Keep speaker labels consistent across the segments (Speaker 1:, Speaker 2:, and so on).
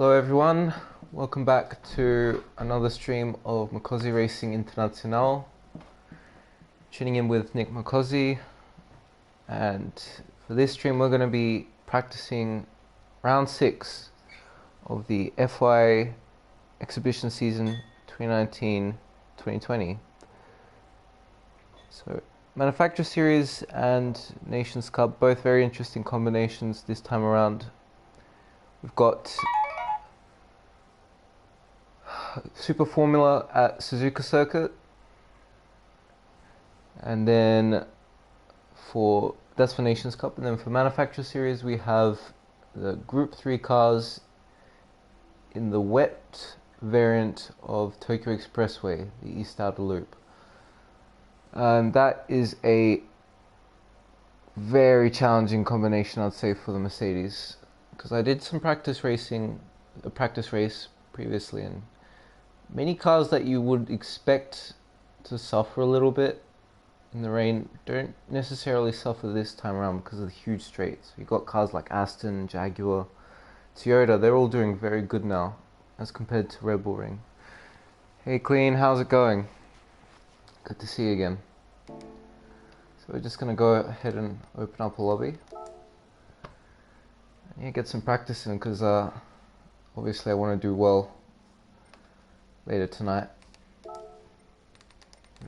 Speaker 1: Hello everyone, welcome back to another stream of Makozi Racing Internacional. Tuning in with Nick Makozi, and for this stream we're going to be practicing round 6 of the FIA exhibition season 2019-2020. So Manufacturer Series and Nations Cup, both very interesting combinations this time around. We've got Super Formula at Suzuka Circuit, and then that's for Nations Cup, and then for Manufacturer Series we have the Group 3 cars in the wet variant of Tokyo Expressway, the East Outer Loop. And that is a very challenging combination, I'd say, for the Mercedes, because I did some a practice race previously, and many cars that you would expect to suffer a little bit in the rain don't necessarily suffer this time around because of the huge straights. You've got cars like Aston, Jaguar, Toyota, they're all doing very good now as compared to Red Bull Ring. Hey Clean, how's it going? Good to see you again. So we're just going to go ahead and open up a lobby. Yeah, get some practice in, because obviously I want to do well later tonight.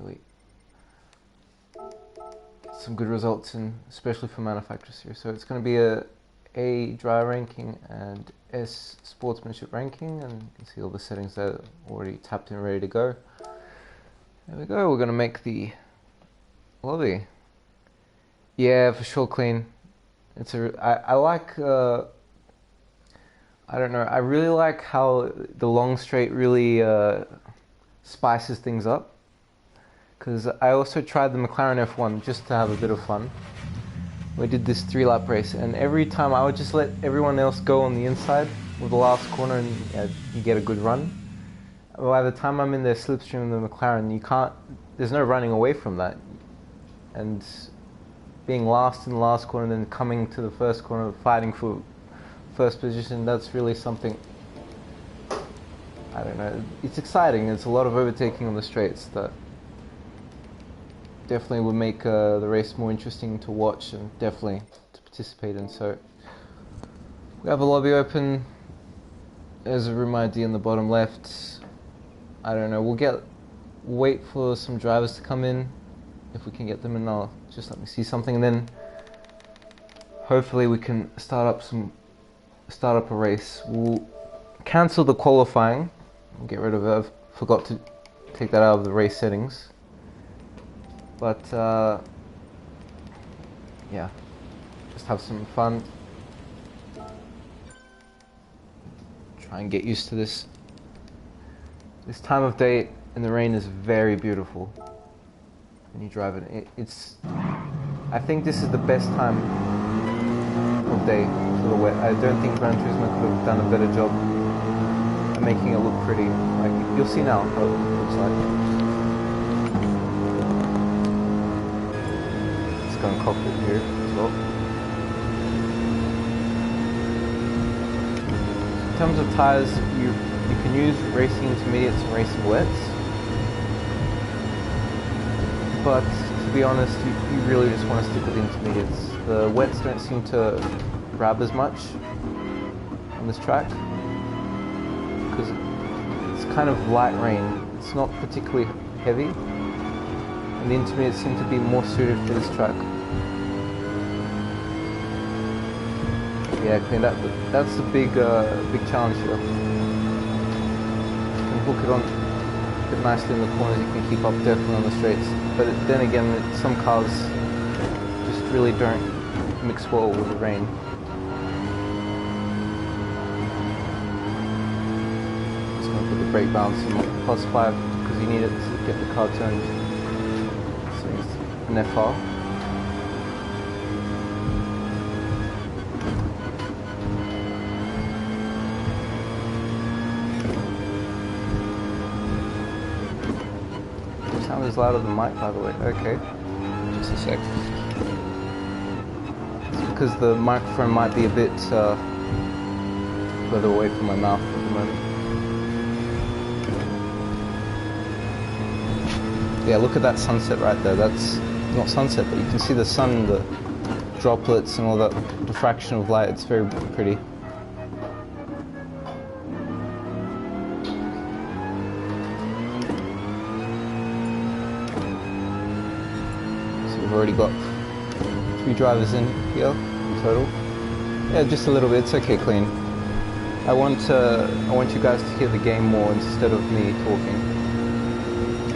Speaker 1: Really get some good results in, especially for Manufacturer Series. So it's going to be A driver ranking and S sportsmanship ranking, and you can see all the settings there already tapped in, ready to go. There we go, we're going to make the lobby. Yeah, for sure, Clean. I like, I don't know, I really like how the long straight really spices things up. Because I also tried the McLaren F1 just to have a bit of fun. We did this 3-lap race, and every time I would just let everyone else go on the inside with the last corner, and you get a good run. By the time I'm in the slipstream of the McLaren, there's no running away from that. And being last in the last corner and then coming to the first corner, fighting for first position, that's really something, I don't know, it's exciting. It's a lot of overtaking on the straights that definitely would make the race more interesting to watch and definitely to participate in. So we have a lobby open. There's a room ID in the bottom left. I don't know, we'll wait for some drivers to come in, if we can get them in. I'll just let me see something, and then hopefully we can start up a race. We'll cancel the qualifying, we'll get rid of it. I forgot to take that out of the race settings, but yeah, just have some fun, try and get used to this. This time of day in the rain is very beautiful when you drive it. I think this is the best time of day for the wet. I don't think Gran Turismo could have done a better job at making it look pretty. Like, you'll see now how it looks like. Let's go and cockpit here as well. In terms of tyres, you can use racing intermediates and racing wets, but to be honest, you really just want to stick with the intermediates. The wets don't seem to grab as much on this track because it's kind of light rain. It's not particularly heavy, and the intermediates seem to be more suited for this track. Yeah, Clean, that's the big challenge here. Hook it on a bit nicely in the corners, you can keep up definitely on the straights, but then again some cars just really don't mix well with the rain. Just going to put the brake balance in +5 because you need it to get the car turned. So it's an FR. Sound is louder than mic, by the way. Okay, just a sec. It's because the microphone might be a bit further away from my mouth at the moment. Yeah, look at that sunset right there. That's not sunset, but you can see the sun, the droplets and all that diffraction of light. It's very pretty. So we've already got 3 drivers in here in total. Yeah, just a little bit. It's okay, clean. I want you guys to hear the game more instead of me talking.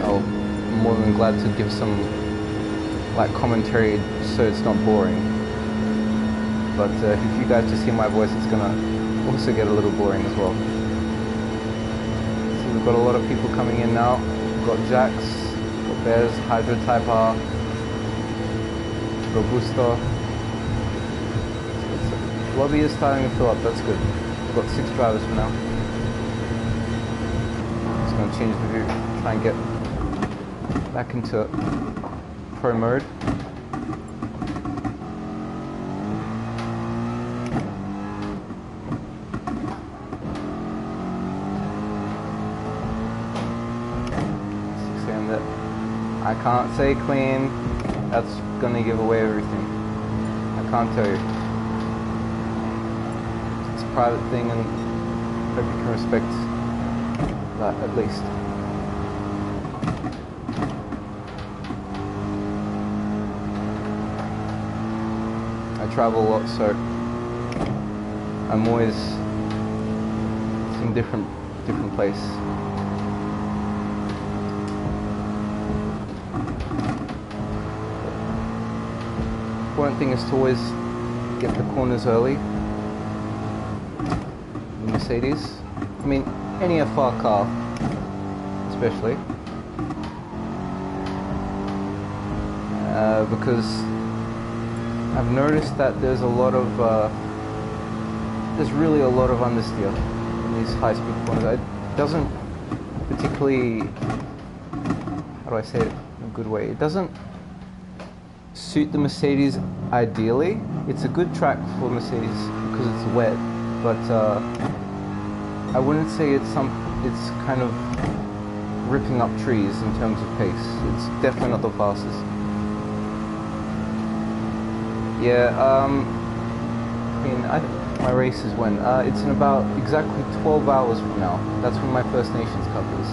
Speaker 1: I'm more than glad to give some like commentary so it's not boring. But if you guys just hear my voice, it's gonna also get a little boring as well. So we've got a lot of people coming in now. We've got Jax, we've got Bez, Hydro Type R, Robusto. Lobby is starting to fill up, that's good. We've got 6 drivers for now. Just going to change the view, try and get back into pro mode. I can't say clean, that's going to give away everything. I can't tell you. Private thing, and hope you can respect that at least. I travel a lot, so I'm always in different place. The important thing is to always get the corners early. Mercedes, I mean any FR car especially, because I've noticed that there's really a lot of understeer in these high speed corners. It doesn't particularly, how do I say it in a good way, it doesn't suit the Mercedes ideally. It's a good track for Mercedes because it's wet, but I wouldn't say it's kind of ripping up trees in terms of pace. It's definitely not the fastest. Yeah, I mean, my race is when? It's in about exactly 12 hours from now. That's when my First Nations Cup is.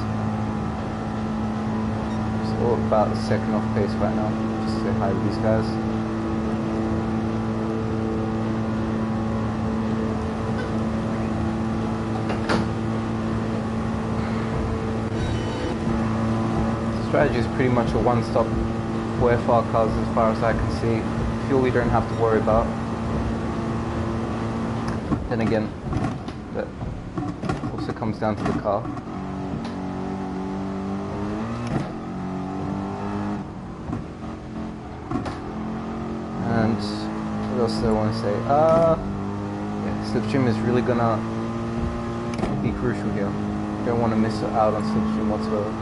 Speaker 1: So about a second off pace right now. Just to say hi to these guys. Strategy is pretty much a one-stop for FR cars as far as I can see. Fuel we don't have to worry about. Then again, that also comes down to the car. And what else do I want to say? Yeah, slipstream is really gonna be crucial here. You don't want to miss out on slipstream whatsoever.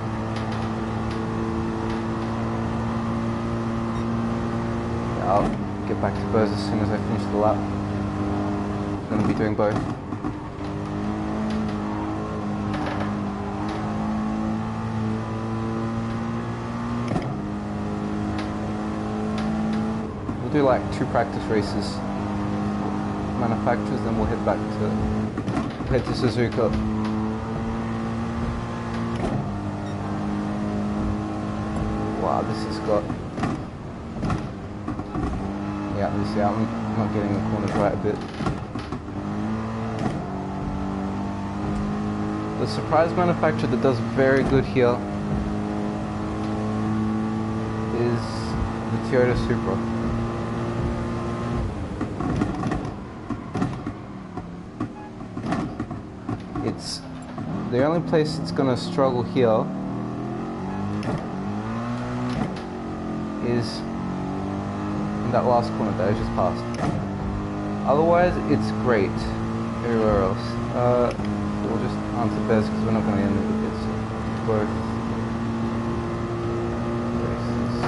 Speaker 1: I'll get back to Buzz as soon as I finish the lap. I'm going to be doing both. We'll do like 2 practice races, manufacturers, then we'll head back to Suzuka. Wow, this has got. Yeah, you see, I'm not getting the corners right a bit. The surprise manufacturer that does very good here is the Toyota Supra. It's the only place it's going to struggle here is that last corner that I just passed. Otherwise, it's great everywhere else. We'll just answer Bez because we're not going to end it. It's both races.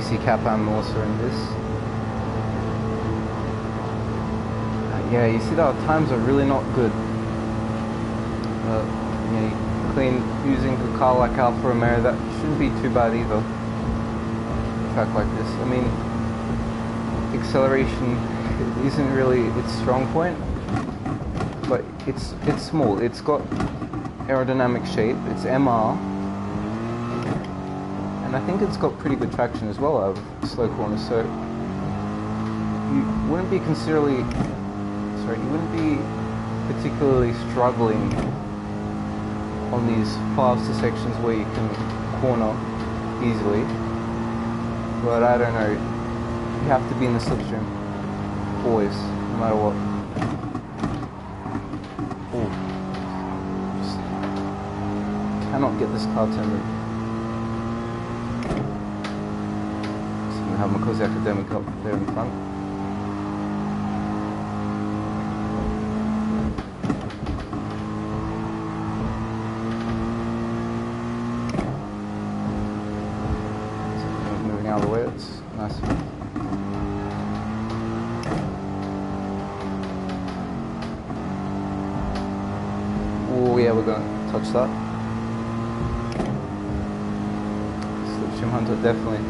Speaker 1: GTC Cap-Am also in this. Yeah, you see that our times are really not good. You clean using a car like Alfa Romeo, that shouldn't be too bad either. A track like this. I mean, acceleration isn't really its strong point, but it's small. It's got aerodynamic shape. It's MR, and I think it's got pretty good traction as well out of slow corners. So you wouldn't be particularly struggling on these faster sections where you can corner easily. But I don't know. You have to be in the slipstream always, no matter what. Ooh. Just cannot get this car turned. So we have Makozi Academic up there in front. So moving out of the way, it's nice. Oh yeah, we're going to touch that. Slipstream Hunter definitely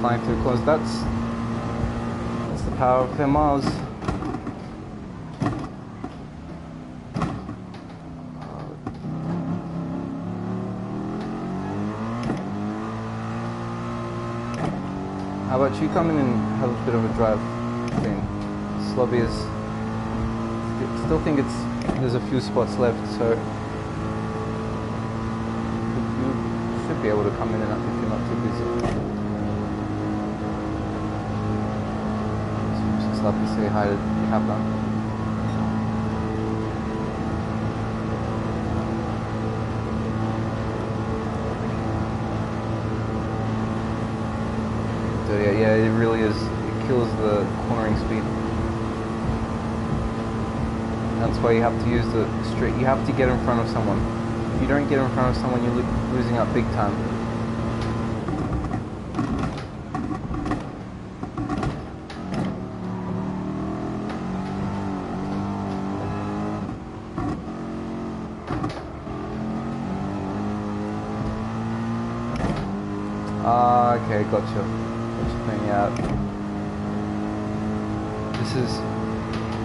Speaker 1: flying through corners. That's the power of MRs. How about you come in and have a bit of a drive thing? This lobby is... still think there's a few spots left, so you should be able to come in and if you're not too busy. So just love to say hi to Kaplan. So yeah, it really is. It kills the cornering speed. That's why you have to use the straight. You have to get in front of someone. If you don't get in front of someone, you're losing out big time. Okay, gotcha. Playing out.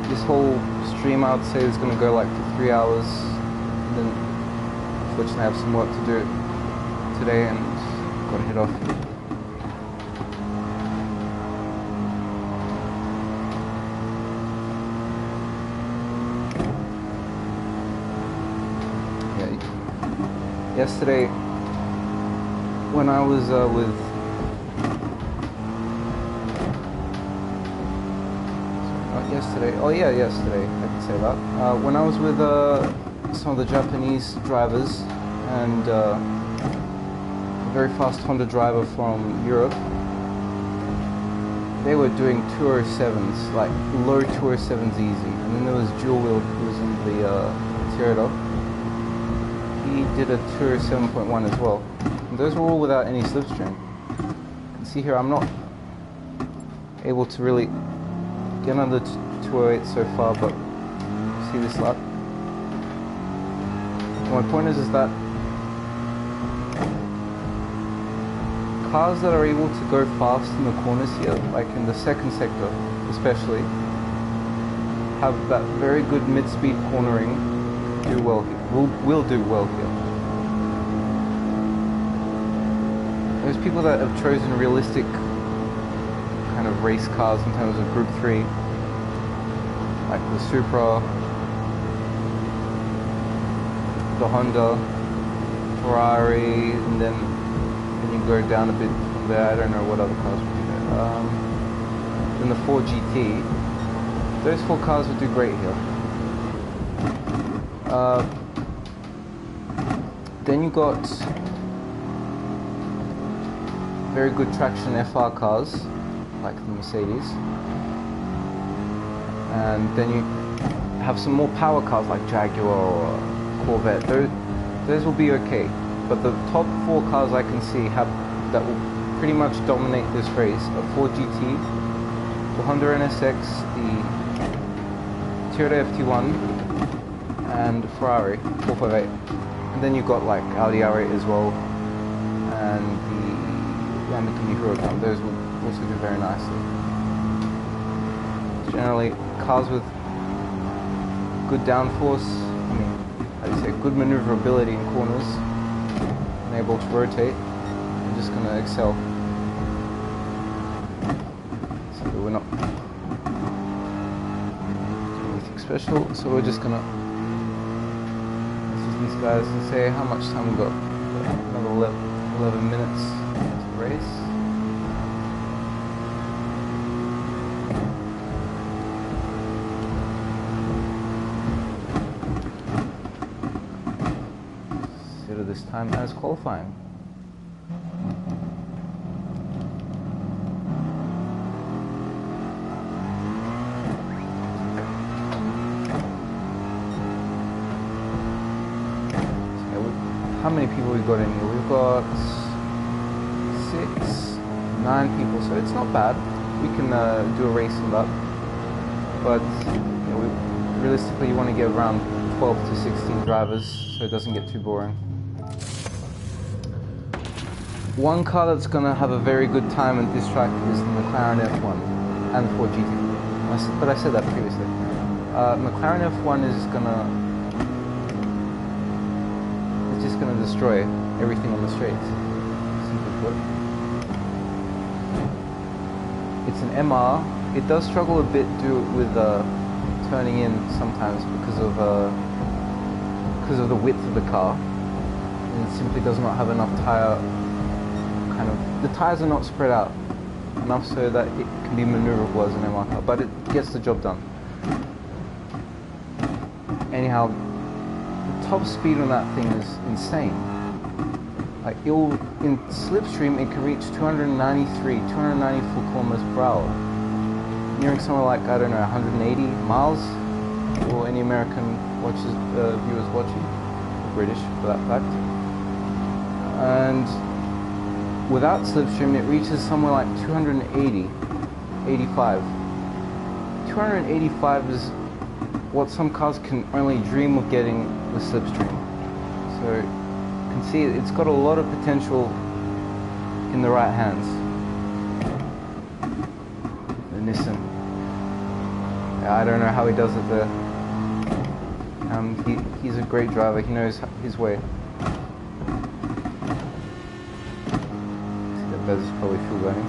Speaker 1: This whole stream, I would say, is going to go like for 3 hours. And then, unfortunately, I have some work to do today and got to head off. Yeah. Yesterday, when I was with yesterday. Oh yeah, yesterday. I can say that. When I was with some of the Japanese drivers and a very fast Honda driver from Europe, they were doing 207s, like low 207s easy. And then there was Jewel Wheel, who was in the Toyota. He did a 207.1 as well. And those were all without any slipstream. You can see here I'm not able to really get under 208 so far, but see this lap. My point is that cars that are able to go fast in the corners here, like in the second sector especially, have that very good mid-speed cornering, do well here. Will do well here. There's people that have chosen realistic kind of race cars in terms of Group 3, like the Supra, the Honda, Ferrari, and then you go down a bit from there. I don't know what other cars would do there. Then the Ford GT. Those 4 cars would do great here. Then you got very good traction FR cars, like the Mercedes. And then you have some more power cars like Jaguar or Corvette. Those will be okay. But the top 4 cars I can see that will pretty much dominate this race: a Ford GT, the Honda NSX, the Toyota FT1, and Ferrari 458. And then you've got like Audi R8 as well, and the Lamborghini Huracan. Those will also do very nicely. Generally, cars with good downforce, I mean, how do you say, good maneuverability in corners, and able to rotate, are just going to excel. So we're not doing anything special, so we're just going to message these guys and say how much time we've got. Another 11 minutes to race. This time as qualifying. So how many people we've got in here? We've got 9 people, so it's not bad. We can do a race in that, but realistically you want to get around 12 to 16 drivers so it doesn't get too boring. One car that's going to have a very good time at this track is the McLaren F1 and the Ford GT. But I said that previously. McLaren F1 is just going to destroy everything on the straights. Simply put. It's an MR. It does struggle a bit with turning in sometimes because of the width of the car, and it simply does not have enough tire. The tires are not spread out enough so that it can be maneuverable as an MR car, but it gets the job done. Anyhow, the top speed on that thing is insane. Like in slipstream, it can reach 294 kilometers per hour, nearing somewhere like, I don't know, 180 miles, or any American viewers watching, or British for that fact. And without slipstream, it reaches somewhere like 285. 285 is what some cars can only dream of getting with slipstream. So you can see it's got a lot of potential in the right hands. The Nissan. I don't know how he does it there. He's a great driver. He knows his way. That's probably fuel burning.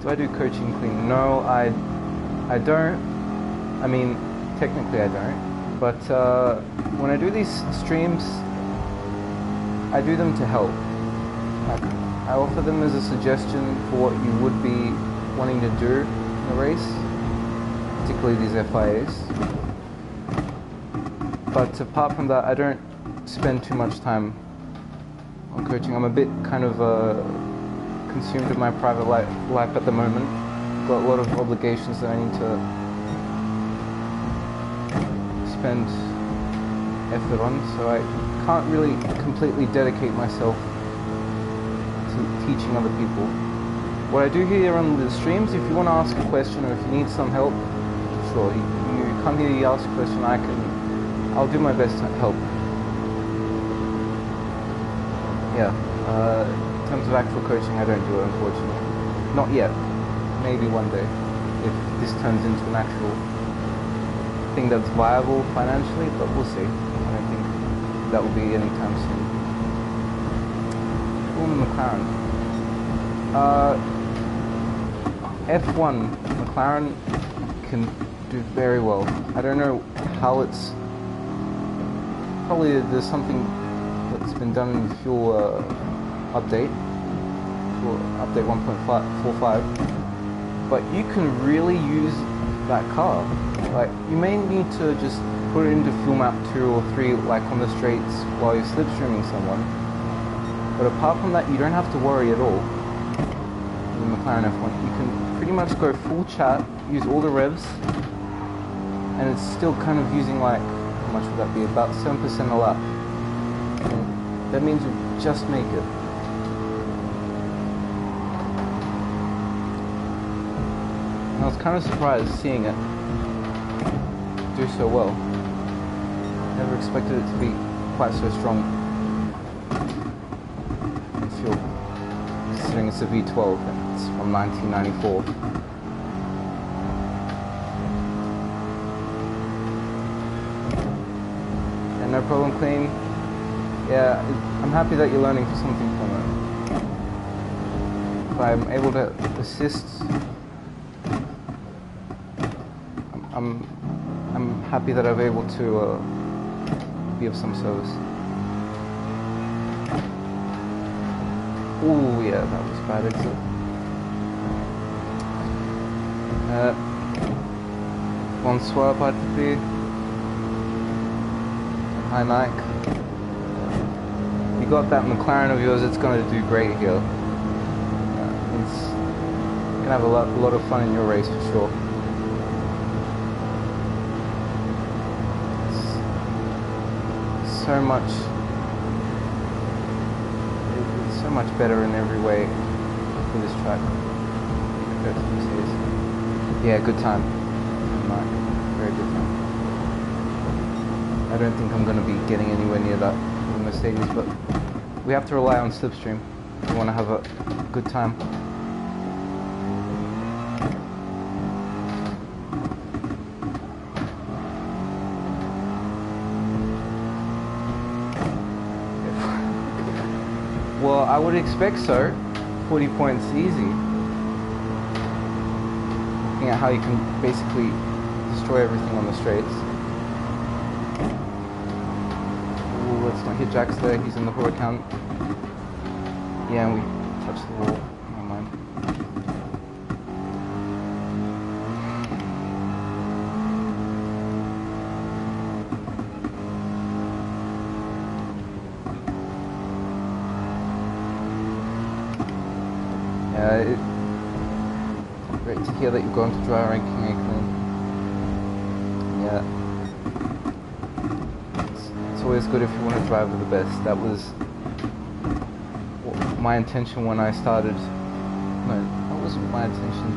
Speaker 1: Do I do coaching clean? No, I don't. I mean, technically I don't. But when I do these streams, I do them to help. I offer them as a suggestion for what you would be wanting to do in a race, particularly these FIAs. But apart from that, I don't spend too much time on coaching. I'm a bit kind of consumed in my private life at the moment. Got a lot of obligations that I need to spend effort on, so I can't really completely dedicate myself to teaching other people. What I do here on the streams, if you want to ask a question or if you need some help, sure, you come here, you ask a question, I'll do my best to help. Yeah, in terms of actual coaching, I don't do it, unfortunately. Not yet. Maybe one day, if this turns into an actual thing that's viable financially, but we'll see. I don't think that will be anytime soon. Cool, McLaren. F1 McLaren can do very well. I don't know how it's... Probably there's something that's been done in the fuel update 1.45, but you can really use that car. Like, you may need to just put it into fuel map 2 or 3, like on the straights while you're slipstreaming someone, but apart from that you don't have to worry at all. In the McLaren F1 you can pretty much go full chat, use all the revs, and it's still kind of using, like, how much would that be, about 7% a lap. that means we just make it. And I was kind of surprised seeing it do so well. Never expected it to be quite so strong in fuel, considering it's a V12 and it's from 1994. And no problem clean. Yeah, I'm happy that you're learning something from it. If I'm able to assist, I'm happy that I'm able to be of some service. Ooh, yeah, that was bad exit. Bonsoir, parti. Hi, Nike. You got that McLaren of yours, it's going to do great here. It's going to have a lot of fun in your race for sure. So much, it's so much better in every way for this track compared to Mercedes. Yeah, good time. Very good time. I don't think I'm going to be getting anywhere near that with Mercedes, but we have to rely on slipstream if we want to have a good time. Well, I would expect so. 40 points easy. Looking at how you can basically destroy everything on the straights. Ooh, let's not hit Jax there, he's in the hood account. Yeah, and we touched the wall. Never mind. Great to hear that you've gone to dry ranking A clean. Yeah. It's always good if you want to drive with the best. That was my intention when I started. No, that wasn't my intention.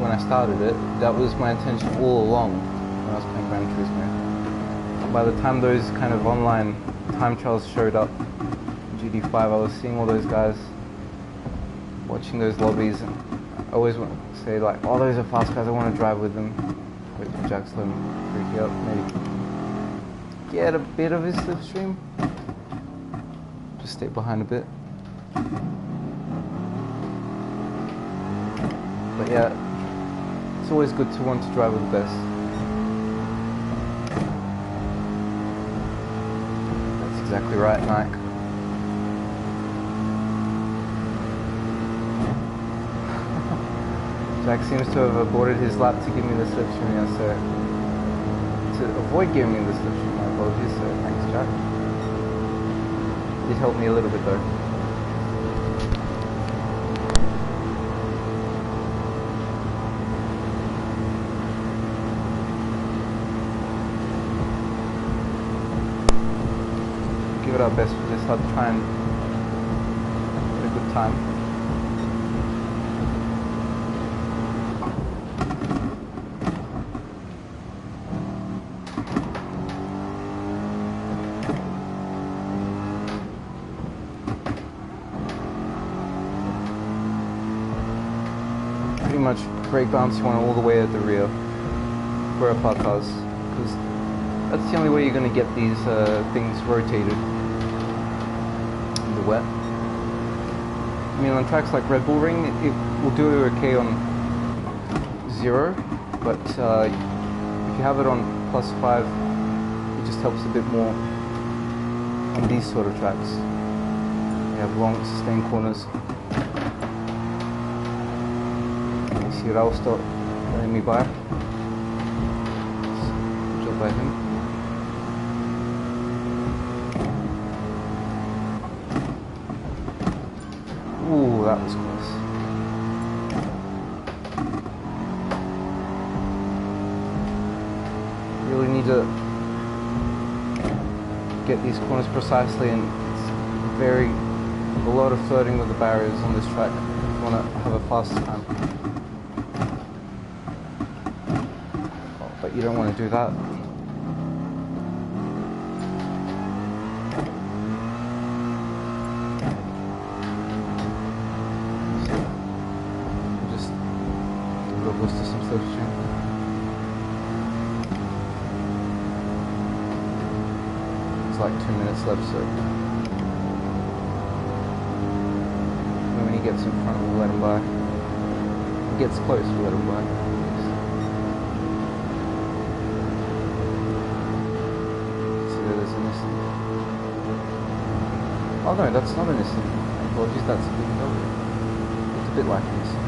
Speaker 1: When I started it, that was my intention all along when I was playing Gran Turismo. By the time those kind of online time trials showed up, GT5, I was seeing all those guys, watching those lobbies, and I always want to say like, oh, those are fast guys, I want to drive with them. Wait for Jax to freak out, maybe get a bit of his slipstream. Just stay behind a bit. But yeah, it's always good to want to drive with the best. That's exactly right, Nike. Jack seems to have aborted his lap to give me the slipstream, yeah, so to avoid giving me the slipstream, my apologies, so thanks Jack. Did help me a little bit though. Give it our best for this, I'll try and get a good time. Much brake bounce you want all the way at the rear for a parked cars, because that's the only way you're going to get these things rotated in the wet. I mean, on tracks like Red Bull Ring, it will do okay on 0, but if you have it on +5, it just helps a bit more on these sort of tracks. You have long sustained corners. I'll stop letting me by. Good job by him. Ooh, that was close. Really need to get these corners precisely, and it's a lot of flirting with the barriers on this track if you want to have a fast time. Oh, but you don't want to do that. Just give it a boost to some slipstream. It's like 2 minutes left, so when he gets in front, we'll let him by. He gets close, we'll let him by. See, there's an Nissan. Oh no, that's not a Nissan. Apologies, that's a BMW. It's a bit like a Nissan.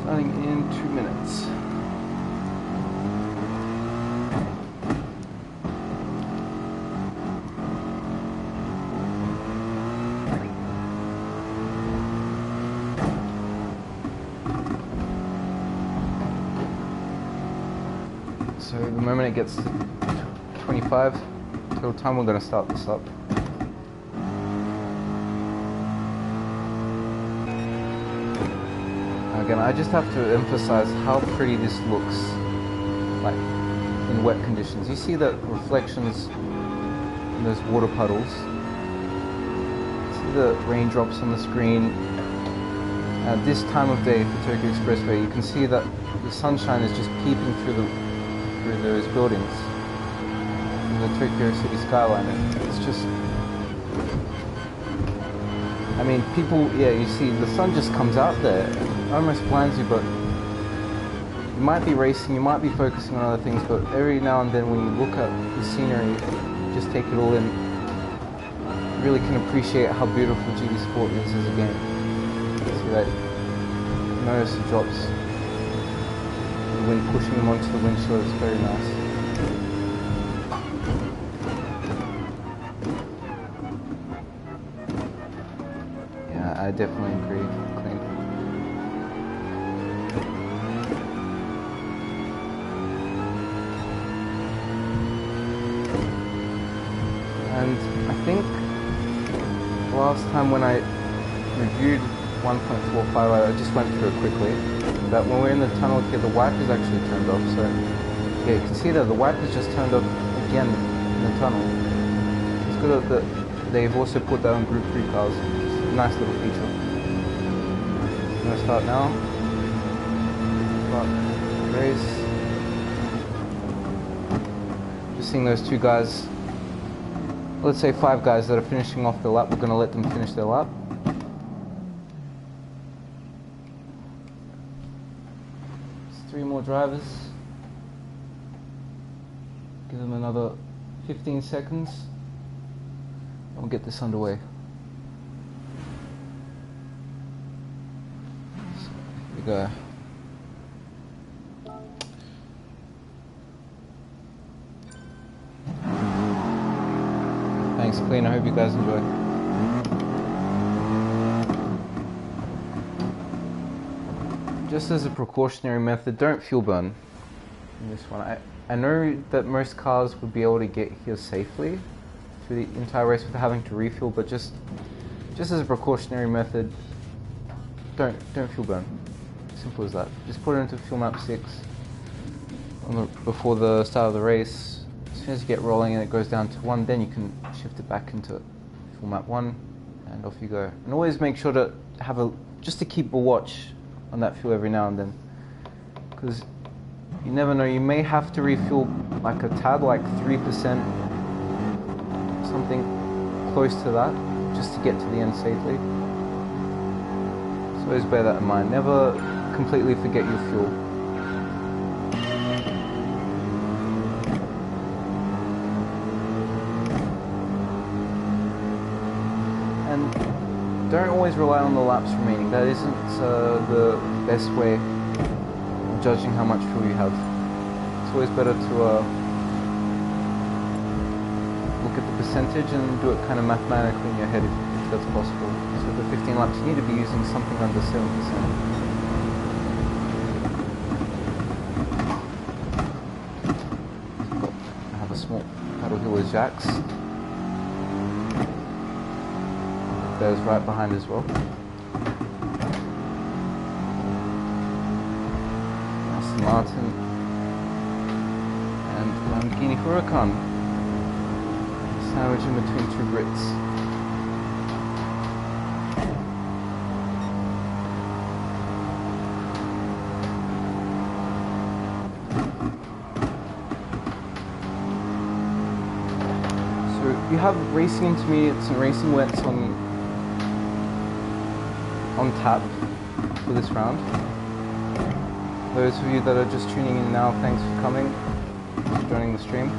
Speaker 1: Starting in 2 minutes. So the moment it gets to 25 total time, we're going to start this up. Again, I just have to emphasize how pretty this looks like in wet conditions. You see the reflections in those water puddles. See the raindrops on the screen. At this time of day for Tokyo Expressway, you can see that the sunshine is just peeping through those buildings in the Tokyo city skyline. And it's just, I mean, people, yeah, you see the sun just comes out there and almost blinds you, but you might be racing, you might be focusing on other things, but every now and then when you look at the scenery, just take it all in, you really can appreciate how beautiful GT Sport is as a game. See that, you notice the drops, the wind pushing them onto the windshield, it's very nice. Yeah, I definitely agree. Clean. And I think last time when I reviewed 1.45, I just went through it quickly, that when we're in the tunnel here, the wiper's actually turned off. So yeah, you can see that the wiper's just turned off again in the tunnel. It's good that they've also put that on Group 3 cars. Nice little feature. I'm going to start now. Start the race. Just seeing those two guys, let's say 5 guys that are finishing off their lap, we're going to let them finish their lap. Just 3 more drivers. Give them another 15 seconds and we'll get this underway. Go. Thanks, Clean. I hope you guys enjoy. Just as a precautionary method, don't fuel burn in this one. I know that most cars would be able to get here safely through the entire race without having to refuel, but just as a precautionary method, don't fuel burn. Simple as that. Just put it into fuel map 6 before the start of the race. As soon as you get rolling and it goes down to 1, then you can shift it back into fuel map 1 and off you go. And always make sure to have just to keep a watch on that fuel every now and then, because you never know, you may have to refuel like a tad, like 3%, something close to that, just to get to the end safely. So always bear that in mind. Never completely forget your fuel. And don't always rely on the laps remaining. That isn't the best way of judging how much fuel you have. It's always better to look at the percentage and do it kind of mathematically in your head if that's possible. So for 15 laps you need to be using something under 7%. I have a small paddle here with Jacques. There's right behind as well. Aston Martin and Lamborghini Huracan. Sandwich in between two Brits. So you have racing intermediates and racing wets on tap for this round. Those of you that are just tuning in now, thanks for coming, for joining the stream.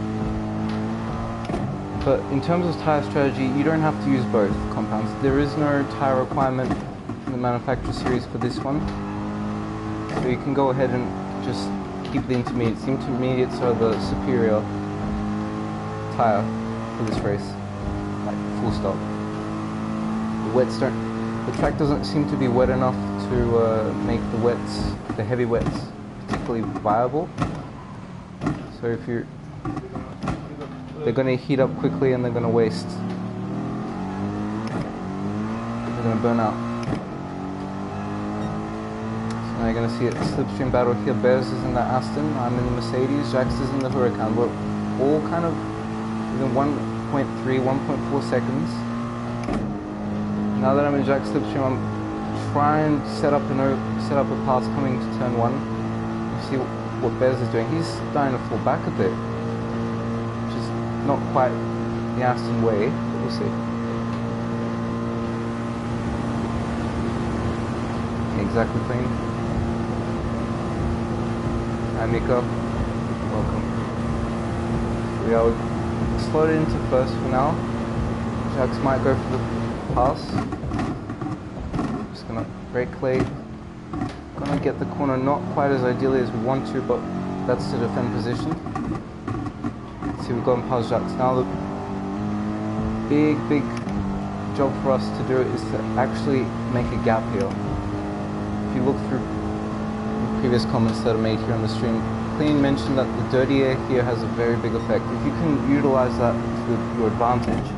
Speaker 1: But in terms of tyre strategy, you don't have to use both compounds. There is no tyre requirement in the manufacturer series for this one. So you can go ahead and just keep the intermediates. The intermediates are the superior tyre for this race, like full stop. The wets don't. The track doesn't seem to be wet enough to make the wets, the heavy wets, particularly viable. So if you, they're going to heat up quickly and they're going to waste. They're going to burn out. So now you're going to see a slipstream battle here. Bez is in the Aston, I'm in the Mercedes, Jacques is in the Huracan. We're all kind of within 1.3, 1.4 seconds. Now that I'm in Jacques' slipstream, I'm trying to set up a pass coming to turn 1. You see what Bez is doing. He's starting to fall back a bit, which is not quite the Aston way, but we'll see. Exactly clean. Hi Mika, welcome. We are slotted into first for now. Jacques might go for the pass. Just gonna brake late. Gonna get the corner not quite as ideally as we want to, but that's to defend position. See, we've gone past Jacques. Now the big job for us to do is to actually make a gap here. If you look through the previous comments that are made here on the stream, Clean mentioned that the dirty air here has a very big effect. If you can utilize that to your advantage,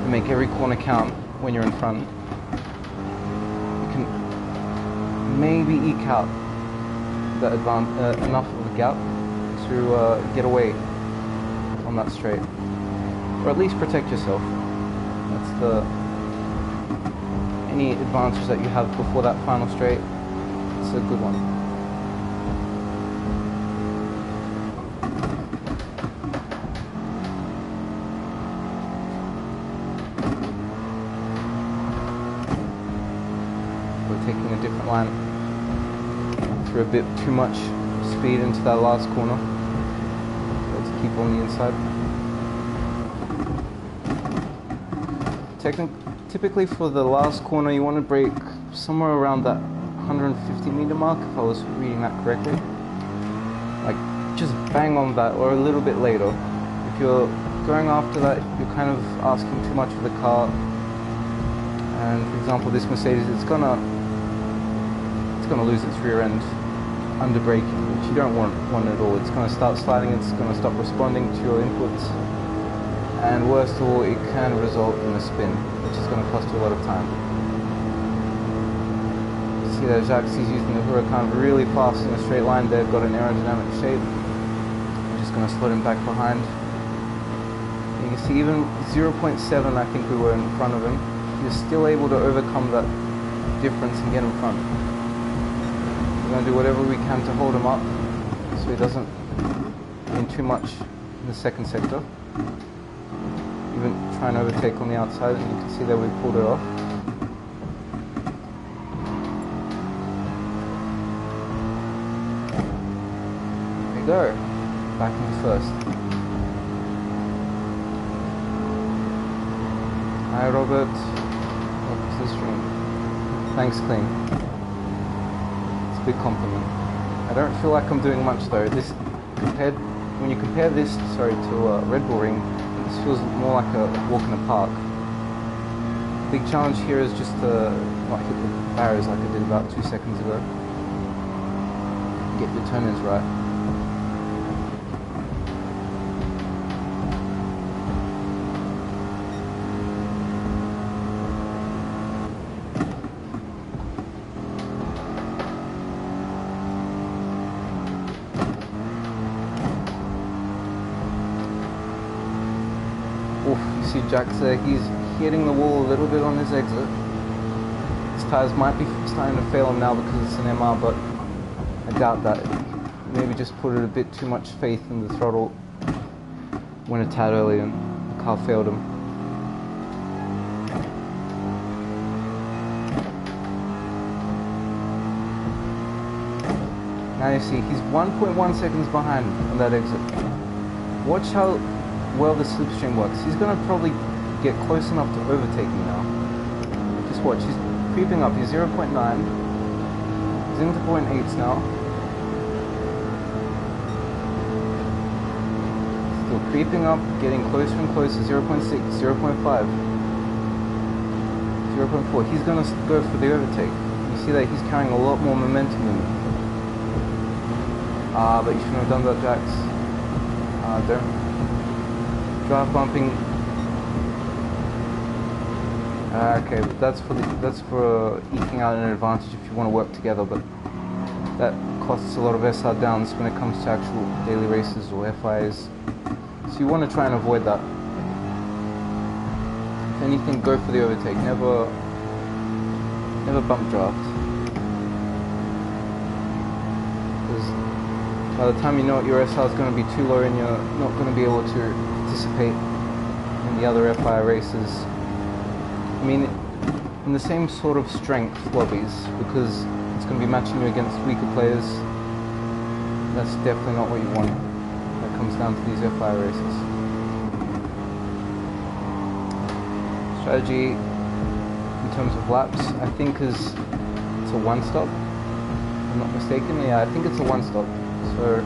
Speaker 1: make every corner count when you're in front, you can maybe eke out that enough of a gap to get away on that straight, or at least protect yourself. That's any advantage that you have before that final straight. It's a good one. Taking a different line through a bit too much speed into that last corner. Let's keep on the inside. Typically for the last corner you want to brake somewhere around that 150 meter mark, if I was reading that correctly. Like just bang on that, or a little bit later. If you're going after that, you're kind of asking too much of the car. And for example, this Mercedes, it's gonna lose its rear end under braking, which you don't want at all. It's going to start sliding, it's going to stop responding to your inputs, and worst of all, it can result in a spin, which is going to cost you a lot of time. You see that Jacques is using the Huracan really fast in a straight line. They've got an aerodynamic shape. I'm just going to slot him back behind. You can see even 0.7, I think we were in front of him. He was still able to overcome that difference and get in front. We're going to do whatever we can to hold him up so he doesn't gain too much in the second sector. Even try and overtake on the outside, and you can see that we pulled it off. There we go. Back into first. Hi Robert. Welcome to the stream. Thanks, Clean. Big compliment. I don't feel like I'm doing much though. When you compare this, to Red Bull Ring, This feels more like a walk in the park. Big challenge here is just to not hit the barriers like I did about 2 seconds ago. Get your turn-ins right. Oof, you see Jack's there, he's hitting the wall a little bit on his exit. His tyres might be starting to fail him now because it's an MR, but I doubt that. Maybe just put a bit too much faith in the throttle. Went a tad early and the car failed him. Now you see, he's 1.1 seconds behind on that exit. Watch how well the slipstream works. He's going to probably get close enough to overtake me now. Just watch, he's creeping up. He's 0.9. He's into 0.8s now. Still creeping up, getting closer and closer. 0.6, 0.5, 0.4. He's going to go for the overtake. You see that he's carrying a lot more momentum than me. But you shouldn't have done that, Jax. Don't. Draft bumping. Okay, but that's for eking out an advantage if you want to work together, but that costs a lot of SR downs when it comes to actual daily races or FIAs. So you want to try and avoid that. If anything, go for the overtake. Never bump draft. Because by the time you know it, your SR is going to be too low and you're not going to be able to participate in the other FIA races. I mean, in the same sort of strength lobbies, because it's going to be matching you against weaker players. That's definitely not what you want when it comes down to these FIA races. Strategy in terms of laps, I think it's a one-stop. If I'm not mistaken, yeah, I think it's a one-stop. So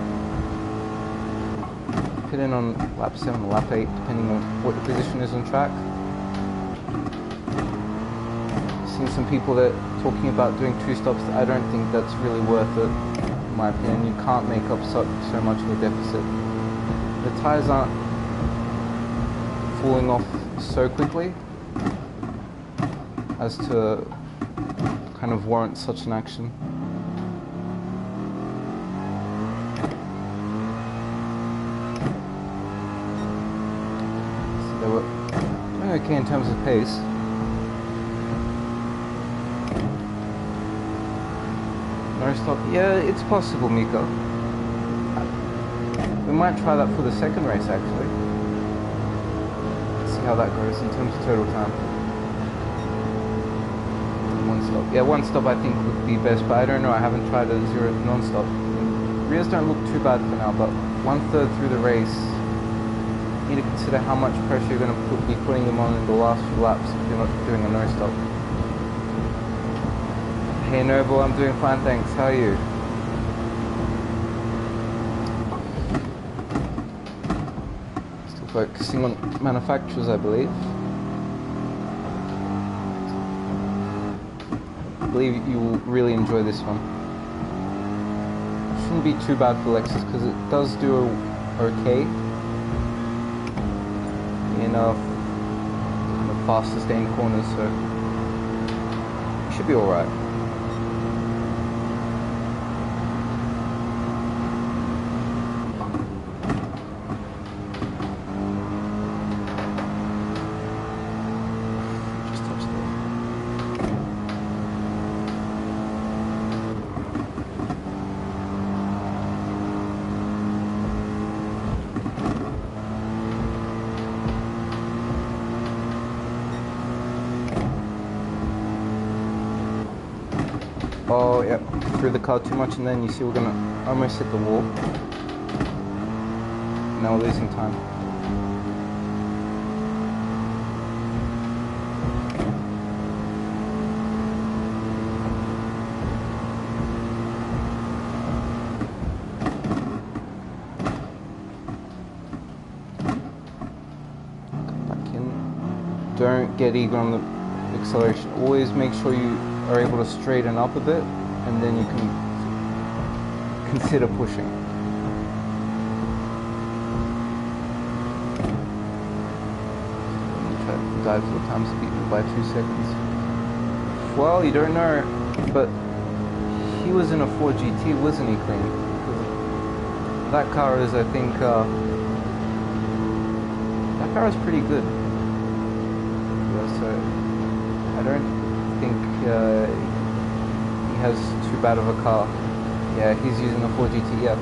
Speaker 1: pit in on lap 7 or lap 8, depending on what your position is on track. Seen some people that are talking about doing 2 stops. I don't think that's really worth it, in my opinion. You can't make up so much of a deficit. The tyres aren't falling off so quickly as to kind of warrant such an action. So they were doing okay in terms of pace. No stop. Yeah, it's possible, Miko. We might try that for the second race, actually. Let's see how that goes in terms of total time. One stop. Yeah, one stop I think would be best, but I don't know. I haven't tried a 0 non-stop. Rears don't look too bad for now, but 1/3 through the race, you need to consider how much pressure you're going to be putting them on in the last few laps if you're not doing a no-stop. Hey Noble, I'm doing fine, thanks. How are you? Still focusing on manufacturers, I believe. I believe you will really enjoy this one. Shouldn't be too bad for Lexus because it does do okay in kind of fast sustained corners, so it should be alright. Oh, yep, threw the car too much and then you see we're going to almost hit the wall. Now we're losing time. get eager on the acceleration. Always make sure you are able to straighten up a bit, and then you can consider pushing. Try to dive for time speed by 2 seconds. Well, you don't know, but he was in a Ford GT, wasn't he, Clean? That car is, I think, that car is pretty good. Yeah, so I don't think he has too bad of a car. Yeah, he's using a Ford GT. Yeah,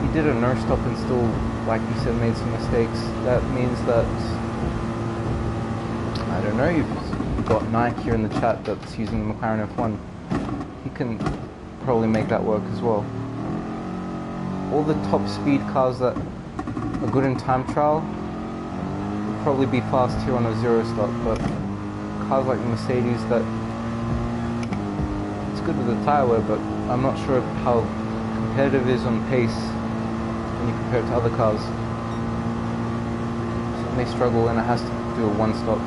Speaker 1: he did a no stop and still, like you said, made some mistakes. That means that, I don't know, you've got Nike here in the chat that's using the McLaren F1. He can probably make that work as well. All the top speed cars that are good in time trial will probably be fast here on a zero stop, but cars like the Mercedes, that it's good with the tyre wear, but I'm not sure how competitive it is on pace when you compare it to other cars. So it may struggle, and it has to do a one stop.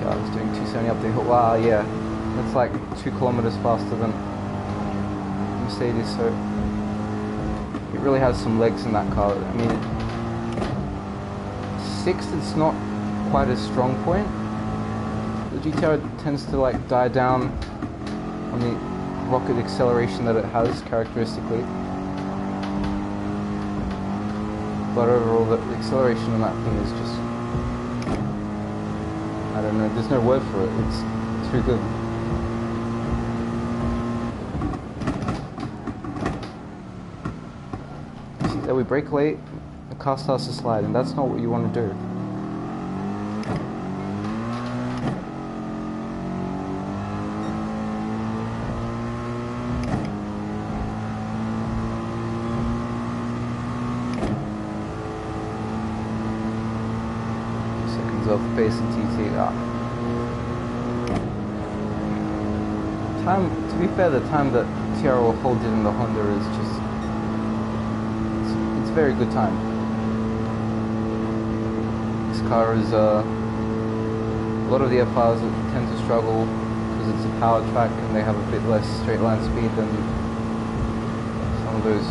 Speaker 1: I was doing 270 up the hill. Wow, yeah, that's like 2 kilometers faster than Mercedes, so it really has some legs in that car. I mean, sixth, it's not quite a strong point. The GTR tends to like die down on the rocket acceleration that it has characteristically, but overall the acceleration on that thing is just, I don't know, there's no word for it, it's too good. See that we brake late, the car starts to slide, and that's not what you want to do. Off pace and TT. Time, to be fair, the time that TR will hold it in the Honda is just, it's very good time. This car is, a lot of the FRs tend to struggle because it's a power track and they have a bit less straight line speed than some of those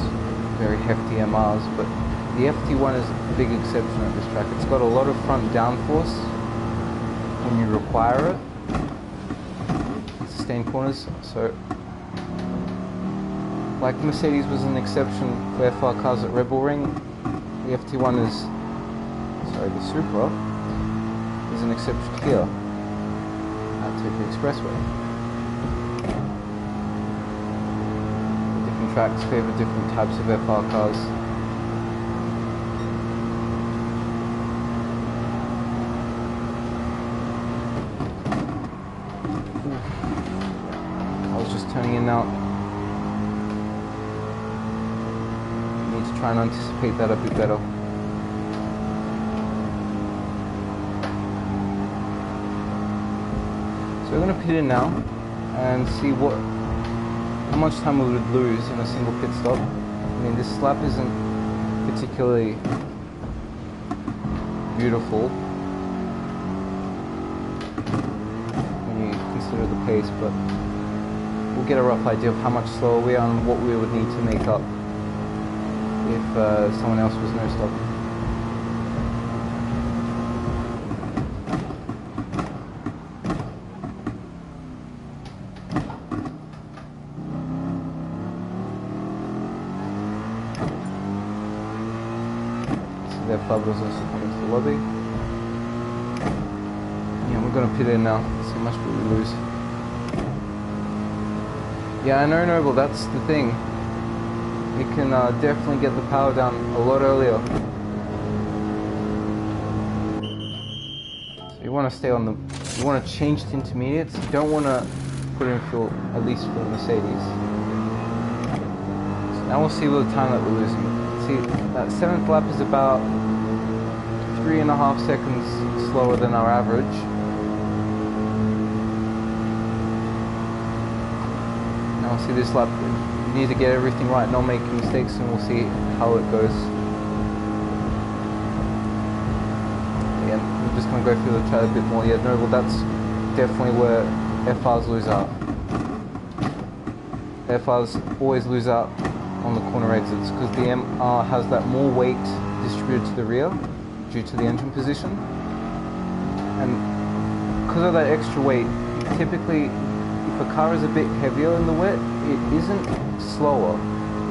Speaker 1: very hefty MRs, but the FT1 is a big exception at this track. It's got a lot of front downforce when you require it to sustain corners. So, like Mercedes was an exception for FR cars at Rebel Ring, the FT1 is, sorry, the Supra is an exception here at Tokyo Expressway. Different tracks favour different types of FR cars. Turning in now. Need to try and anticipate that a bit better. So we're going to pit in now and see how much time we would lose in a single pit stop. I mean, this lap isn't particularly beautiful when you consider the pace, but we'll get a rough idea of how much slower we are and what we would need to make up if someone else was no stop. So their Pablo's also coming to the lobby. Yeah, we're going to pit in now, see how much will we lose. Yeah, I know, Noble, that's the thing. You can definitely get the power down a lot earlier. So you want to stay on you want to change to intermediates. You don't want to put in fuel, at least for the Mercedes. So now we'll see what the time that we're losing. See, that 7th lap is about 3.5 seconds slower than our average. Obviously this lap, you need to get everything right, not make mistakes, and we'll see how it goes. Yeah, I'm just going to go through the track a bit more. Yeah, no, well that's definitely where FRs lose out. FRs always lose out on the corner exits because the MR has that more weight distributed to the rear due to the engine position, and because of that extra weight, typically if a car is a bit heavier in the wet, it isn't slower,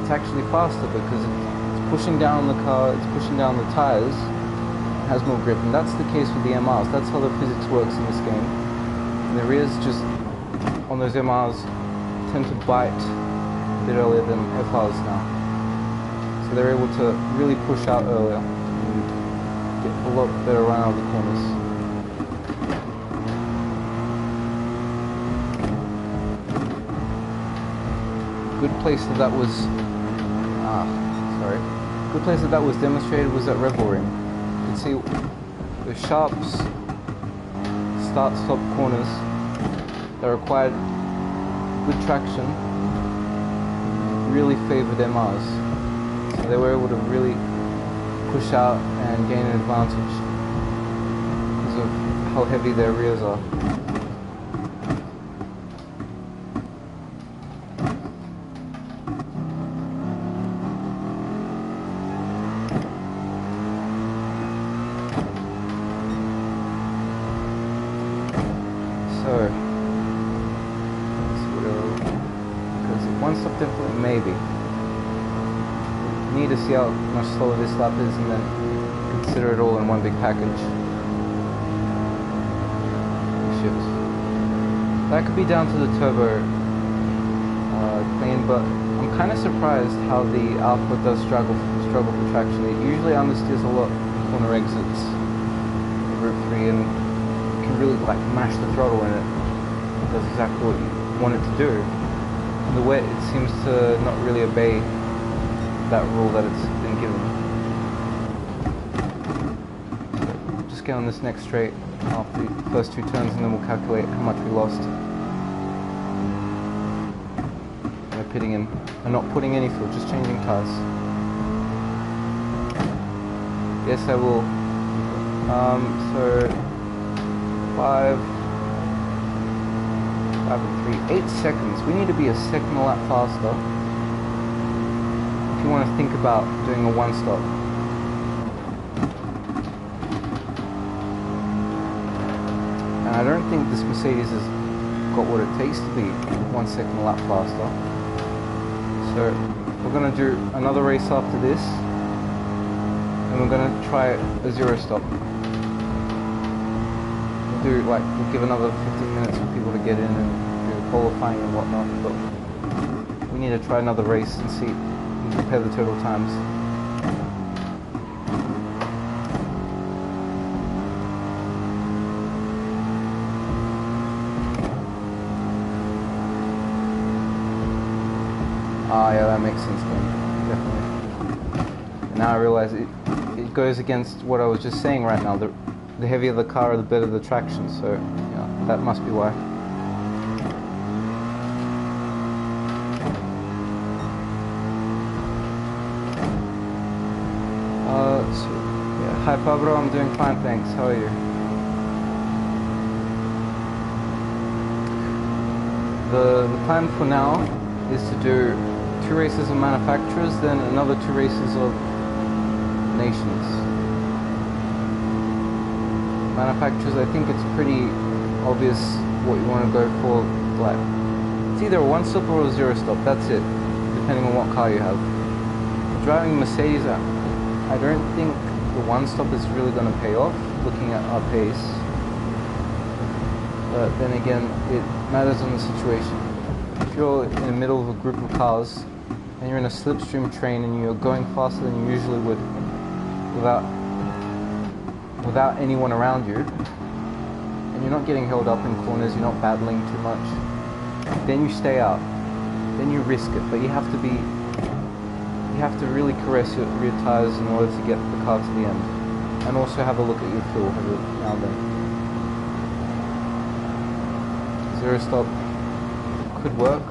Speaker 1: it's actually faster because it's pushing down the car, it's pushing down the tyres, it has more grip, and that's the case with the MRs. That's how the physics works in this game. And the rears just, on those MRs, tend to bite a bit earlier than FRs now. So they're able to really push out earlier and get a lot better run out of the corners. Good place that was good place that was demonstrated was at Rebel Ring. You can see the sharp start-stop corners that required good traction really favored MRs. So they were able to really push out and gain an advantage because of how heavy their rears are. One stop definitely, maybe. Need to see how much slower this lap is and then consider it all in one big package. Shit. That could be down to the turbo clean, but I'm kind of surprised how the Alpha does struggle for traction. It usually understeers a lot corner exits in Group 3 and you can really like mash the throttle in it. It does exactly what you want it to do. In the wet, it seems to not really obey that rule that it's been given. So just get on this next straight after the first two turns and then we'll calculate how much we lost. We're pitting in and not putting any fuel, just changing tyres. Yes, I will. So 8 seconds. We need to be a second a lap faster if you want to think about doing a one stop. And I don't think this Mercedes has got what it takes to be 1 second a lap faster. So we're going to do another race after this and we're going to try a zero stop. We'll give another 15 minutes for people to get in and qualifying and whatnot, but we need to try another race and see and compare the total times. Yeah, that makes sense then, definitely. And now I realize it goes against what I was just saying right now. The heavier the car, the better the traction, so yeah, that must be why. Hi Pablo, I'm doing fine, thanks. How are you? The plan for now is to do 2 races of manufacturers, then another 2 races of nations. Manufacturers, I think it's pretty obvious what you want to go for. Like, it's either a one stop or a zero stop, that's it, depending on what car you have. Driving Mercedes, I don't think the one stop is really going to pay off, looking at our pace. But then again, it matters on the situation. If you're in the middle of a group of cars and you're in a slipstream train and you're going faster than you usually would without anyone around you, and you're not getting held up in corners, you're not battling too much, then you stay out, then you risk it. But you have to really caress your rear tires in order to get the car to the end, and also have a look at your fuel every now and then. Zero stop could work,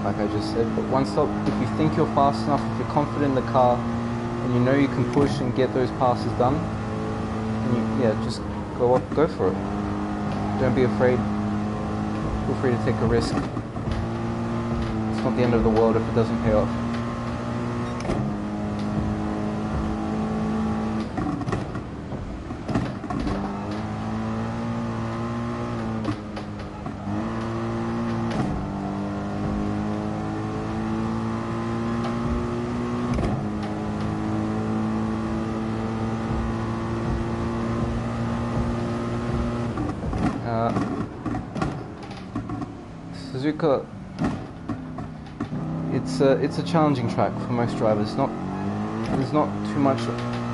Speaker 1: like I just said. But one stop, if you think you're fast enough, if you're confident in the car, and you know you can push and get those passes done, and just go for it. Don't be afraid. Feel free to take a risk. It's not the end of the world if it doesn't pay off. Suzuka, it's a challenging track for most drivers. There's not too much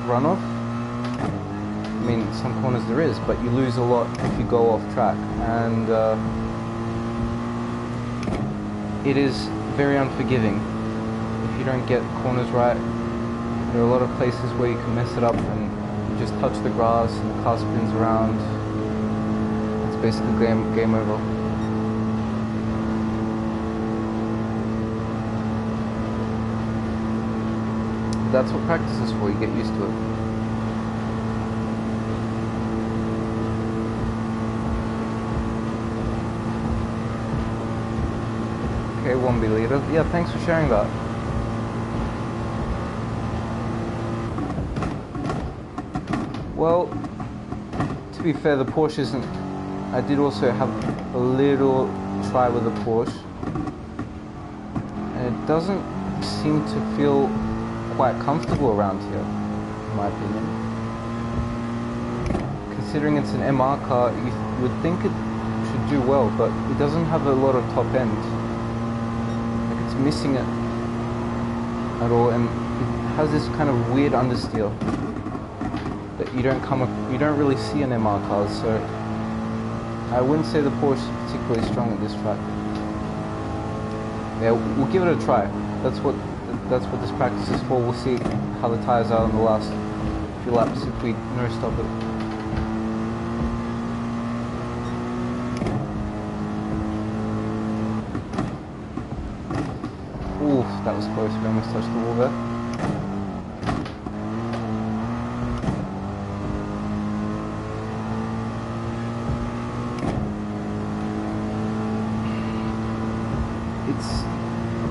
Speaker 1: runoff. I mean, some corners there is, but you lose a lot if you go off track, and it is very unforgiving if you don't get corners right. There are a lot of places where you can mess it up and you just touch the grass and the car spins around. It's basically game over. That's what practice is for, you get used to it. Okay, 1B leader. Yeah, thanks for sharing that. Well, to be fair, the Porsche isn't... I did also have a little try with the Porsche, and it doesn't seem to feel quite comfortable around here, in my opinion. Considering it's an MR car, you would think it should do well, but it doesn't have a lot of top end. Like, it's missing it at all, and it has this kind of weird understeer that you don't really see in MR cars. So I wouldn't say the Porsche is particularly strong at this track. Yeah, we'll give it a try. That's what this practice is for. We'll see how the tyres are in the last few laps if we no-stop it. Oof, that was close. We almost touched the wall there.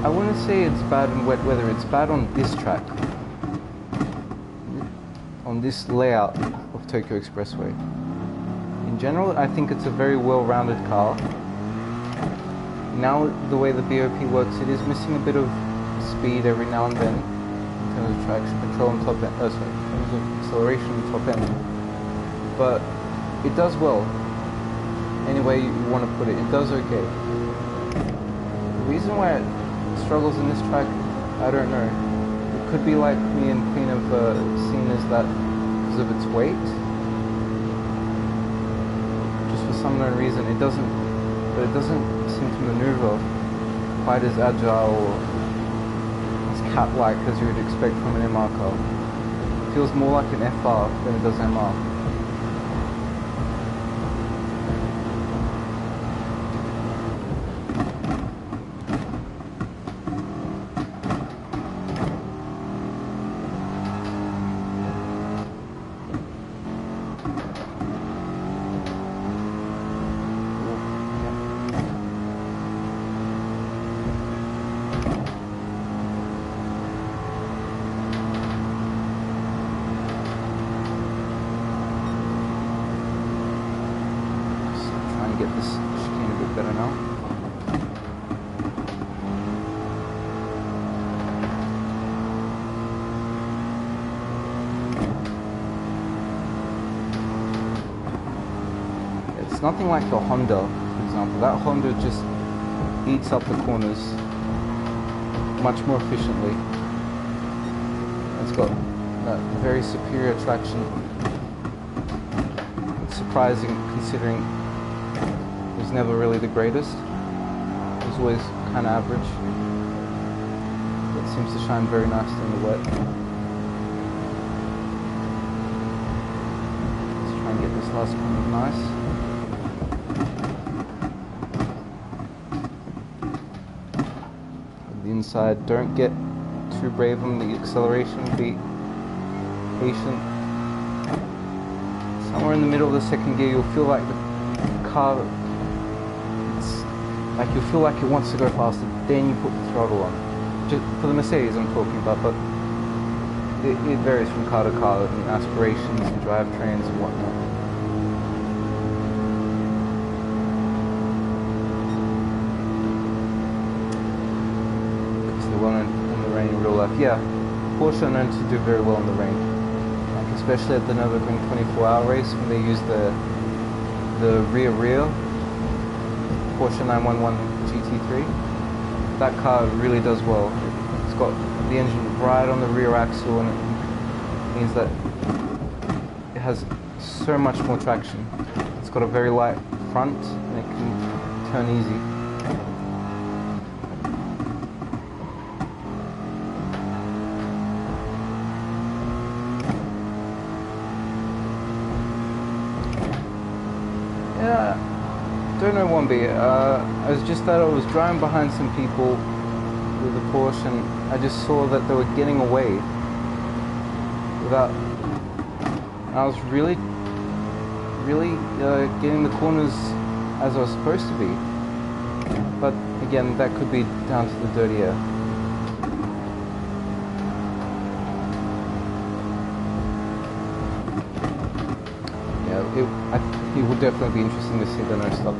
Speaker 1: I wouldn't say it's bad in wet weather, it's bad on this track. On this layout of Tokyo Expressway. In general, I think it's a very well-rounded car. Now, the way the BOP works, it is missing a bit of speed every now and then, in terms of traction control and top end, in terms of acceleration and top end. But it does well. Any way you want to put it, it does okay. The reason why it struggles in this track, I don't know. It could be like me and Queen have seen as that because of its weight. Just for some known reason, it doesn't seem to maneuver quite as agile or as cat-like as you would expect from an MR car. It feels more like an FR than it does MR. Get this chicane a bit better now. It's nothing like the Honda, for example. That Honda just eats up the corners much more efficiently. It's got that very superior traction. It's surprising considering it was never really the greatest. It was always kind of average. It seems to shine very nicely in the wet. Let's try and get this last corner nice. inside. Don't get too brave on the acceleration, be patient. Somewhere in the middle of the second gear, you'll feel like the car, you'll feel like it wants to go faster, then you put the throttle on. Just for the Mercedes I'm talking about, but it varies from car to car, and aspirations and drivetrains and whatnot. Because they're well in the rain in real life. Yeah, Porsche are known to do very well in the rain. Especially at the Nürburgring 24-hour race when they use the rear Porsche 911 GT3. That car really does well. It's got the engine right on the rear axle, and it means that it has so much more traction. It's got a very light front and it can turn easy. Yeah, don't know 1B. I was just that I was driving behind some people with the Porsche, and I just saw that they were getting away without. I was really getting the corners as I was supposed to be. But again, that could be down to the dirty air. Yeah, it will definitely be interesting to see the no stop.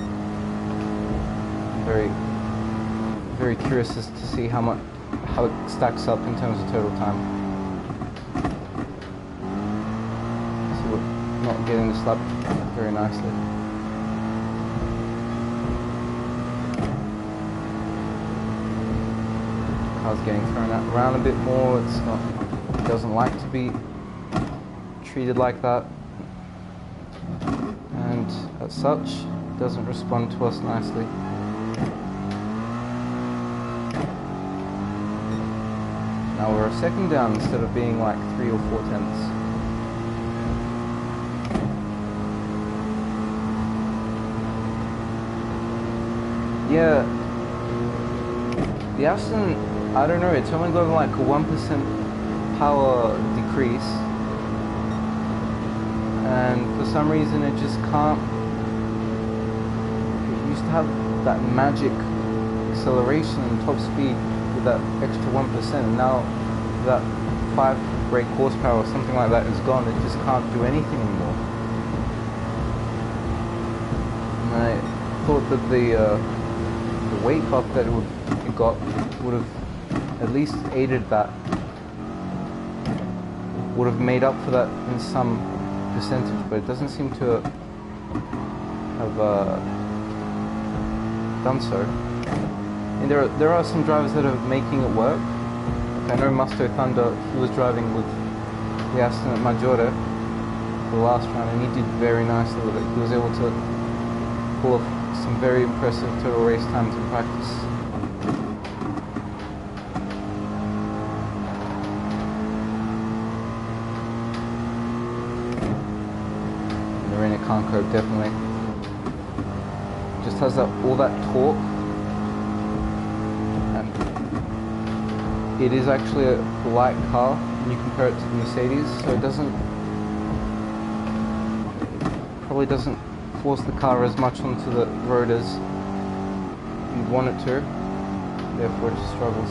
Speaker 1: Very curious as to see how it stacks up in terms of total time. So we're not getting this lap very nicely. Car's getting thrown around a bit more. It doesn't like to be treated like that, and as such, it doesn't respond to us nicely. Now we're a second down instead of being like 3 or 4 tenths. Yeah, the Aston, I don't know, it's only got like a 1% power decrease, and for some reason it just can't. It used to have that magic acceleration and top speed with that extra 1%, and now that 5 brake horsepower or something like that is gone. It just can't do anything anymore. And I thought that the weight buff that it got would have at least aided that, would have made up for that in some percentage, but it doesn't seem to have done so. And there are some drivers that are making it work. I know Musto Thunder, he was driving with the Aston at Maggiore for the last round, and he did very nicely with it. He was able to pull off some very impressive total race times in practice. And the Renault Conco definitely just has all that torque. It is actually a light car when you compare it to the Mercedes, so it probably doesn't force the car as much onto the road as you'd want it to, therefore it just struggles.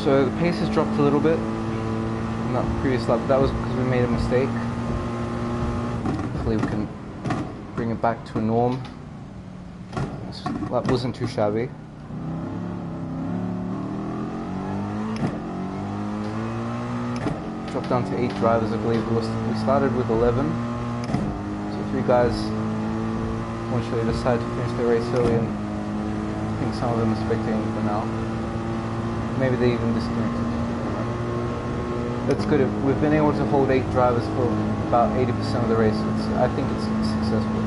Speaker 1: So the pace has dropped a little bit from that previous lap, but that was because we made a mistake. Hopefully we can bring it back to a norm. That wasn't too shabby. Dropped down to 8 drivers, I believe. We started with 11. So 3 guys eventually decided to finish their race early, and I think some of them are spectating for now. Maybe they even disconnected. That's good. We've been able to hold 8 drivers for about 80% of the race. I think it's successful.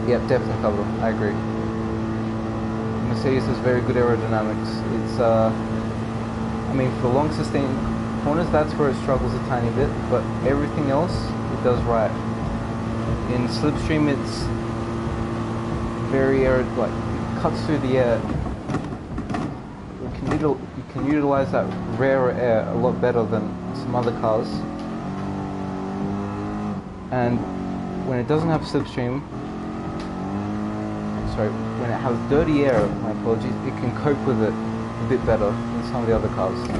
Speaker 1: Yeah, definitely covered them. I agree. Mercedes has very good aerodynamics. It's, I mean, for long sustained corners, that's where it struggles a tiny bit, but everything else, it does right. In slipstream, it's very arid, like it cuts through the air. You can utilize that rarer air a lot better than some other cars. And when it doesn't have slipstream, sorry, when it has dirty air, my apologies, it can cope with it a bit better than some of the other cars too.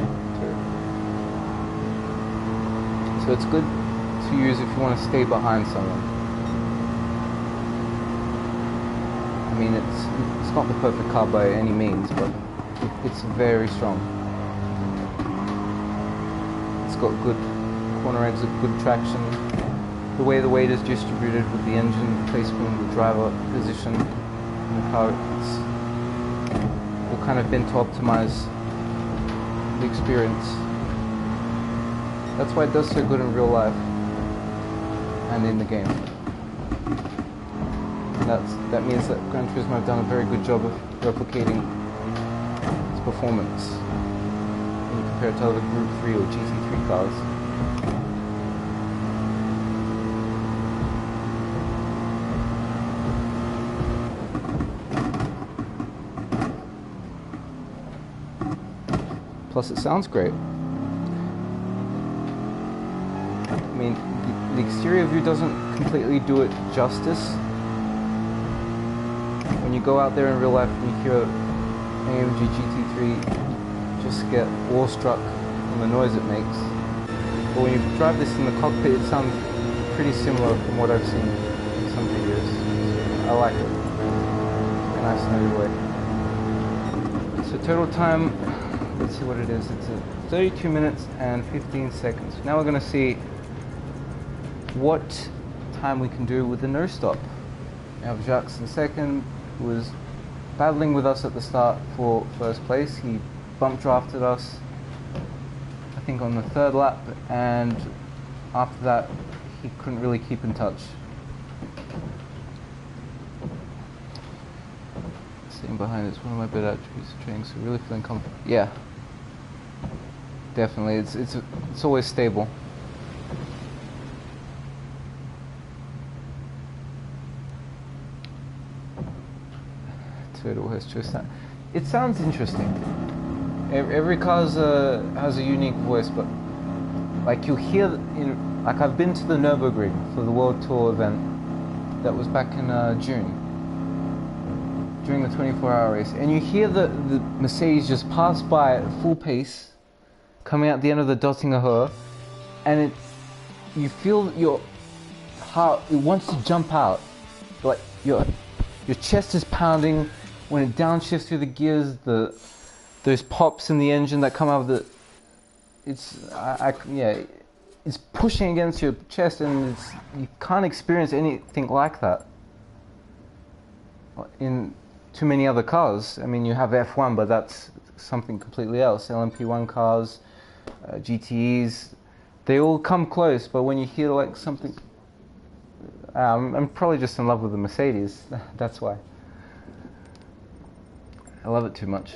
Speaker 1: So it's good to use if you want to stay behind someone. I mean, it's not the perfect car by any means, but it's very strong. It's got good corner exit, good traction. The way the weight is distributed with the engine placement, the driver position in the car, it's all kind of been to optimize the experience. That's why it does so good in real life and in the game. That means that Gran Turismo have done a very good job of replicating its performance when you compare it to other Group 3 or GT3 cars. Plus it sounds great. I mean, the exterior view doesn't completely do it justice. When you go out there in real life and you hear AMG GT3, you just get awestruck from the noise it makes. But when you drive this in the cockpit, it sounds pretty similar from what I've seen in some videos. I like it. Very nice in every way. So total time, let's see what it is. It's 32 minutes and 15 seconds. Now we're going to see what time we can do with the no stop. We have Jacques in second, who was battling with us at the start for first place. He bump drafted us, I think, on the third lap, and after that he couldn't really keep in touch. Sitting behind is one of my better attributes of training, so really feeling comfortable. Yeah, definitely. It's always stable. It sounds interesting. Every car has a unique voice, but like you'll hear, like I've been to the Nürburgring for the World Tour event that was back in June, during the 24-hour race, and you hear the Mercedes just pass by at full pace, coming out the end of the Dottinger Höhe, and you feel your heart, it wants to jump out, like your chest is pounding. When it downshifts through the gears, those pops in the engine that come out of the, it's pushing against your chest, and you can't experience anything like that in too many other cars. I mean, you have F1, but that's something completely else. LMP1 cars, GTEs, they all come close, but when you hear like something, I'm probably just in love with the Mercedes. That's why. I love it too much.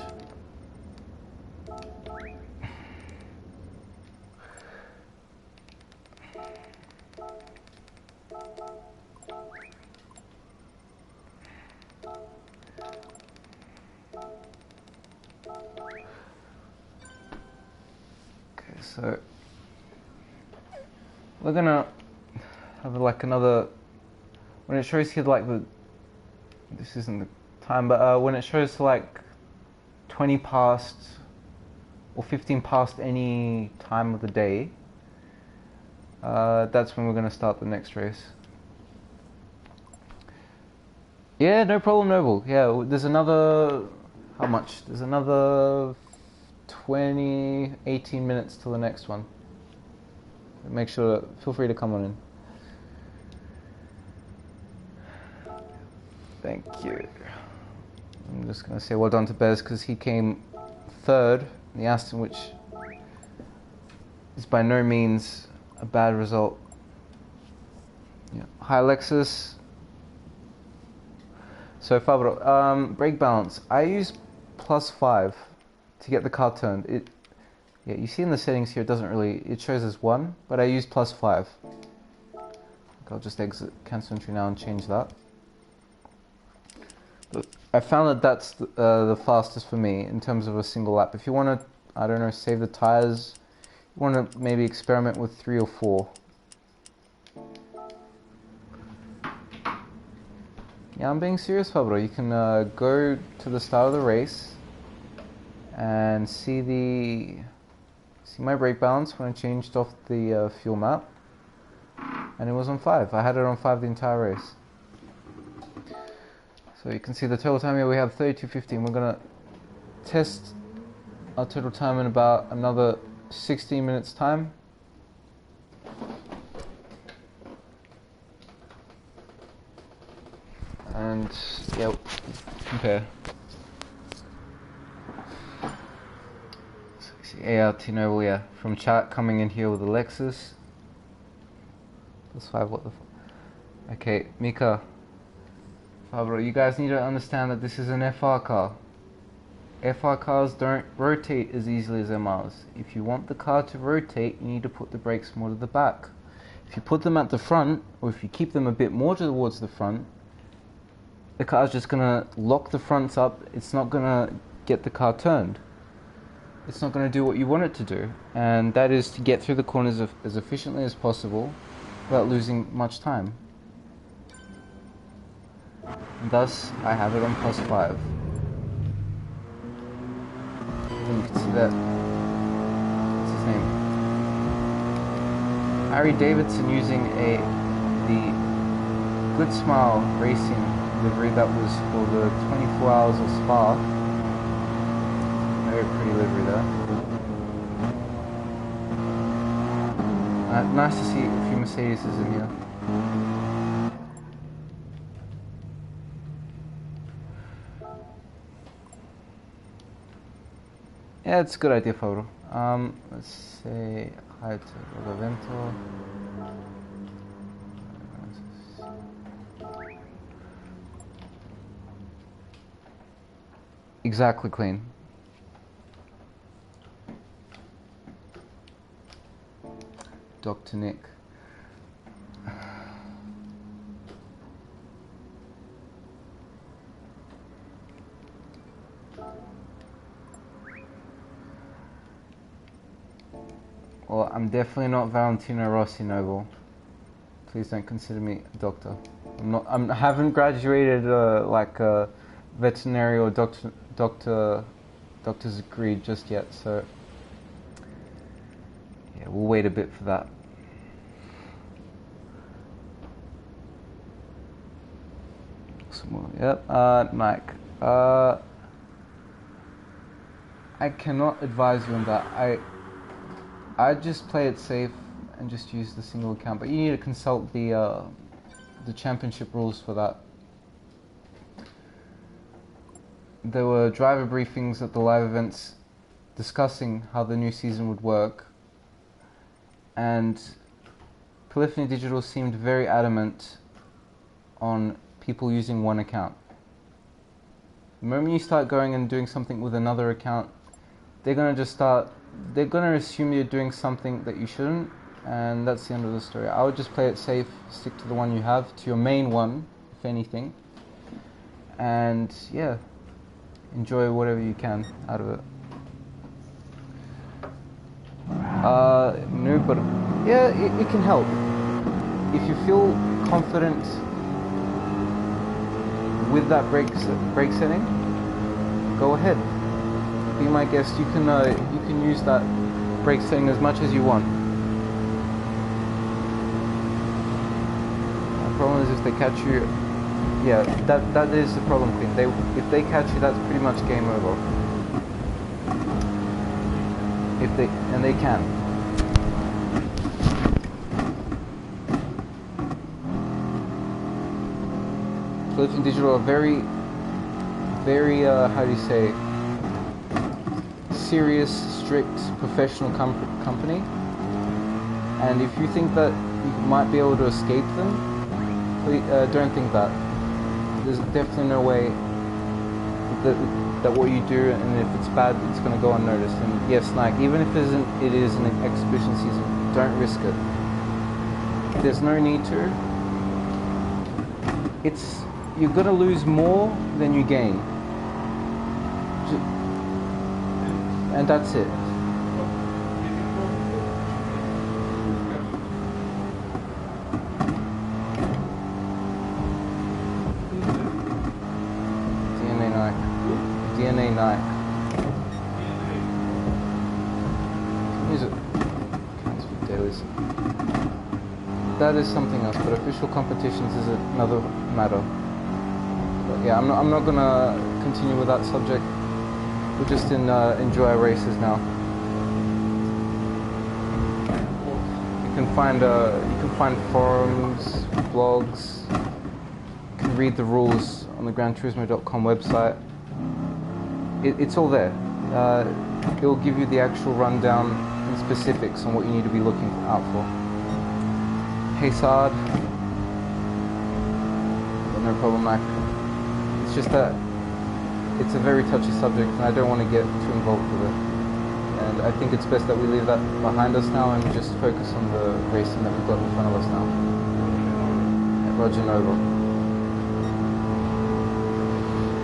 Speaker 1: Okay, so we're gonna have like another, when it shows here like this isn't the time, but when it shows like 20 past or 15 past any time of the day, that's when we're going to start the next race. Yeah, no problem, Noble. Yeah, there's another, how much? There's another 18 minutes till the next one. Make sure, feel free to come on in. Thank you. I'm just going to say well done to Bez because he came third in the Aston, which is by no means a bad result. Yeah. Hi Alexis. So Fabro, brake balance. I use +5 to get the car turned. Yeah, you see in the settings here it doesn't really, it shows as 1, but I use +5. I'll just exit cancel entry now and change that. But I found that that's the fastest for me in terms of a single lap. If you want to, I don't know, save the tires, you want to maybe experiment with 3 or 4. Yeah, I'm being serious, Pablo. You can go to the start of the race and see my brake balance when I changed off the fuel map, and it was on 5. I had it on 5 the entire race. So you can see the total time here. We have 32:15. We're gonna test our total time in about another 16 minutes time. And yeah, compare. So you see ART Noble, yeah, from chat coming in here with the Lexus. +5, what the okay, Mika, Fabro, you guys need to understand that this is an FR car. FR cars don't rotate as easily as MRs. If you want the car to rotate, you need to put the brakes more to the back. If you put them at the front, or if you keep them a bit more towards the front, the car's just going to lock the fronts up. It's not going to get the car turned. It's not going to do what you want it to do. And that is to get through the corners as efficiently as possible without losing much time. And thus, I have it on +5. And you can see that. What's his name? Harry Davidson using the Good Smile Racing livery that was for the 24 Hours of Spa. Very pretty livery there. Nice to see a few Mercedes in here. Yeah, it's a good idea, Fabro. Let's say hi to Rodavento. Exactly, Queen. Dr. Nick. Well, I'm definitely not Valentino Rossi, Noble. Please don't consider me a doctor. I haven't graduated like a veterinary or doctor's degree just yet, so yeah, we'll wait a bit for that. Some more. Yep. Mike. I cannot advise you on that. I just play it safe and just use the single account, but you need to consult the championship rules for that. There were driver briefings at the live events discussing how the new season would work, and Polyphony Digital seemed very adamant on people using one account. The moment you start going and doing something with another account, they're going to assume you're doing something that you shouldn't, and that's the end of the story. I would just play it safe, stick to the one you have, to your main one, if anything, and yeah, enjoy whatever you can out of it. No, but yeah, it can help. If you feel confident with that brake setting, go ahead. Be my guest. You can use that brake setting as much as you want. The problem is if they catch you. Yeah, that is the problem, Queen. If they catch you, that's pretty much game over. And they can. Polyphony Digital are very, how do you say, serious, strict, professional company. And if you think that you might be able to escape them, please, don't think that. There's definitely no way that what you do, and if it's bad, it's going to go unnoticed. And yes, Nike, even if it is an exhibition season, don't risk it. There's no need to. you're gonna lose more than you gain, and that's it. DNA Nike. Music counts for dailies. That is something else, but official competitions is another matter. But yeah, I'm not gonna continue with that subject. We're just in enjoy our races now. You can find forums, blogs. You can read the rules on the GranTurismo.com website. It's all there. It'll give you the actual rundown and specifics on what you need to be looking out for. Hey Saad. No problem, Mac. It's just that it's a very touchy subject and I don't want to get too involved with it. And I think it's best that we leave that behind us now and just focus on the racing that we've got in front of us now. At Roger Nova.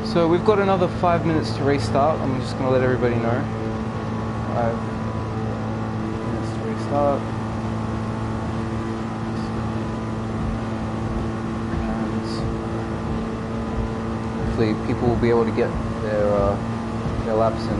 Speaker 1: So we've got another 5 minutes to race start. I'm just going to let everybody know. 5 minutes to race start. And hopefully people will be able to get their laps in.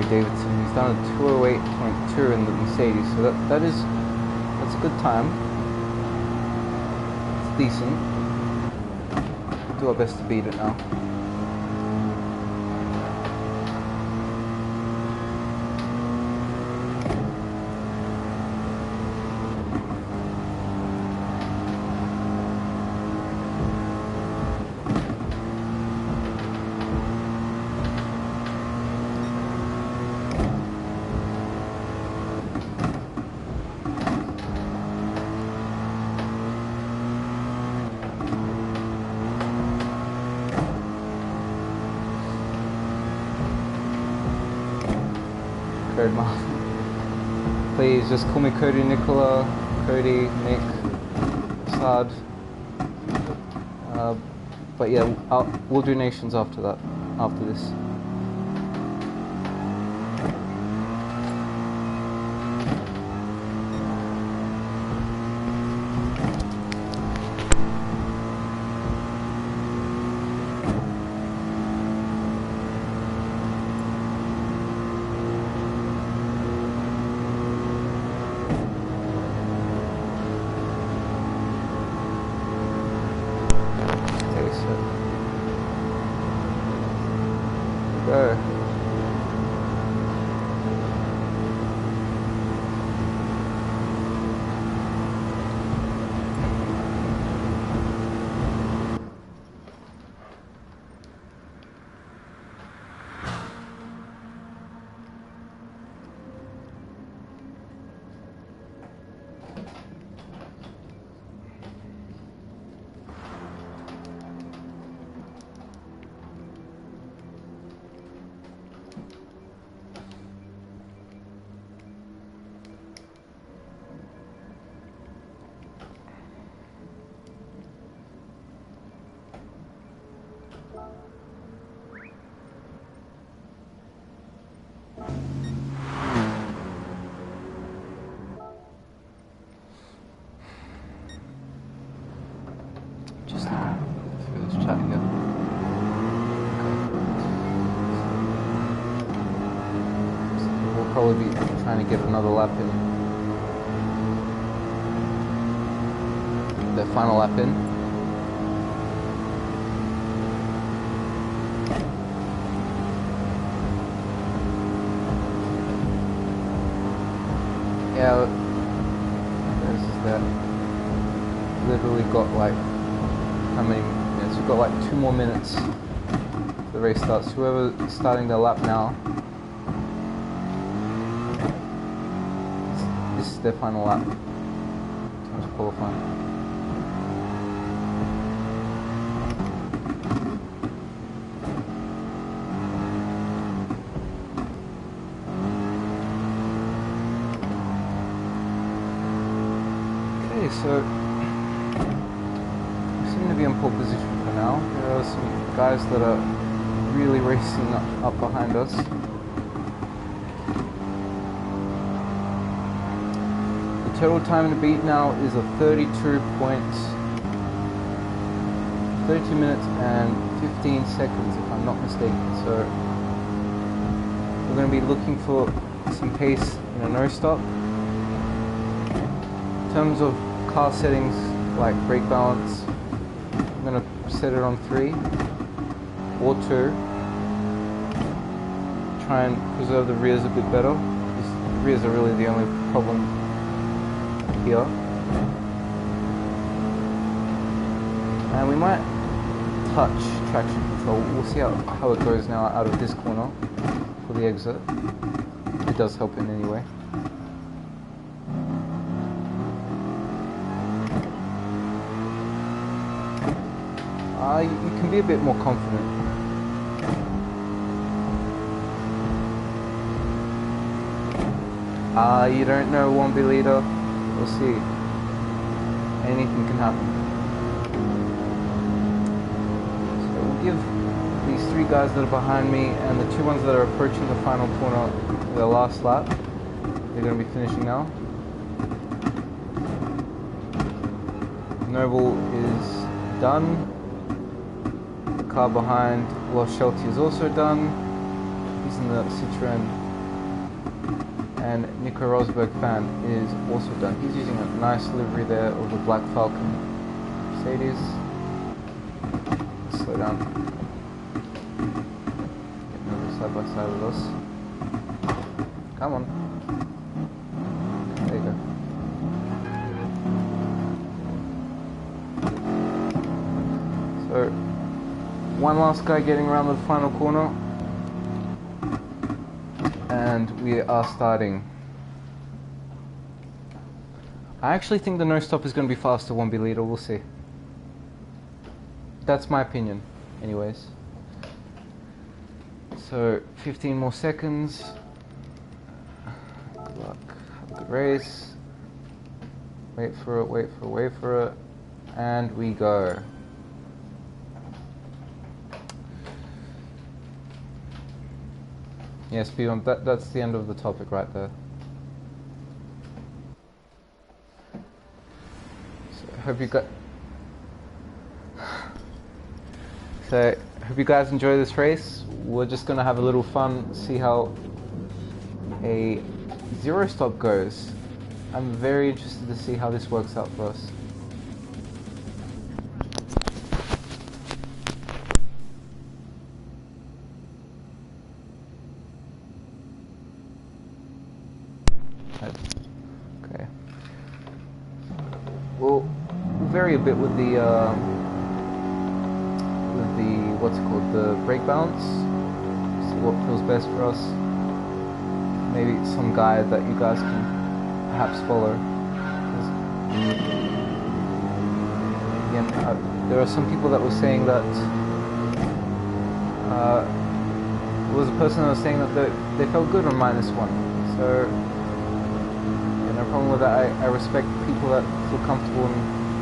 Speaker 1: Davidson. He's done a 208.2 in the Mercedes, so that's a good time. It's decent. We'll do our best to beat it now. Please just call me Cody, Nicola, Cody, Nick, Saad. But yeah, we'll do nations after that, after this. Probably be trying to get another lap in. The final lap in. Yeah, this is that. Literally got like, how many minutes? We've got like 2 more minutes. The race starts. Whoever's starting their lap now this is their final lap. Time to qualify. Okay, so we seem to be in pole position for now. There are some guys that are really racing up behind us. The total time to beat now is a 32 minutes and 15 seconds if I'm not mistaken. So we're going to be looking for some pace in a no stop. In terms of car settings like brake balance, I'm going to set it on 3 or 2. Try and preserve the rears a bit better. The rears are really the only problem here. And we might touch traction control. We'll see how it goes now out of this corner for the exit. It does help in any way. You can be a bit more confident. You don't know, won't be leader. We'll see. Anything can happen. So we'll give these 3 guys that are behind me and the 2 ones that are approaching the final corner their last lap. They're going to be finishing now. Noble is done. The car behind Lost Shelty is also done. He's in the Citroen. And Nico Rosberg fan is also done. He's using a nice livery there of the Black Falcon Mercedes. Slow down. Getting over side by side with us. Come on. There you go. So, one last guy getting around the final corner. And we are starting. I actually think the no stop is going to be faster, won't be leader, we'll see. That's my opinion, anyways. So, 15 more seconds. Good luck, have a good race. Wait for it, wait for it, wait for it. And we go. Yes, speed bump, that's the end of the topic right there. So, hope you guys enjoy this race. We're just gonna have a little fun, see how a 0 stop goes. I'm very interested to see how this works out for us. Okay. We'll vary a bit with the what's it called, the brake balance. See what feels best for us. Maybe some guide that you guys can perhaps follow. Again, there are some people that were saying that there was a person that was saying that they felt good on -1. So no problem with that. I respect people that feel comfortable in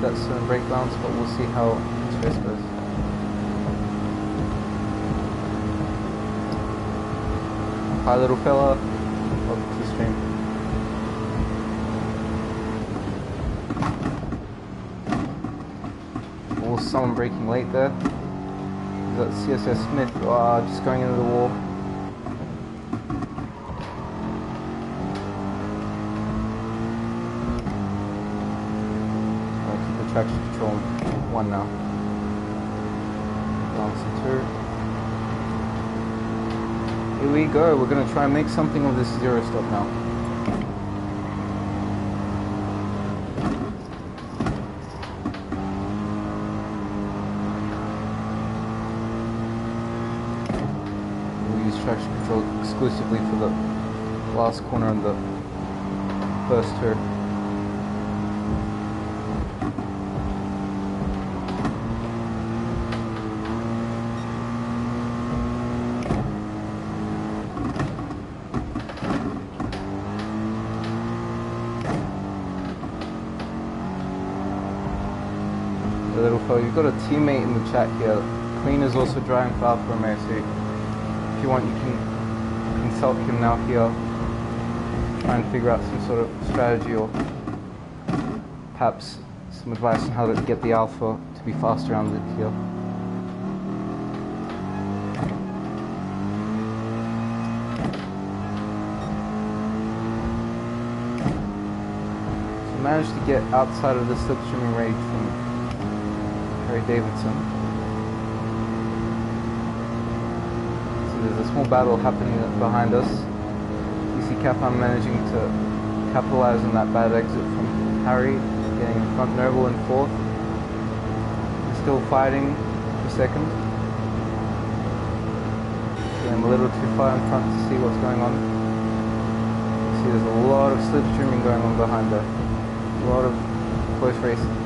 Speaker 1: that certain brake balance, but we'll see how this race goes. Hi little fella, welcome to the stream. Oh, someone braking late there. Is that CSS Smith? Just going into the wall. Traction control 1 now. Balance 2. Here we go. We're going to try and make something of this 0 stop now. We'll use traction control exclusively for the last corner and the first tour. Little fella, you've got a teammate in the chat here. Clean is also driving for Alfa Romeo, so if you want, you can consult him now here. Try and figure out some sort of strategy or perhaps some advice on how to get the Alfa to be faster around it here. So managed to get outside of the slipstreaming range from Davidson. So there's a small battle happening behind us. DC Kaplan managing to capitalize on that bad exit from Harry, getting in front, Noble in fourth. They're still fighting for second. Getting a little too far in front to see what's going on. You see there's a lot of slipstreaming going on behind there. A lot of close racing.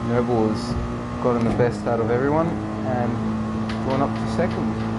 Speaker 1: Noble has gotten the best out of everyone and gone up to second.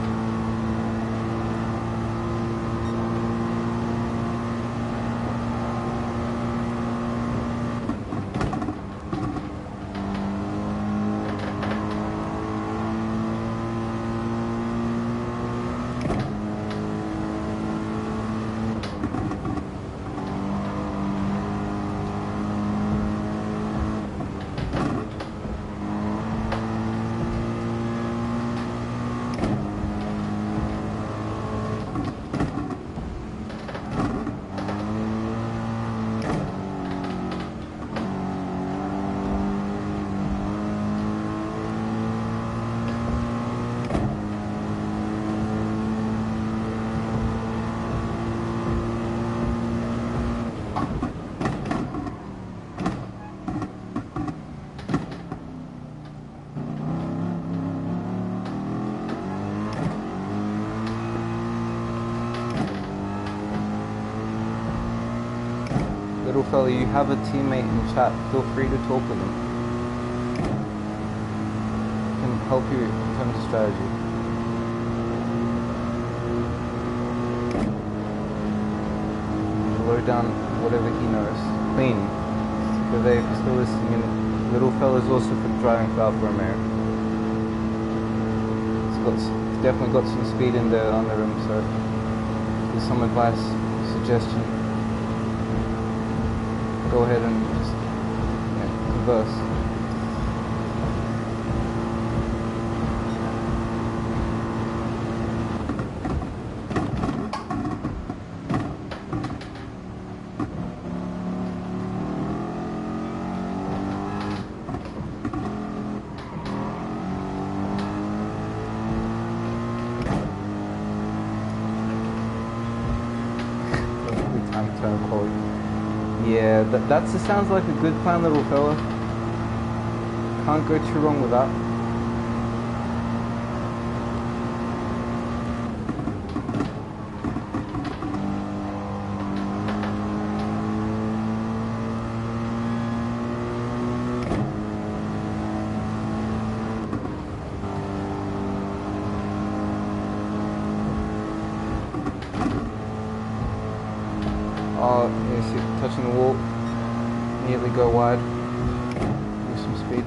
Speaker 1: Little fella, you have a teammate in the chat, feel free to talk with them. Can help you in terms of strategy. Load down whatever he knows. Clean. If you're still listening in, Little fella's also for driving for Alfa Romeo. It's definitely got some speed in there on the rim, so there's some advice, suggestion. Go ahead and just converse. Time turn code. Yeah, that sounds like a good plan, little fella. Can't go too wrong with that. Oh, you see, touching the wall, immediately go wide, lose some speed.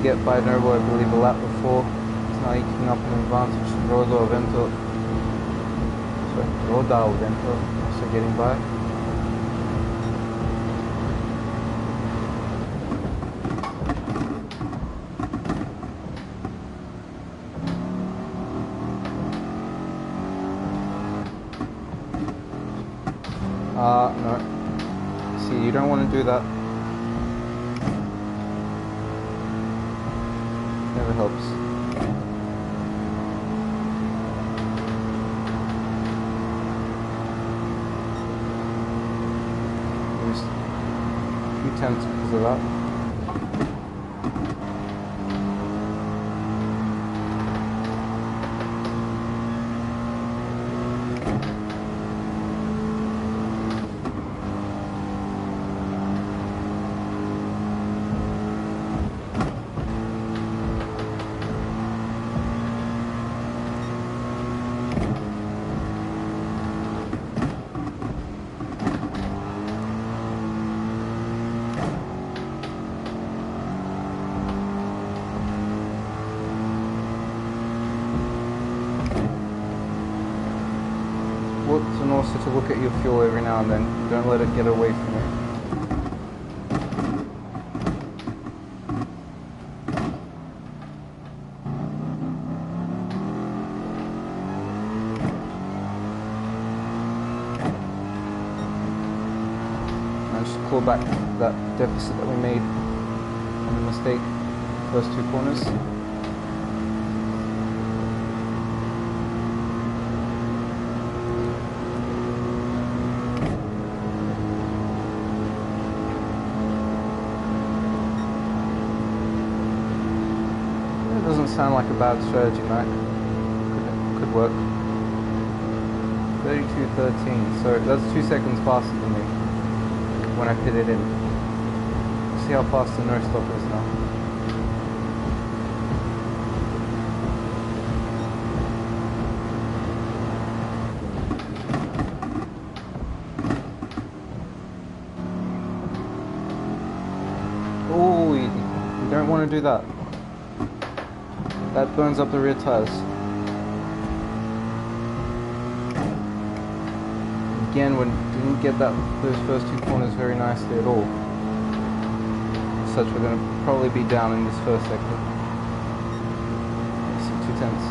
Speaker 1: to get by Noble, I believe, a lap before. He's now eking up an advantage. Roda Vento also getting by. No. See, you don't want to do that. Never helps. Lose a few tenths because of that. And also to look at your fuel every now and then. Don't let it get away from you. And just claw back that deficit that we made on the mistake first two corners. Doesn't sound like a bad strategy, Mac. Could work. 32.13, so that's 2 seconds faster than me when I pitted in. See how fast the no stop is now. Oh, you don't want to do that. That burns up the rear tires. Again, we didn't get those first two corners very nicely at all. As such, we're going to probably be down in this first sector. See, 2 tenths.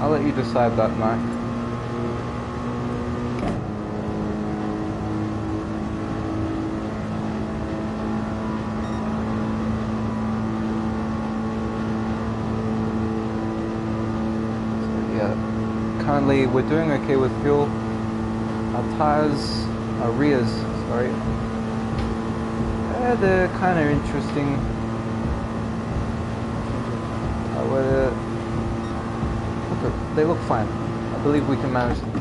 Speaker 1: I'll let you decide that, Mike. So yeah, currently we're doing okay with fuel. Our rears, sorry, they're kind of interesting. They look fine. I believe we can manage them.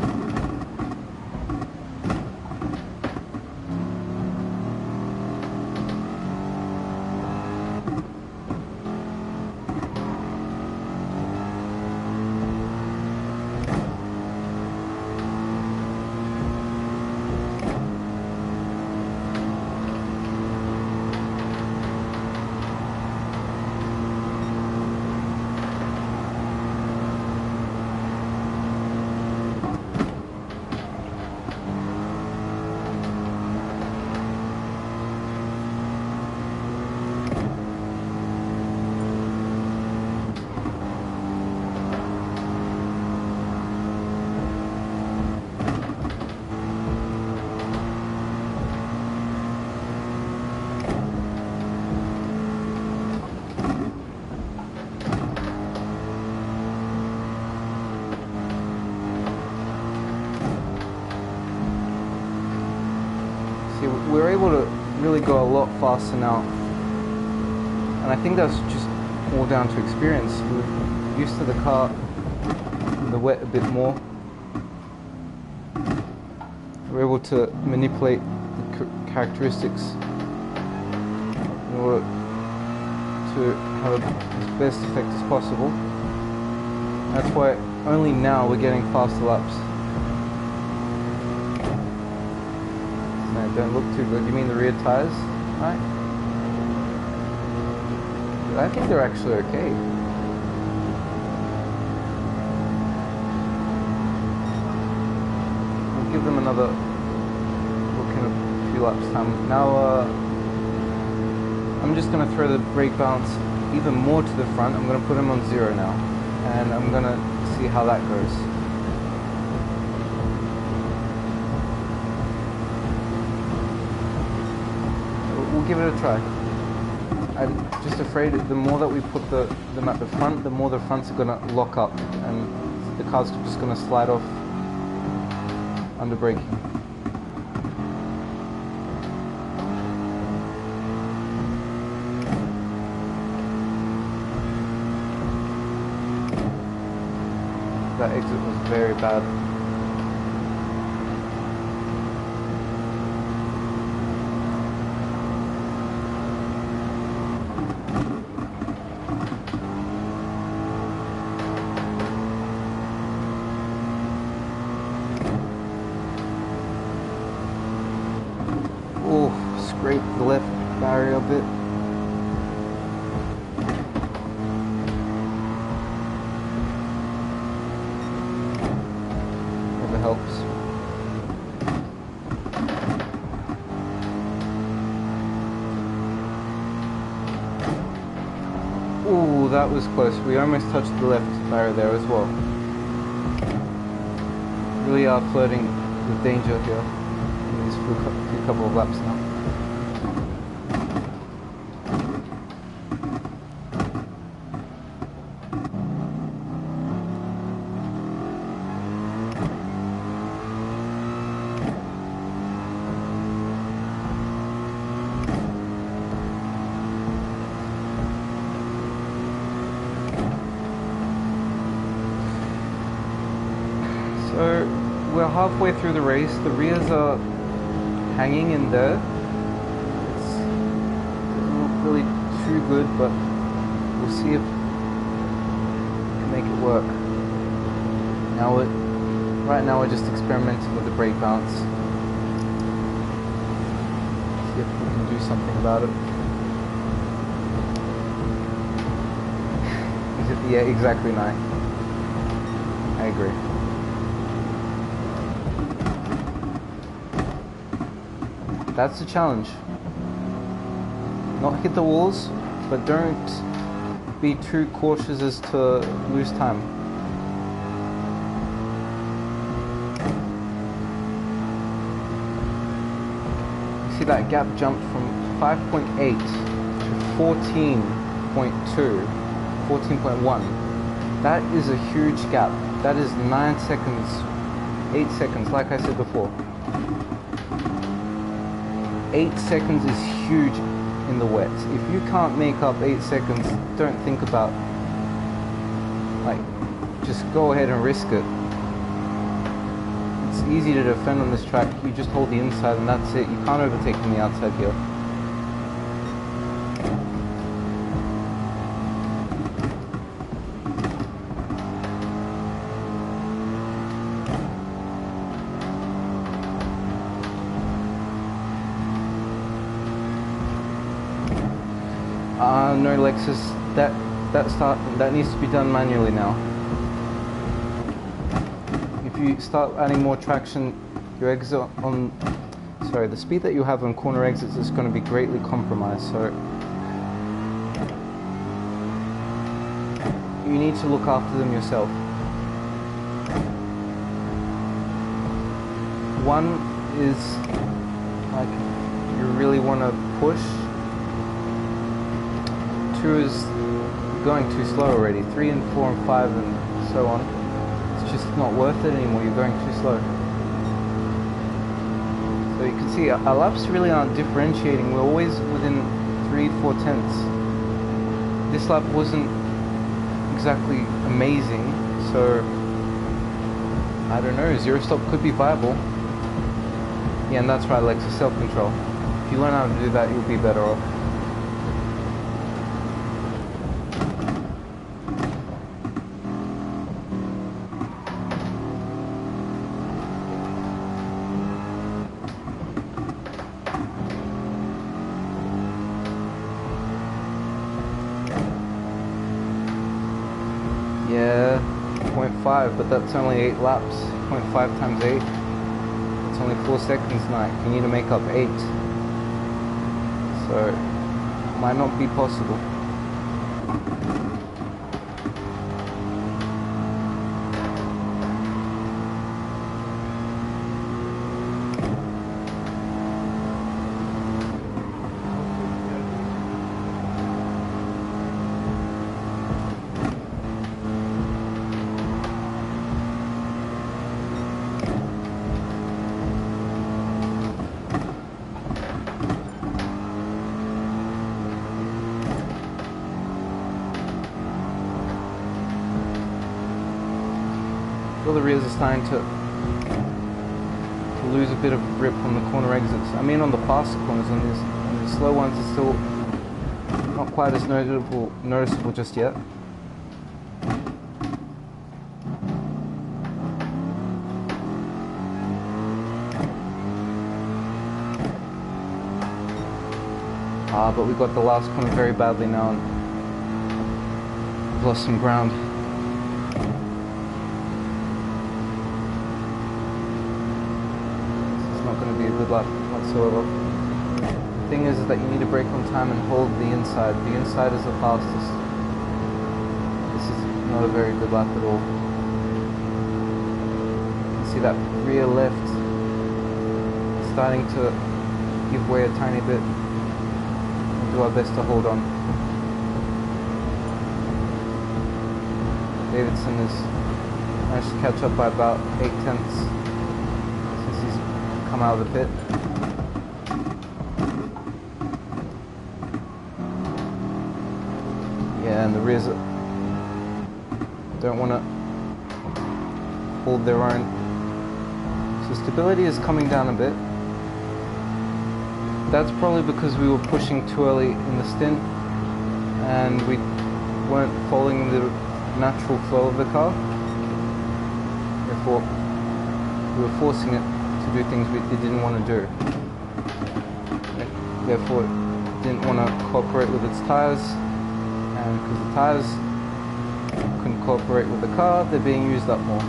Speaker 1: we're able to really go a lot faster now, and I think that's just all down to experience. We're used to the car, the wet a bit more. We're able to manipulate the characteristics in order to have as best effect as possible. That's why only now we're getting faster laps. No, don't look too good. You mean the rear tires, right? I think they're actually okay. We'll give them another look in a few laps time. Now I'm just going to throw the brake balance even more to the front. I'm going to put them on 0 now, and I'm going to see how that goes. We'll give it a try. I'm just afraid the more that we put them at the front, the more the fronts are going to lock up, and the car's just going to slide off under braking. That exit was very bad. Oh, scraped the left barrier a bit. Helps. Ooh, that was close. We almost touched the left barrier there as well. Really are flirting with danger here in these few couple of laps now. So we're halfway through the race. The rears are hanging in there. It's not really too good, but we'll see if we can make it work. Right now we're just experimenting with the brake balance. See if we can do something about it. Yeah, exactly, Nye. I agree. That's the challenge. Not hit the walls, but don't be too cautious as to lose time. You see that gap jumped from 5.8 to 14.2, 14.1. That is a huge gap. That is 9 seconds, 8 seconds, like I said before. 8 seconds is huge in the wet. If you can't make up 8 seconds, don't think about, just go ahead and risk it. It's easy to defend on this track. You just hold the inside and that's it. You can't overtake from the outside here. No, Lexus, that needs to be done manually now. If you start adding more traction, your exit the speed that you have on corner exits is going to be greatly compromised. So you need to look after them yourself. One is you really want to push. 2 is going too slow already. 3 and 4 and 5 and so on. It's just not worth it anymore. You're going too slow. So So you can see our laps really aren't differentiating. We're always within 3-4 tenths. This lap wasn't exactly amazing, so I don't know, zero stop could be viable. Yeah, and that's right, Lex, self-control. If you learn how to do that, you'll be better off. Yeah, 0.5, but that's only 8 laps. 0.5 times 8. It's only 4 seconds now. You need to make up 8. So, it might not be possible. All the rears are starting to lose a bit of grip on the corner exits. I mean, on the faster corners, on the slow ones, it's still not quite as noticeable just yet. But we got the last corner very badly now, and we've lost some ground. Going to be a good lap whatsoever. The thing is that you need to brake on time and hold the inside. The inside is the fastest. This is not a very good lap at all. You can see that rear left starting to give way a tiny bit. We'll do our best to hold on. Davidson has managed to catch up by about 8 tenths. Come out of the pit. Yeah, and the rears don't want to hold their own. So stability is coming down a bit. That's probably because we were pushing too early in the stint and we weren't following the natural flow of the car. Therefore, we were forcing it to do things we didn't want to do. Therefore, it didn't want to cooperate with its tires, and because the tires couldn't cooperate with the car, they're being used up more.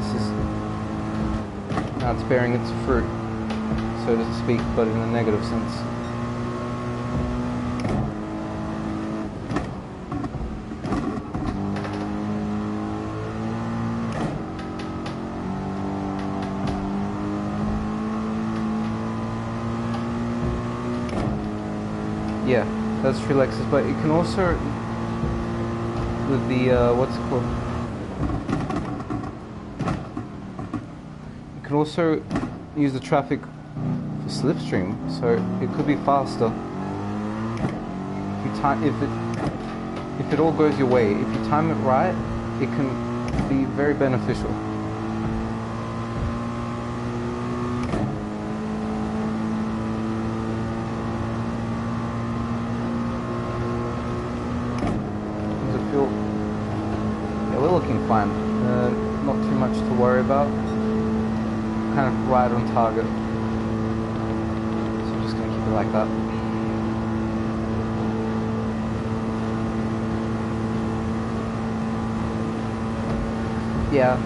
Speaker 1: This is now it's bearing its fruit, so to speak, but in a negative sense. Yeah, that's true, Lexus, but it can also, with the, what's it called? You can also use the traffic for slipstream, so it could be faster. If it all goes your way, if you time it right, it can be very beneficial. We're looking fine. Not too much to worry about. Kind of right on target. So I'm just going to keep it like that. Yeah,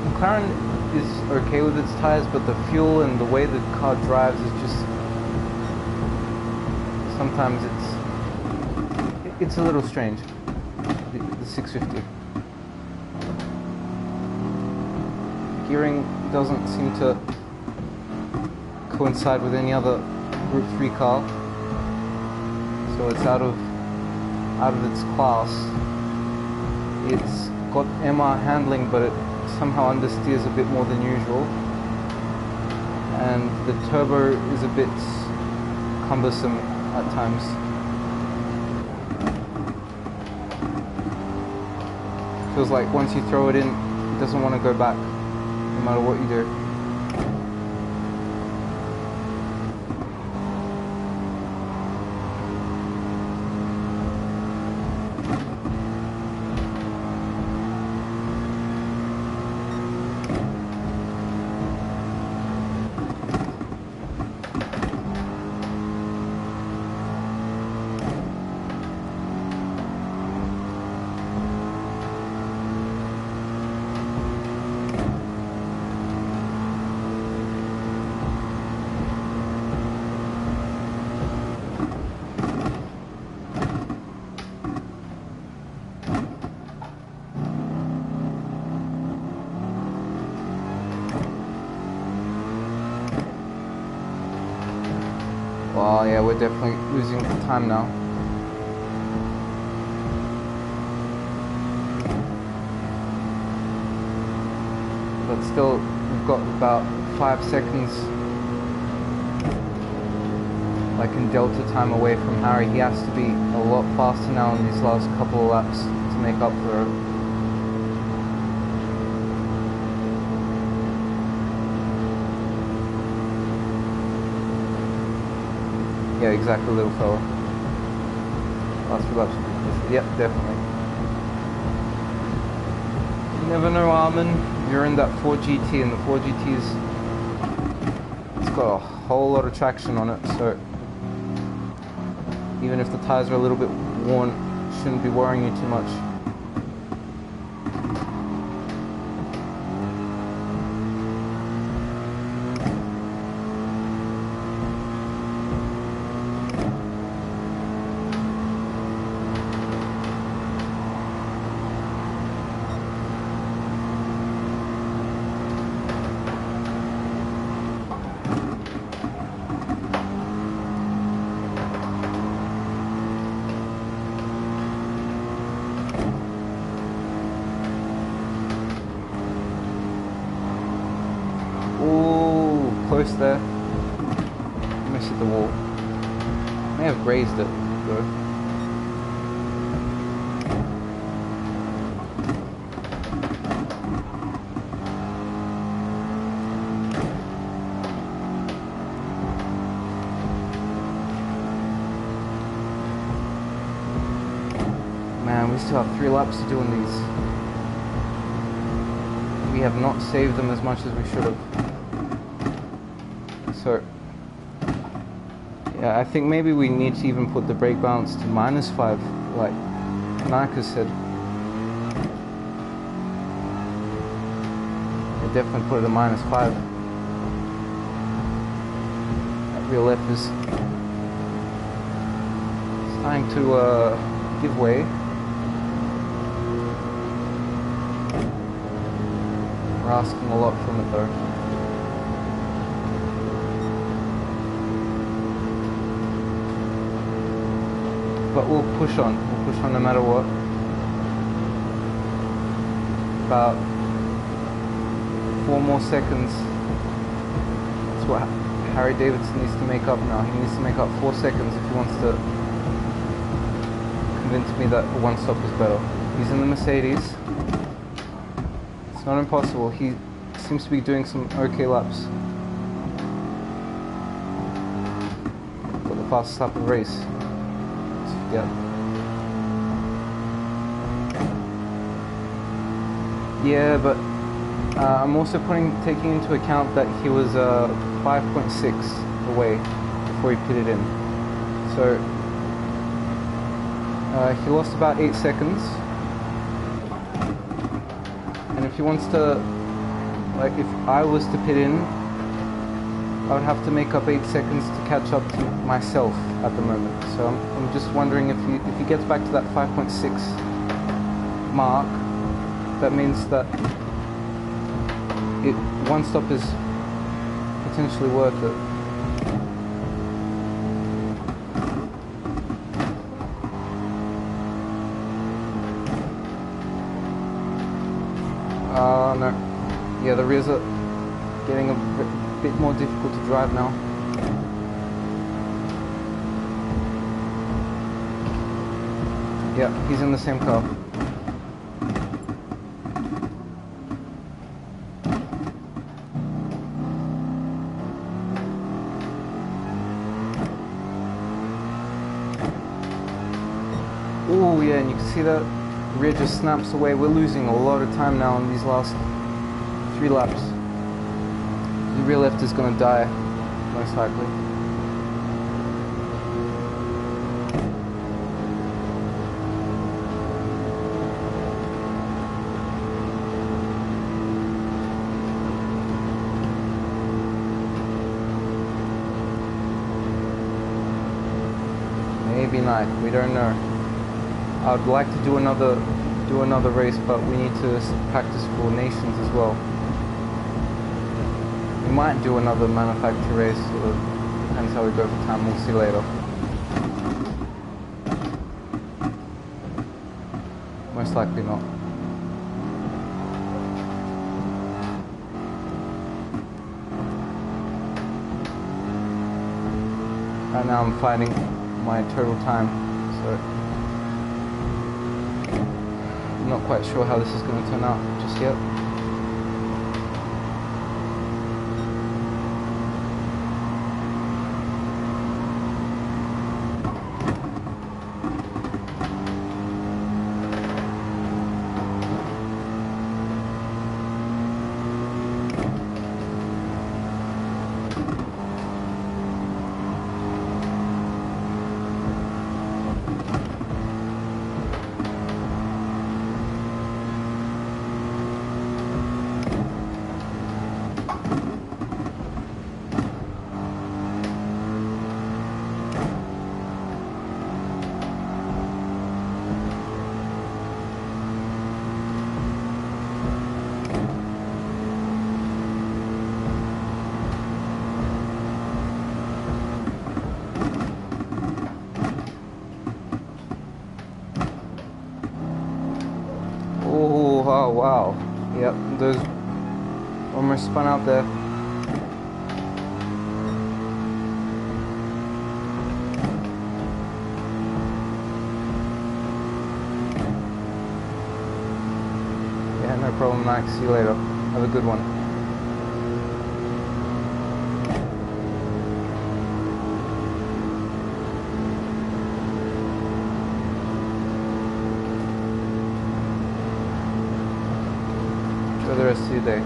Speaker 1: McLaren is okay with its tires, but the fuel and the way the car drives is just sometimes it's a little strange. The 650. Gearing doesn't seem to coincide with any other Group 3 car, so it's out of its class. It's got MR handling, but it somehow understeers a bit more than usual, and the turbo is a bit cumbersome at times. Feels like once you throw it in, it doesn't want to go back, no matter what you do. Well, yeah, we're definitely losing time now. But still, we've got about 5 seconds, like in delta time, away from Harry. He has to be a lot faster now in these last couple of laps to make up for it. Yeah, exactly, little fella. Last few laps. Yep, definitely. You never know, Armin. You're in that 4GT, and the 4GT's, it's got a whole lot of traction on it, so even if the tires are a little bit worn, it shouldn't be worrying you too much. Close there. Almost hit the wall. May have grazed it though. Man, we still have 3 laps to do on these. We have not saved them as much as we should have. So, yeah, I think maybe we need to even put the brake balance to -5, like Naka said. Yeah, definitely put it to -5. That rear left is starting to give way. We're asking a lot from it though. But we'll push on no matter what. About 4 more seconds. That's what Harry Davidson needs to make up now. He needs to make up 4 seconds if he wants to convince me that a one stop is better. He's in the Mercedes. It's not impossible. He seems to be doing some okay laps. Got the fastest lap of the race. Yeah. Yeah, but I'm also taking into account that he was 5.6 away before he pitted in. So he lost about 8 seconds. And if he wants to, like, if I was to pit in, I would have to make up 8 seconds to catch up to myself at the moment. So I'm just wondering if he gets back to that 5.6 mark, that means that one stop is potentially worth it. no. Yeah, the rears are getting a bit more difficult to drive now. Yeah, he's in the same car. Oh yeah, and you can see that the rear just snaps away. We're losing a lot of time now on these last 3 laps. The rear left is going to die, most likely. Maybe not, we don't know. I'd like to do another race, but we need to practice for nations as well. We might do another manufacturer race, or depends how we go for time, we'll see later. Most likely not. Right now I'm fighting my total time, so I'm not quite sure how this is going to turn out just yet. Oh wow, yep, those almost spun out there. Yeah, no problem, Max, see you later. Have a good one. For the rest of your day.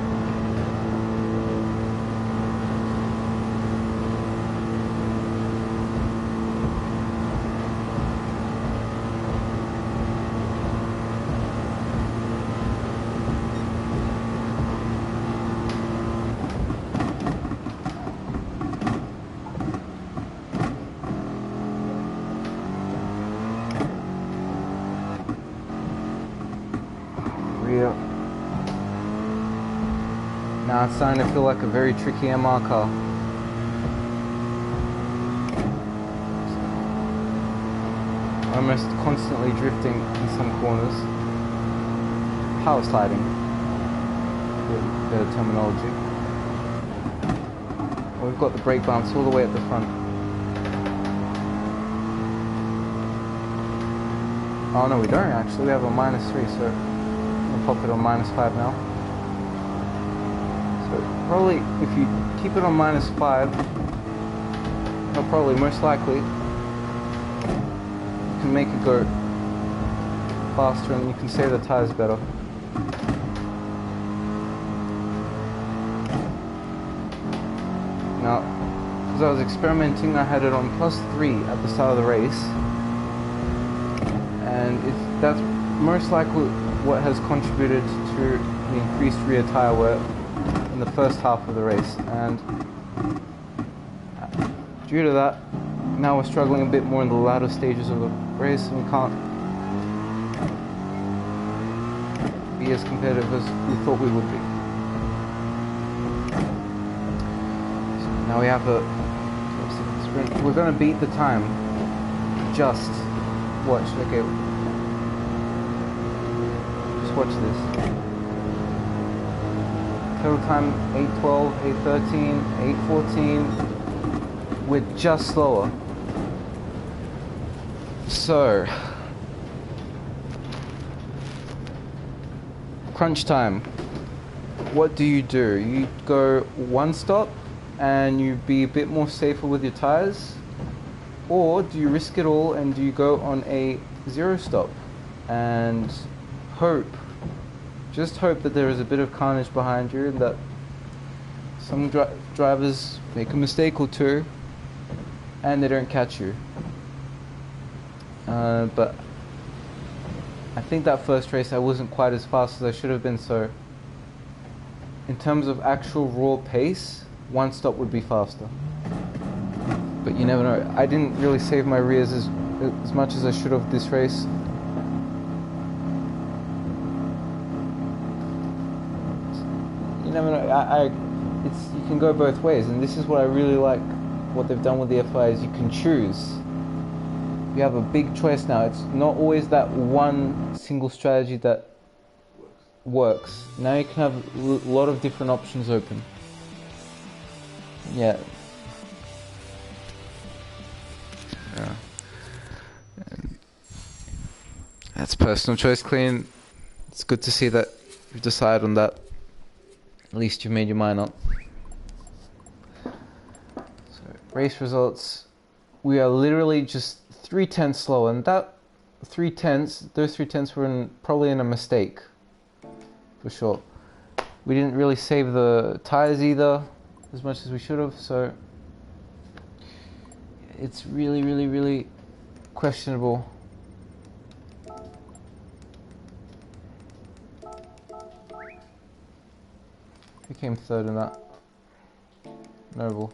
Speaker 1: Real. Now it's starting to feel like a very tricky MR car. Almost constantly drifting in some corners. Power sliding, the terminology. We've got the brake bounce all the way at the front. Oh no, we don't actually, we have a -3, so I'm gonna pop it on -5 now. Probably, if you keep it on -5, or probably most likely, you can make it go faster and you can save the tires better. Now, because I was experimenting, I had it on +3 at the start of the race, and that's most likely what has contributed to the increased rear tire wear in the first half of the race, and due to that, now we're struggling a bit more in the latter stages of the race, and we can't be as competitive as we thought we would be. So now we have a sprint. We're going to beat the time. Just watch. Okay, just watch this. Total time 8:12, 8:13, 8:14. We're just slower. So, crunch time. What do? You go one stop and you be a bit more safer with your tires, or do you risk it all and do you go on a zero stop and just hope that there is a bit of carnage behind you and that some drivers make a mistake or two and they don't catch you. But I think that first race I wasn't quite as fast as I should have been, so in terms of actual raw pace, one stop would be faster. But you never know. I didn't really save my rears as much as I should have this race. You never know. You can go both ways, and this is what I really like. What they've done with the FIA is you can choose. You have a big choice now. It's not always that one single strategy that works. Now you can have a lot of different options open. Yeah. That's personal choice, Clean. It's good to see that you've decided on that. At least you've made your mind up. So, race results. We are literally just 3/10 slower, and those 3/10 were probably in a mistake, for sure. We didn't really save the tires either, as much as we should have, so it's really, really, really questionable. Who came third in that? Noble.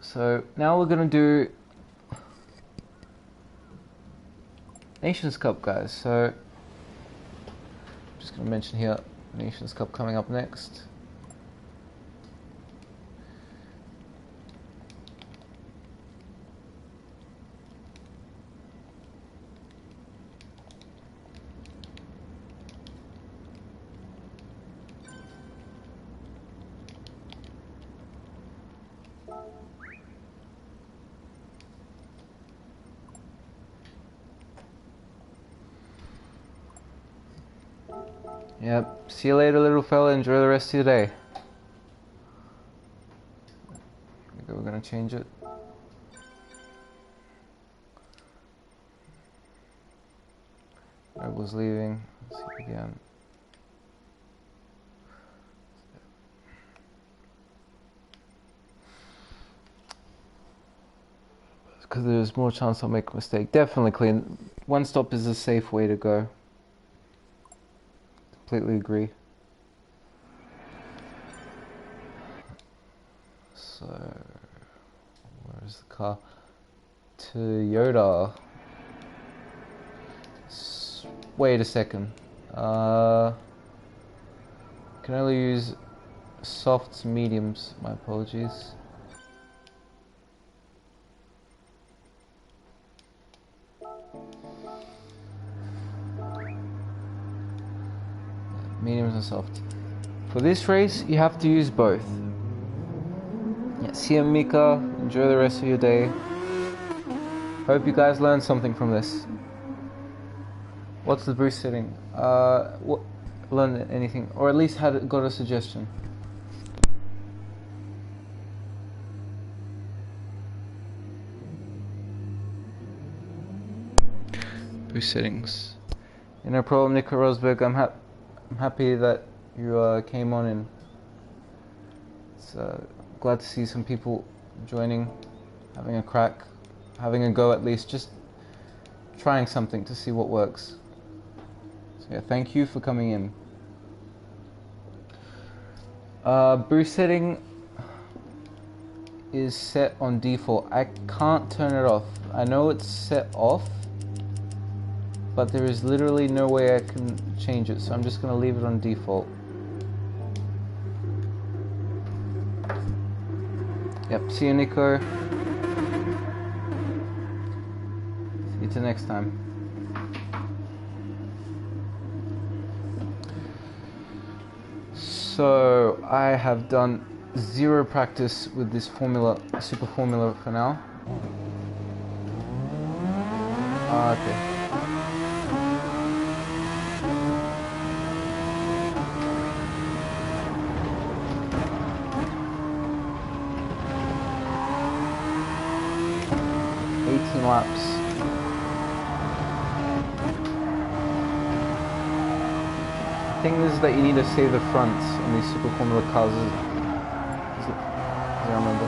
Speaker 1: So now we're gonna do Nations Cup, guys. So I'm just gonna mention here, Nations Cup coming up next. Yep, see you later, little fella. Enjoy the rest of your day. We're gonna change it. Noble's leaving. Let's see again. Because there's more chance I'll make a mistake. Definitely Clean. One stop is a safe way to go. Completely agree. So, where is the car? Toyota. Wait a second. Can only use softs, mediums. My apologies. Mediums and soft. For this race, you have to use both. Yeah, see you, Mika. Enjoy the rest of your day. Hope you guys learned something from this. What's the boost setting? Learned anything, or at least got a suggestion. Boost settings. No problem, Nico Rosberg. I'm happy that you came on, and it's glad to see some people joining, having a crack, having a go at least, just trying something to see what works. So yeah, thank you for coming in. Boost setting is set on default. I can't turn it off. I know it's set off, but there is literally no way I can change it, so I'm just going to leave it on default. Yep, see you, Nico. See you till next time. So I have done 0 practice with this Super Formula for now. Okay. Laps. The thing is that you need to save the fronts on these Super Formula cars, as I remember.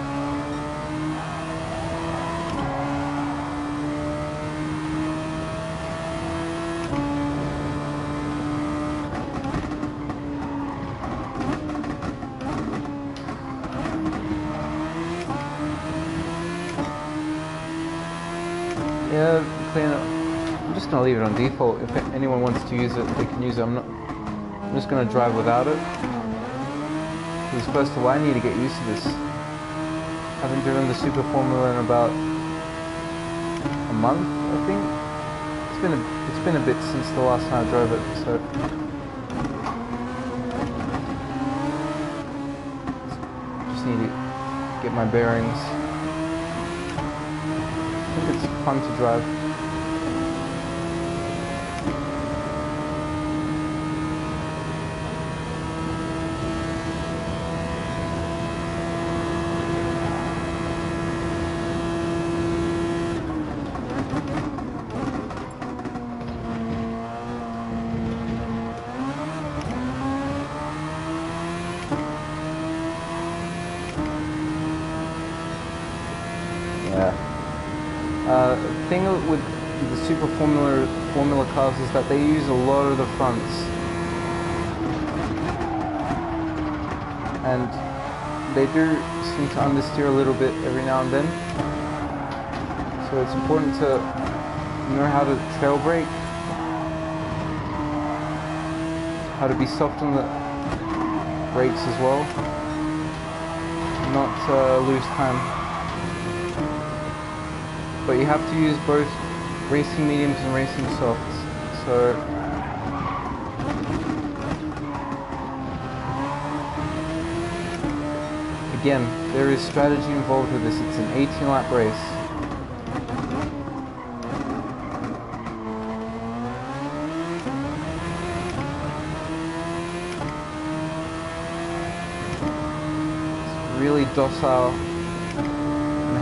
Speaker 1: Yeah, clean up. I'm just gonna leave it on default. If anyone wants to use it, they can use it. I'm just gonna drive without it. Because first of all, I need to get used to this. I haven't driven the Super Formula in about a month, I think. It's been a bit since the last time I drove it, so just need to get my bearings. I think it's fun to drive. The thing with the Super Formula cars is that they use a lot of the fronts, and they do seem to understeer a little bit every now and then. So it's important to know how to trail brake, how to be soft on the brakes as well, not lose time. But you have to use both racing mediums and racing softs. So again, there is strategy involved with this. It's an 18-lap race. It's really docile.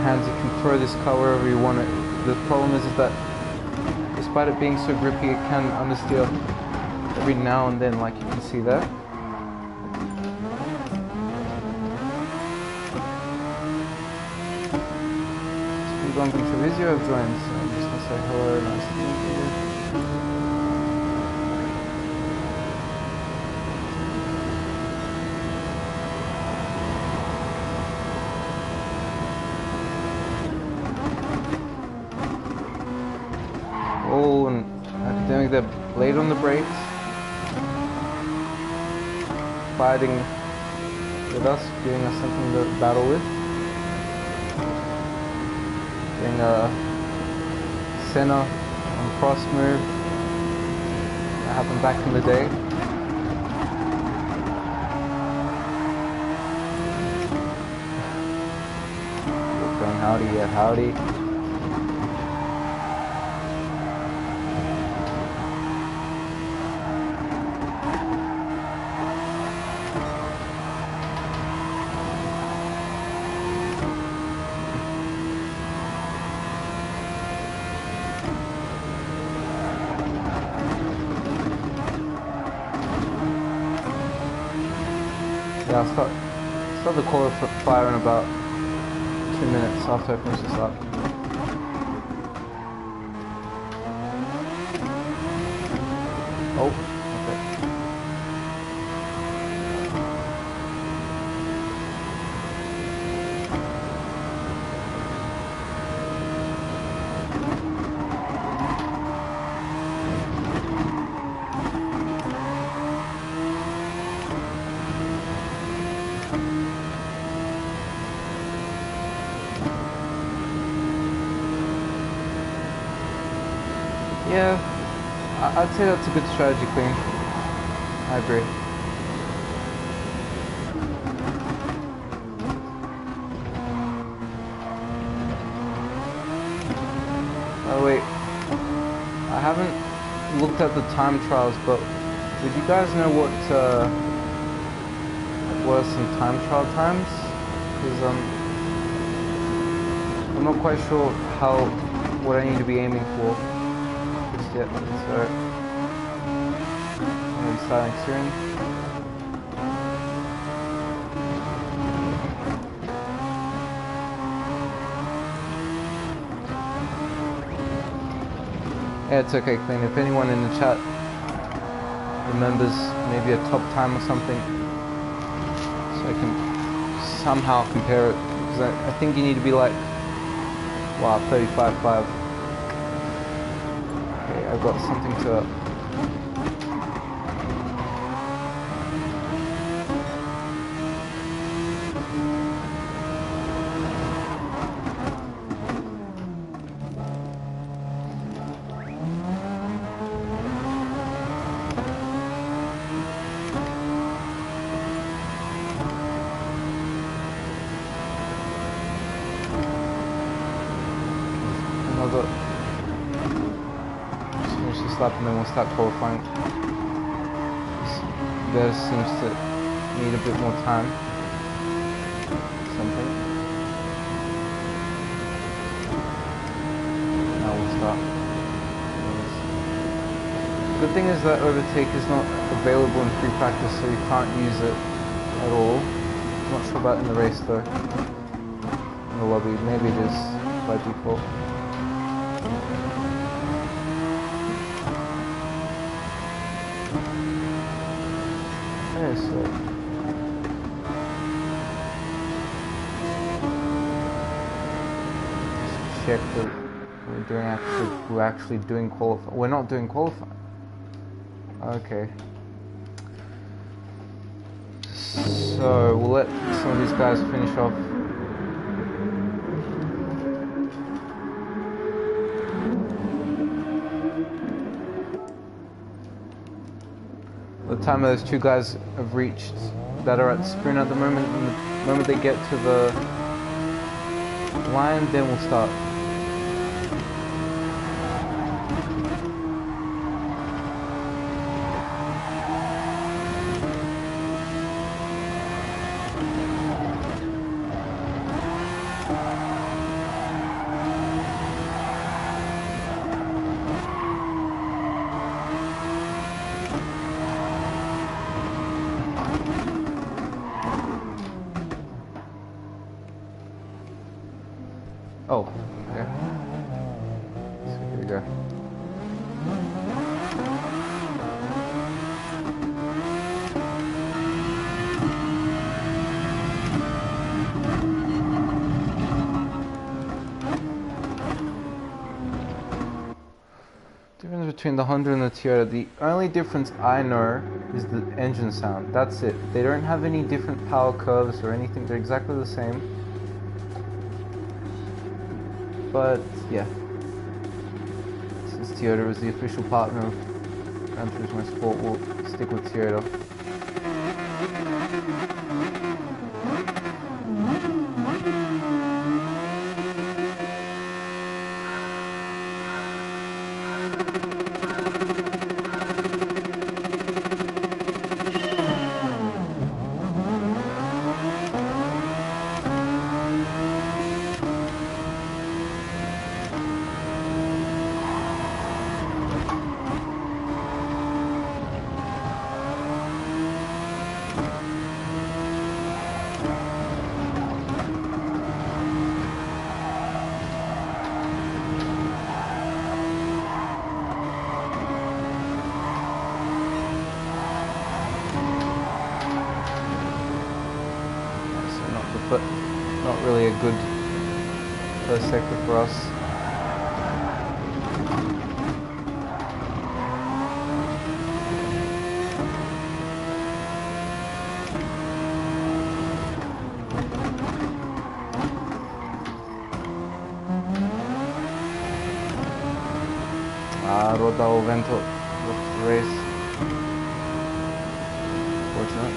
Speaker 1: Hands, you can throw this car wherever you want it. The problem is that despite it being so grippy, it can understeer every now and then, like you can see there. Speedbump and Treviso have joined, so I'm just going to say hello, nice to meet you. Oh, and academic, they're late on the brakes, fighting with us, giving us something to battle with. Getting a Senna on cross move. That happened back in the day. Going howdy, yeah, howdy. Yeah, I'll start the qualifier in about 2 minutes after I finish this up. Oh, okay. I'd say that's a good strategy, Queen. I agree. Oh wait, I haven't looked at the time trials, but would you guys know what were some time trial times? Because I'm not quite sure what I need to be aiming for just yet. So I'm starting soon. Yeah, it's okay, Clean. If anyone in the chat remembers maybe a top time or something, so I can somehow compare it, because I think you need to be like, wow, 35.5. Okay, I've got something to... Just finish this lap and then we'll start qualifying. This seems to need a bit more time. Something. Now we'll start. The good thing is that overtake is not available in free practice, so you can't use it at all. I'm not sure about in the race though. In the lobby, maybe it is by default. Okay, so just check that we're actually doing qualify. We're not doing qualify. Okay. So we'll let some of these guys finish off. The time those two guys have reached that are at the sprint at the moment, and the moment they get to the line, then we'll start. Oh, okay. So here we go. Difference between the Honda and the Toyota. The only difference I know is the engine sound. That's it. They don't have any different power curves or anything. They're exactly the same. But yeah, since Toyota is the official partner of Gran Turismo Sport, we'll stick with Toyota. But not really a good first sector for us. Roda o vento, race. Fortunate.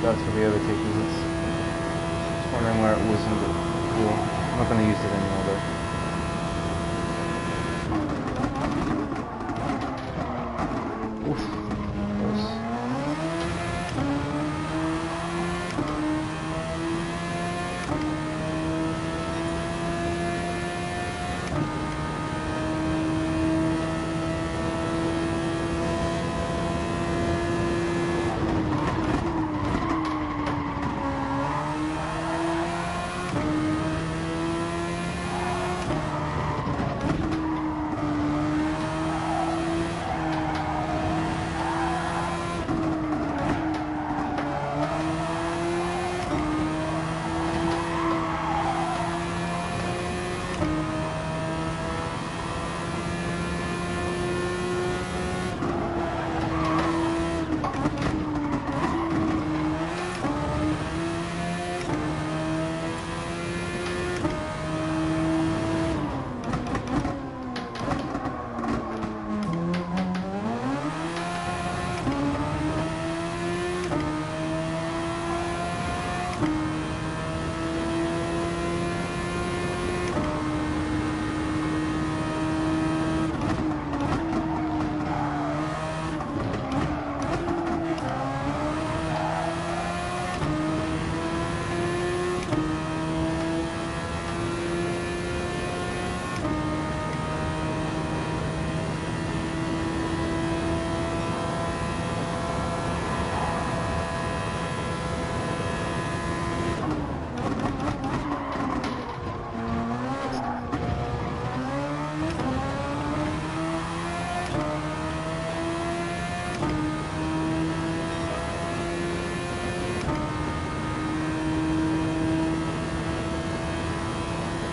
Speaker 1: That's for the overtake visits. Just wondering where it was in the wheel. I'm not going to use it anymore though. Oof, close.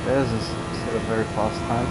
Speaker 1: There's this set a very fast time.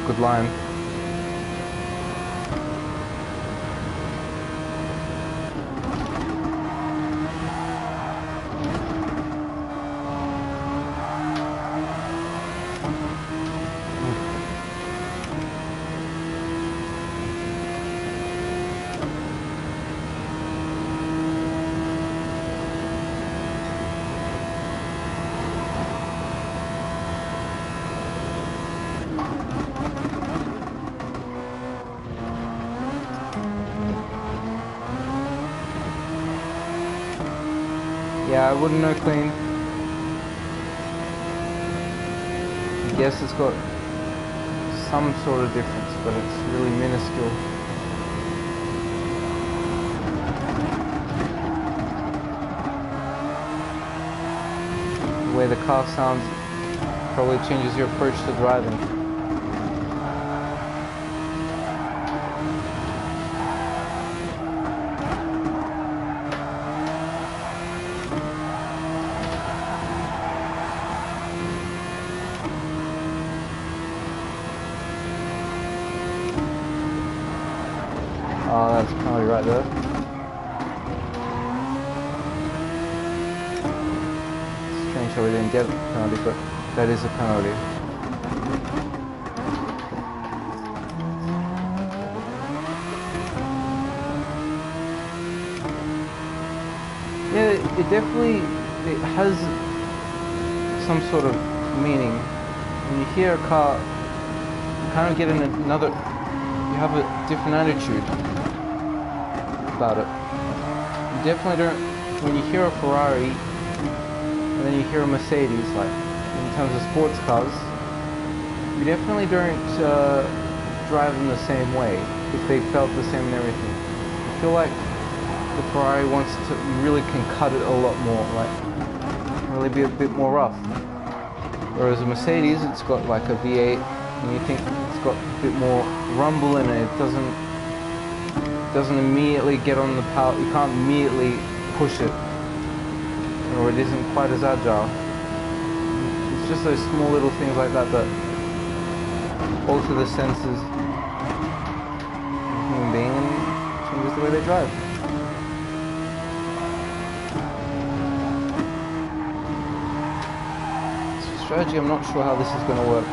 Speaker 1: Good line. Yeah, I wouldn't know clean. I guess it's got some sort of difference, but it's really minuscule. The way the car sounds probably changes your approach to driving. Oh, that's penalty right there. It's strange how we didn't get the penalty, but that is a penalty. Yeah, it definitely it has some sort of meaning. When you hear a car, you kind of get in another, you have a different attitude about it. You definitely don't, when you hear a Ferrari and then you hear a Mercedes, like in terms of sports cars, you definitely don't drive them the same way if they felt the same and everything. I feel like the Ferrari wants to, you really can cut it a lot more, like really be a bit more rough. Whereas a Mercedes, it's got like a V8 and you think it's got a bit more rumble in it. It doesn't immediately get on the power, you can't immediately push it, or it isn't quite as agile. It's just those small little things like that that alter the senses of a human being and changes the way they drive. Strategy, I'm not sure how this is going to work.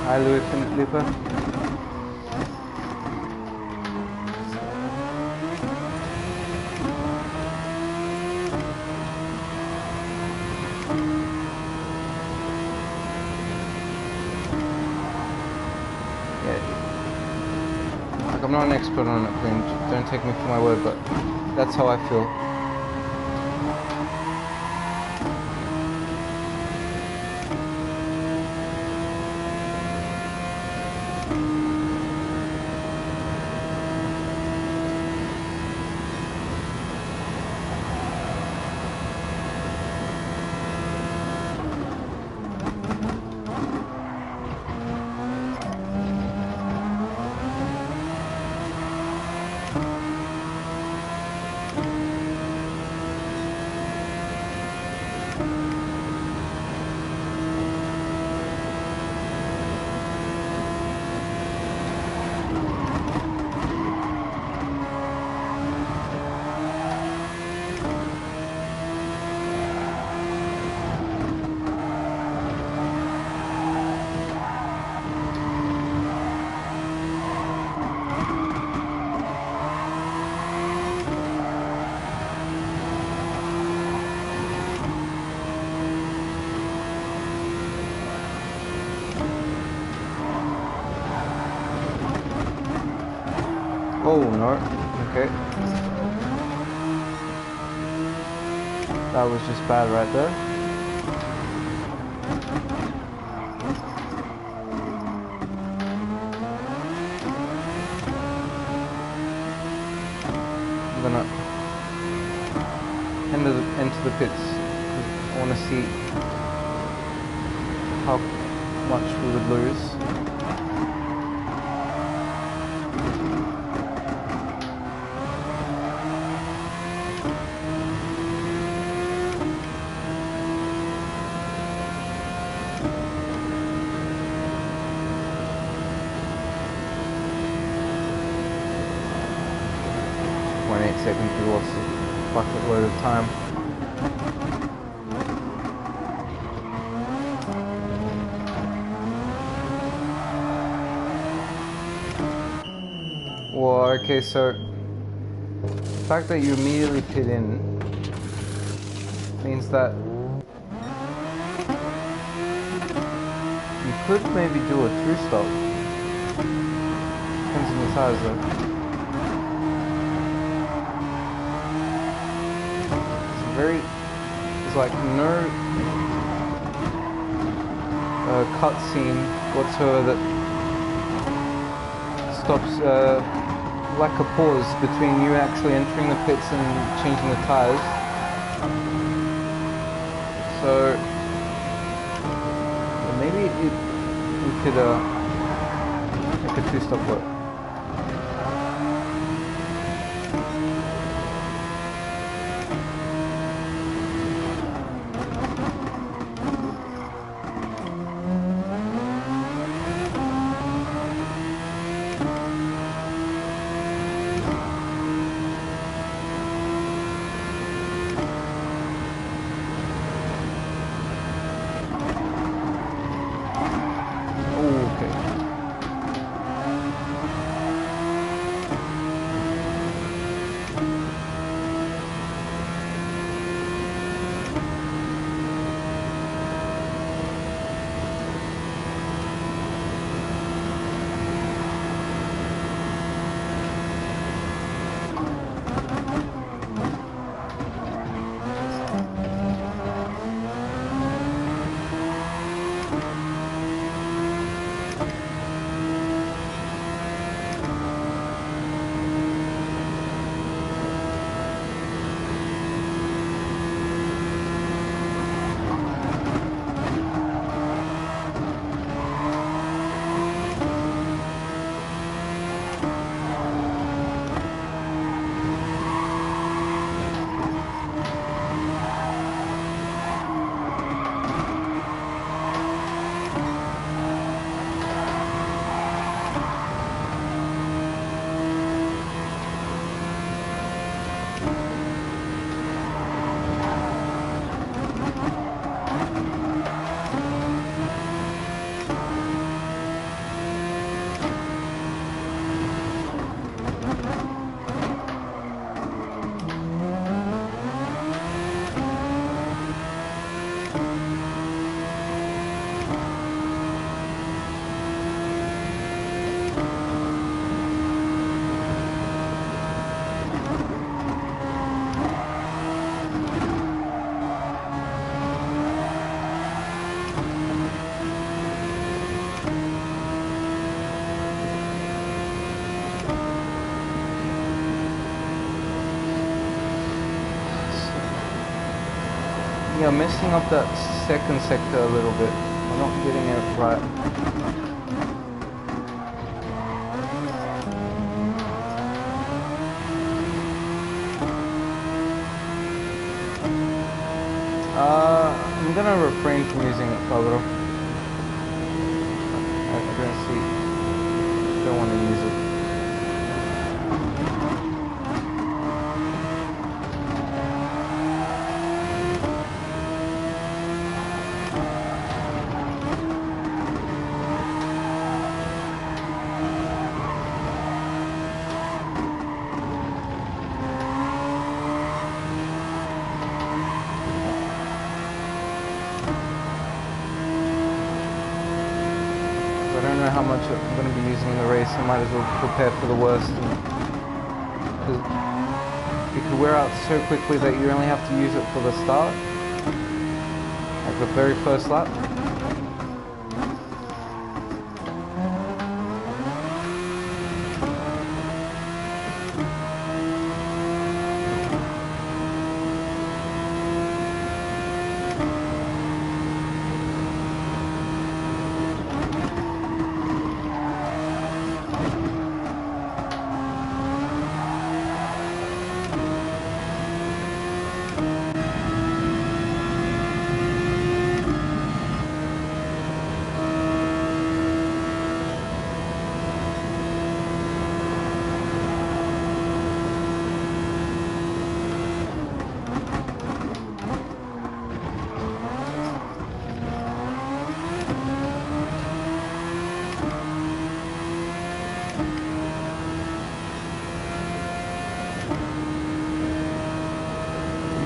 Speaker 1: Hi Louis Philippa. I'm not an expert on it, don't take me for my word, but that's how I feel. Oh no, okay. That was just bad right there. I'm gonna enter the pits. I want to see how much we would lose. Seconds, we lost a bucket load of time. Well, okay, so the fact that you immediately pit in means that you could maybe do a true stop. Depends on the tires though. There's like no cutscene whatsoever that stops, like a pause between you actually entering the pits and changing the tires. So maybe we could make a two-stop work. Yeah, messing up that second sector a little bit. I'm not getting it right. I'm gonna refrain from using it for a little. I don't see. Don't want to use it. I don't know how much I'm going to be using in the race. I might as well prepare for the worst. Because it could wear out so quickly that you only have to use it for the start, like the very first lap.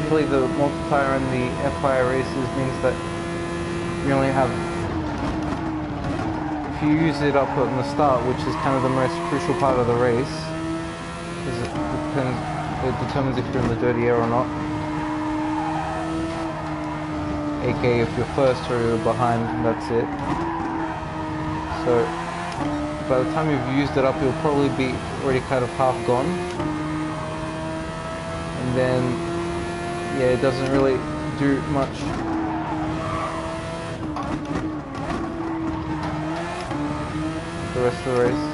Speaker 1: Usually the multiplier in the FIA races means that you only have, if you use it up at the start, which is kind of the most crucial part of the race, because it determines if you're in the dirty air or not, aka if you're first or you're behind, that's it. So by the time you've used it up, you'll probably be already kind of half gone, and then yeah, it doesn't really do much. The rest of the race.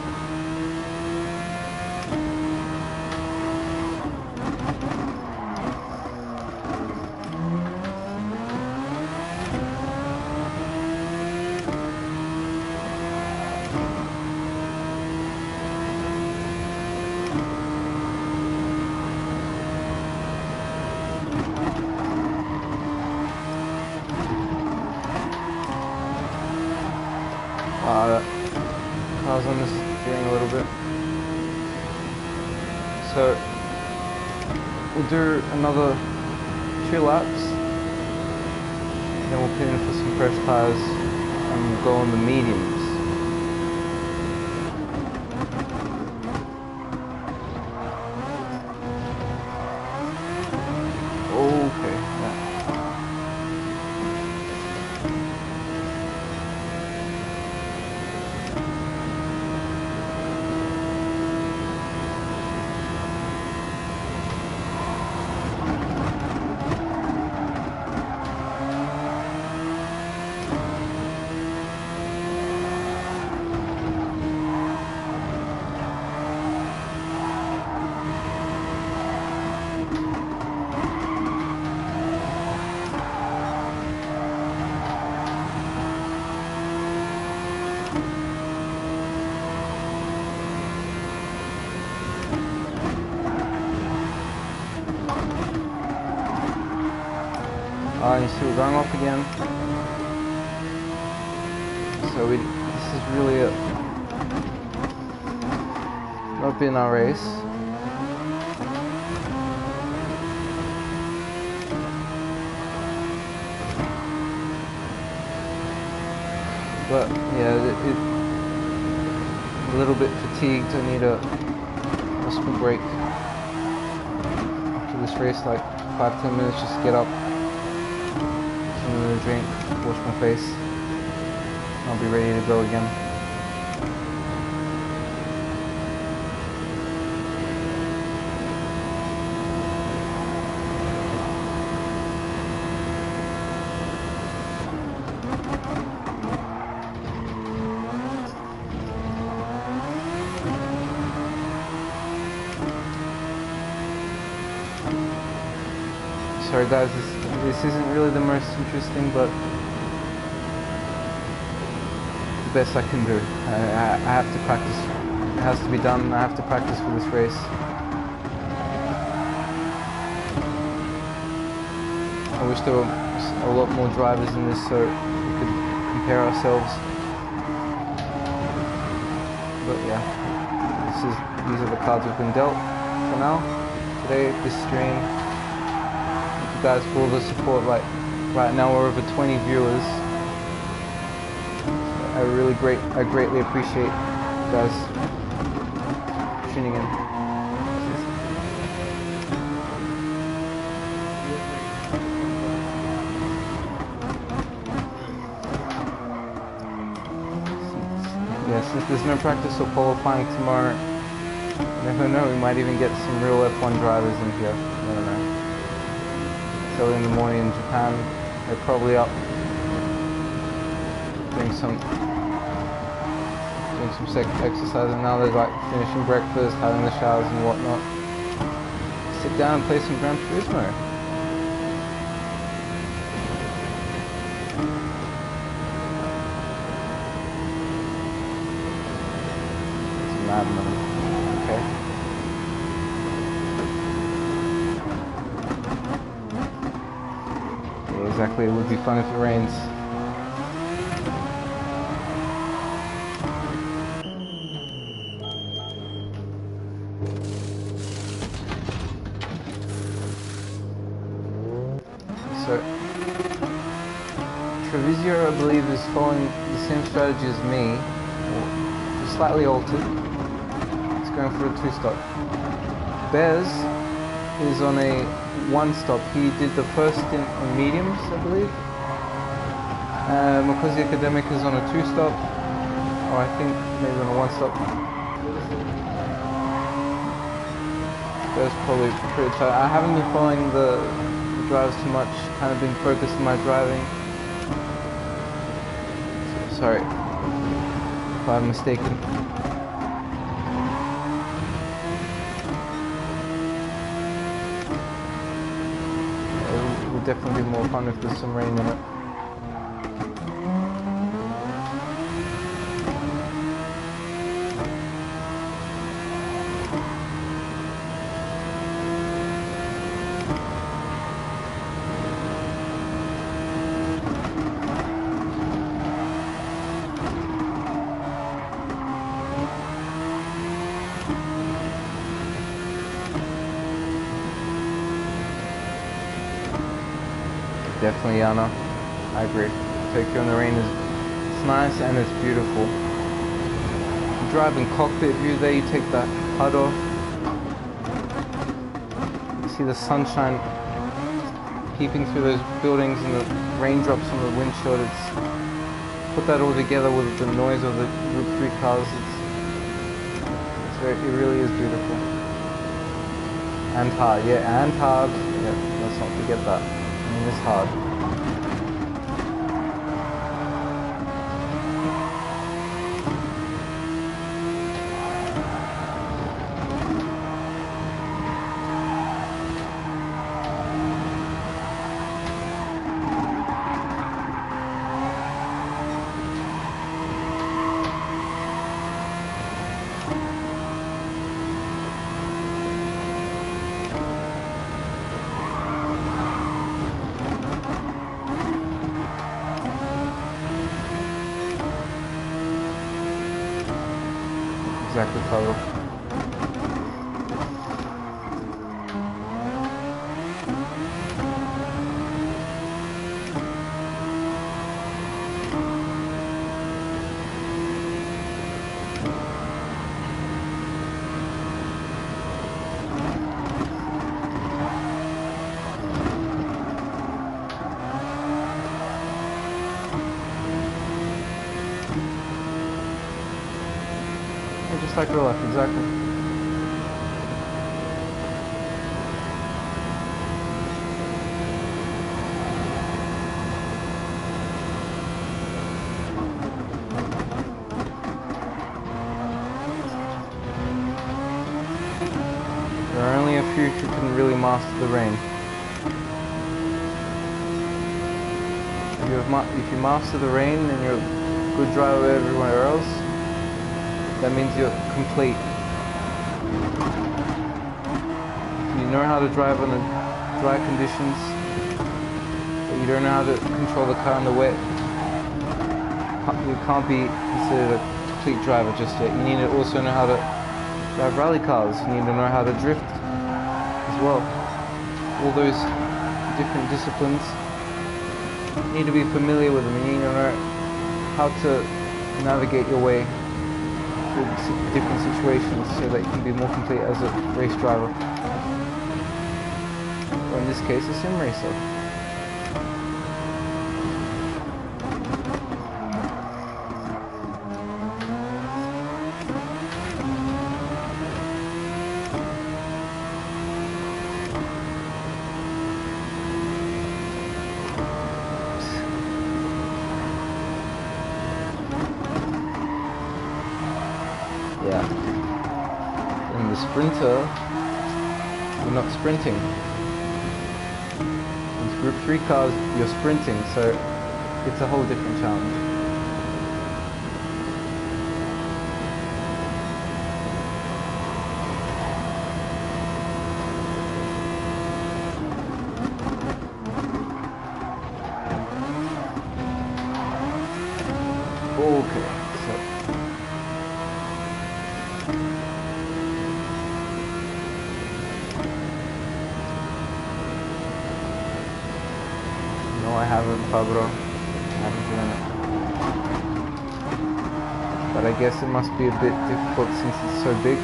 Speaker 1: Cars on the steering a little bit. So we'll do another 2 laps, then we'll put in for some fresh tyres and we'll go on the mediums. Okay, yeah. You see we're going off again. So this is really not been our race. But yeah, a little bit fatigued. I need a small break after this race, like 5-10 minutes just to get up. Another drink, wash my face, I'll be ready to go again. sorry guys, this isn't really the most interesting, but the best I can do. I have to practice. It has to be done. I have to practice for this race. I wish there were a lot more drivers in this so we could compare ourselves. But yeah, these are the cards we've been dealt for now. Today, this stream. Thank you guys for all the support. Like right now, we're over 20 viewers. I greatly appreciate you guys tuning in. Since there's no practice or qualifying tomorrow, you never know, we might even get some real F1 drivers in here. I don't know. So in the morning in Japan, they're probably up doing some exercise, and now they're like finishing breakfast, having the showers and whatnot. Sit down and play some Gran Turismo. Okay. Yeah, exactly. It would be fun if it rains. So, Treviso, I believe, is following the same strategy as me, just slightly altered. Going for a 2-stop. Bez is on a 1-stop. He did the first stint on mediums, I believe. Makozi Academic is on a 2-stop, or I think maybe on a 1-stop. Bez probably pretty tight. I haven't been following the drivers too much. Kind of been focused on my driving. Sorry if I'm mistaken. Definitely be more fun if there's some rain in it. Definitely, Yana. I agree. Tokyo in the rain it's nice and it's beautiful. Driving cockpit view there, you take that HUD off. You see the sunshine peeping through those buildings and the raindrops on the windshield. Put that all together with the noise of the Group 3 cars. It really is beautiful. And hard, yeah, and hard. Yeah, let's not forget that. It's hard. Exactly, Carlo. Just like real life, exactly. There are only a few who can really master the rain. If you master the rein and you're a good driver everywhere else, that means you're complete. If you know how to drive in the dry conditions, but you don't know how to control the car in the wet, you can't be considered a complete driver just yet. You need to also know how to drive rally cars. You need to know how to drift as well. All those different disciplines, you need to be familiar with them. You need to know how to navigate your way through different situations so that you can be more complete as a race driver. Or in this case, a sim racer. Yeah. In the sprinter, you're not sprinting. In Group 3 cars, you're sprinting, so it's a whole different challenge. Okay, so no, I haven't, Pablo. I haven't done it. But I guess it must be a bit difficult since it's so big.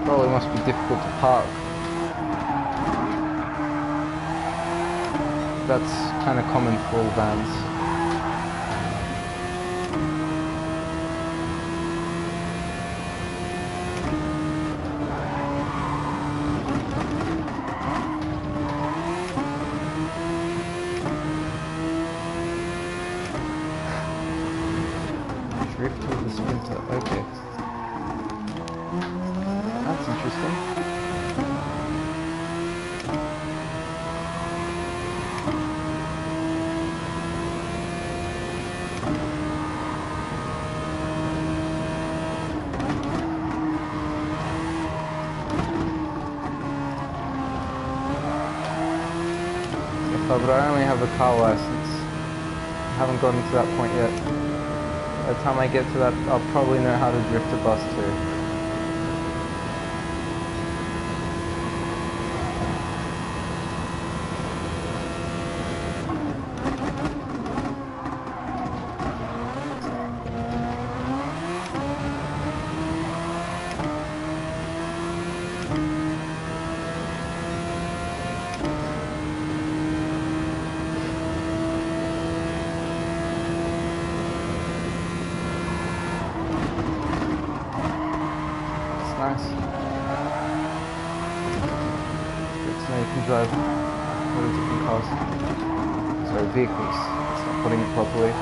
Speaker 1: Probably must be difficult to park. That's kind of common for all vans. Drift with the sprinter, okay. That's interesting. But I only have a car license. I haven't gotten to that point yet. By the time I get to that, I'll probably know how to drift a bus too. Nice. Good to know you can drive all the different cars. Sorry, vehicles. It's not putting it properly.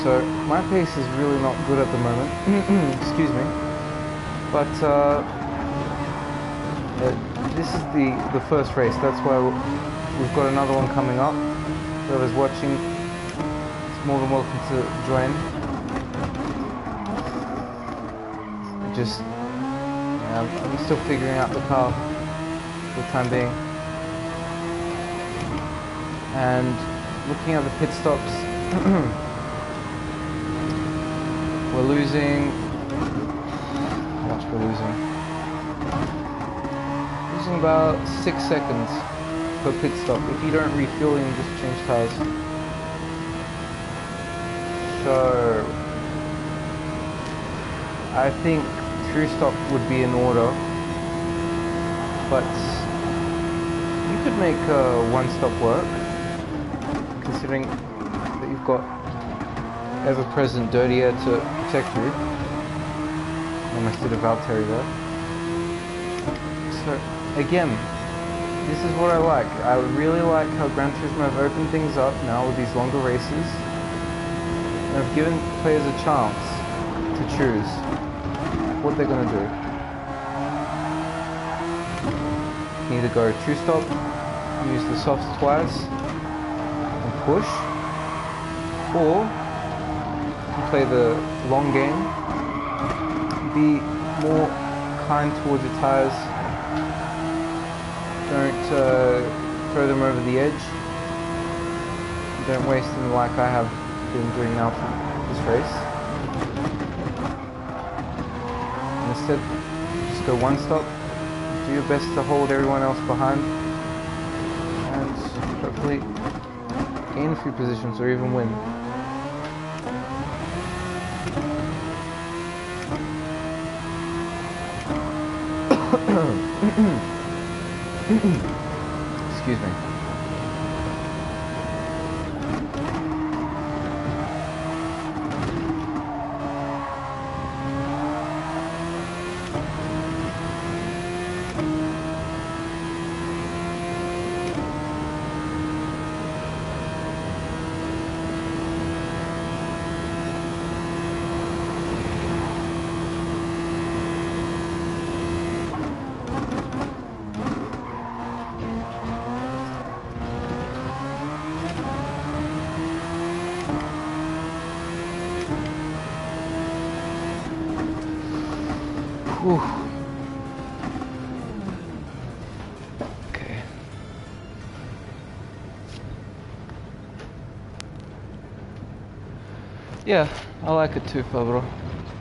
Speaker 1: So my pace is really not good at the moment. Excuse me. But this is the first race. That's why we've got another one coming up. Whoever's watching is more than welcome to join. I'm still figuring out the car for the time being. And looking at the pit stops, we're losing. How much we're losing? Losing about 6 seconds per pit stop if you don't refuel and just change tires. So I think 3 stop would be in order, but you could make 1 stop work, considering that you've got ever-present dirty air to protect you. Almost did a Valtteri there. So again, this is what I like. I really like how Gran Turismo have opened things up now with these longer races. And have given players a chance to choose what they're going to do. You can either go two-stop, use the softs twice, and push, or you can play the long game, be more kind towards your tyres, don't throw them over the edge, don't waste them like I have been doing now for this race. Instead, just go one stop, do your best to hold everyone else behind, and hopefully gain a few positions or even win. Excuse me. Whew. Okay. Yeah, I like it too, Fabro.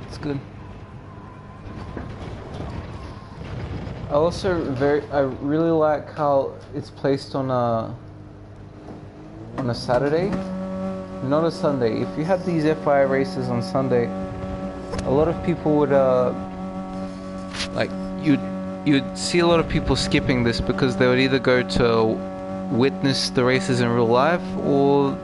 Speaker 1: It's good. I really like how it's placed on a Saturday, not a Sunday. If you had these FIA races on Sunday, a lot of people would like you'd see a lot of people skipping this because they would either go to witness the races in real life, or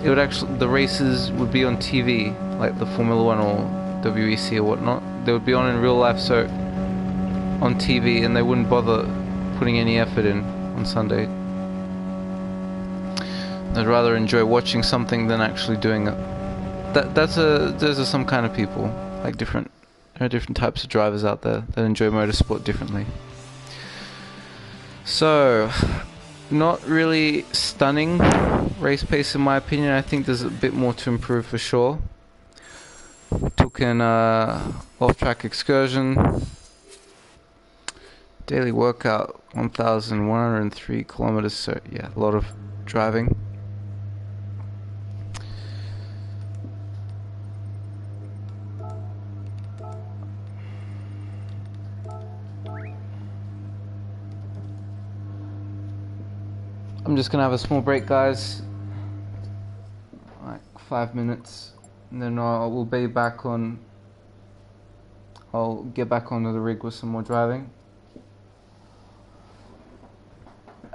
Speaker 1: the races would be on TV, like the Formula 1 or WEC or whatnot. They would be on in real life, so on TV, and they wouldn't bother putting any effort in on Sunday. They'd rather enjoy watching something than actually doing it. Those are some kind of people, like there are different types of drivers out there that enjoy motorsport differently. So, not really stunning race pace in my opinion. I think there's a bit more to improve for sure. Took an off-track excursion. Daily workout, 1,103 kilometers, so yeah, a lot of driving. I'm just gonna have a small break, guys, like 5 minutes, and then we'll be back on. I'll get back onto the rig with some more driving.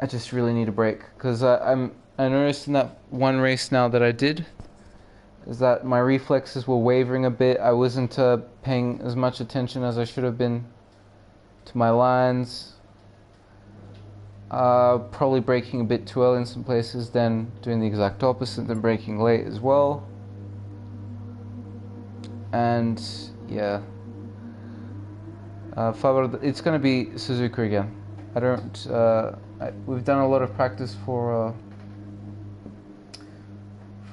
Speaker 1: I just really need a break because I noticed in that one race now that I did is that my reflexes were wavering a bit. I wasn't paying as much attention as I should have been to my lines. Probably braking a bit too early in some places, then doing the exact opposite, then braking late as well. And yeah, it's going to be Suzuka again. We've done a lot of practice for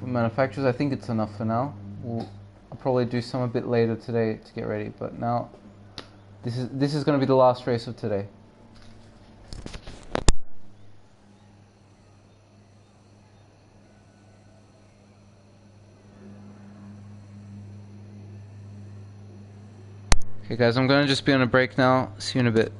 Speaker 1: manufacturers. I think it's enough for now. I'll probably do some a bit later today to get ready, but now this is going to be the last race of today. Okay guys, I'm going to just be on a break now. See you in a bit.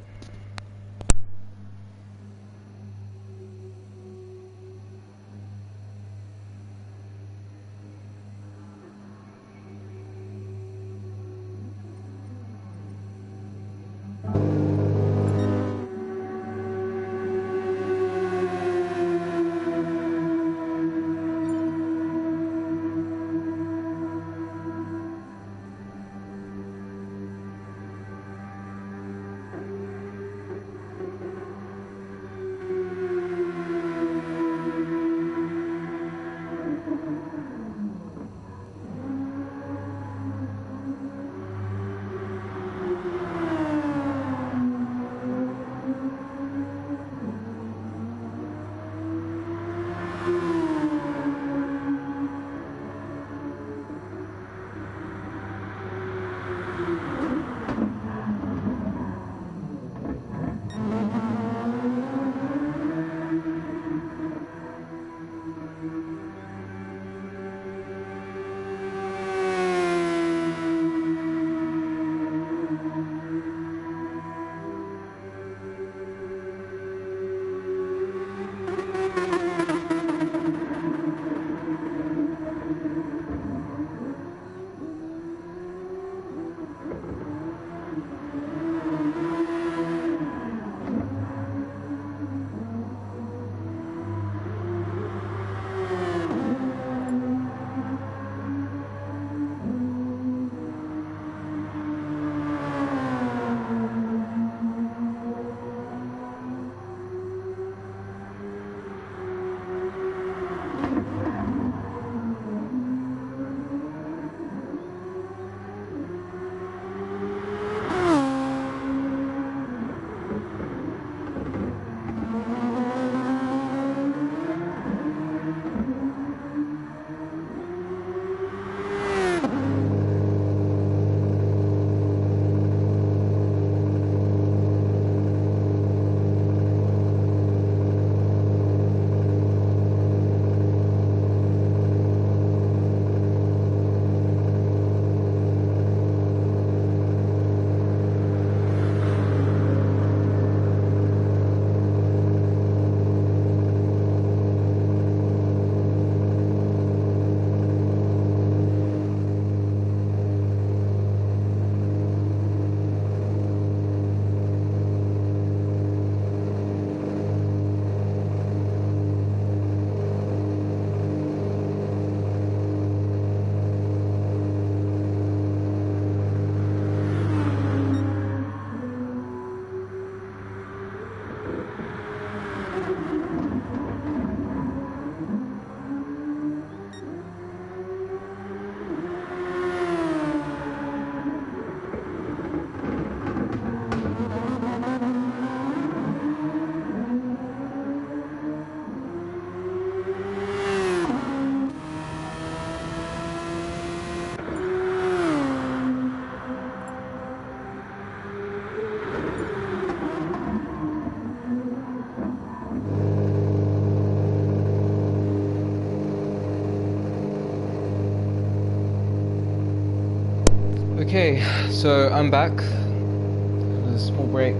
Speaker 1: Okay, so I'm back. There's a small break.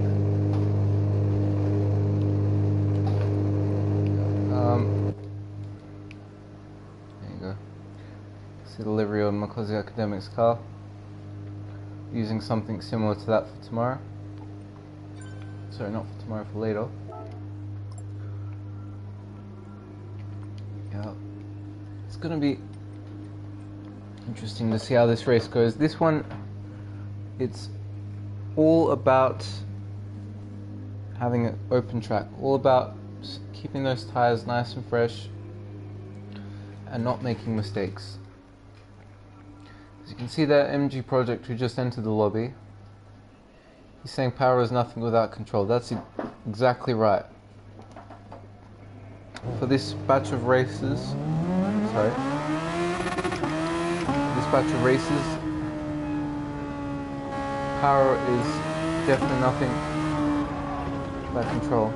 Speaker 1: There you go. See the livery on Makozi Academic's car. Using something similar to that for tomorrow. Sorry, not for tomorrow, for later. Yeah, it's gonna be interesting to see how this race goes. This one, it's all about having an open track, all about keeping those tires nice and fresh and not making mistakes. As you can see, that MG project who just entered the lobby, he's saying power is nothing without control. That's exactly right. For this batch of races, power is definitely nothing but control.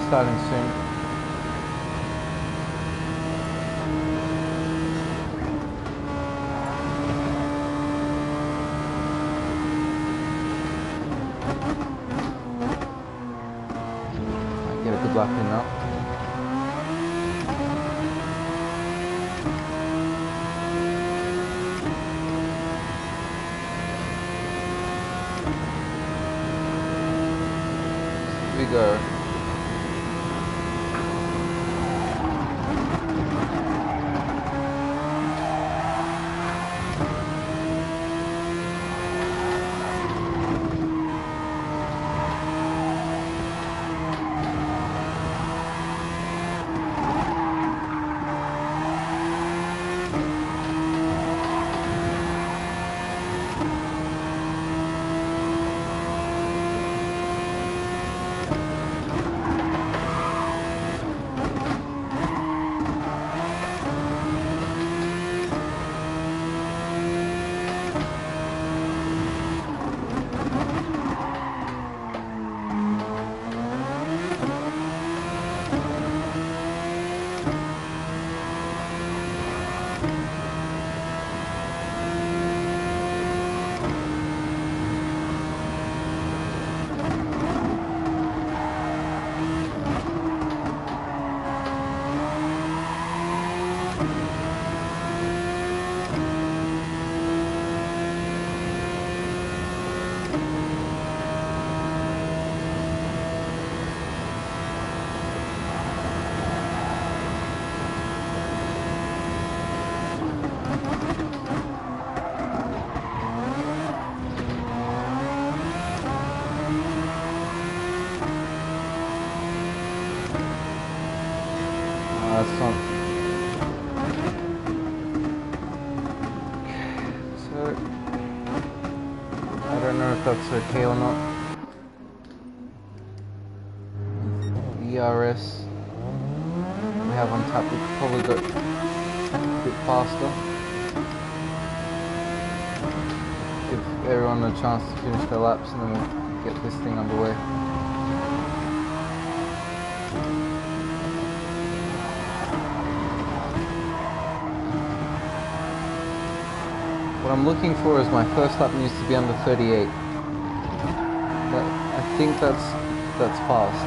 Speaker 1: Starting soon. I get a good lap in now. Here we go. that's okay or not. The ERS we have on tap, we could probably go a bit faster. Give everyone a chance to finish their laps and then we'll get this thing underway. What I'm looking for is my first lap needs to be under 38. I think that's fast.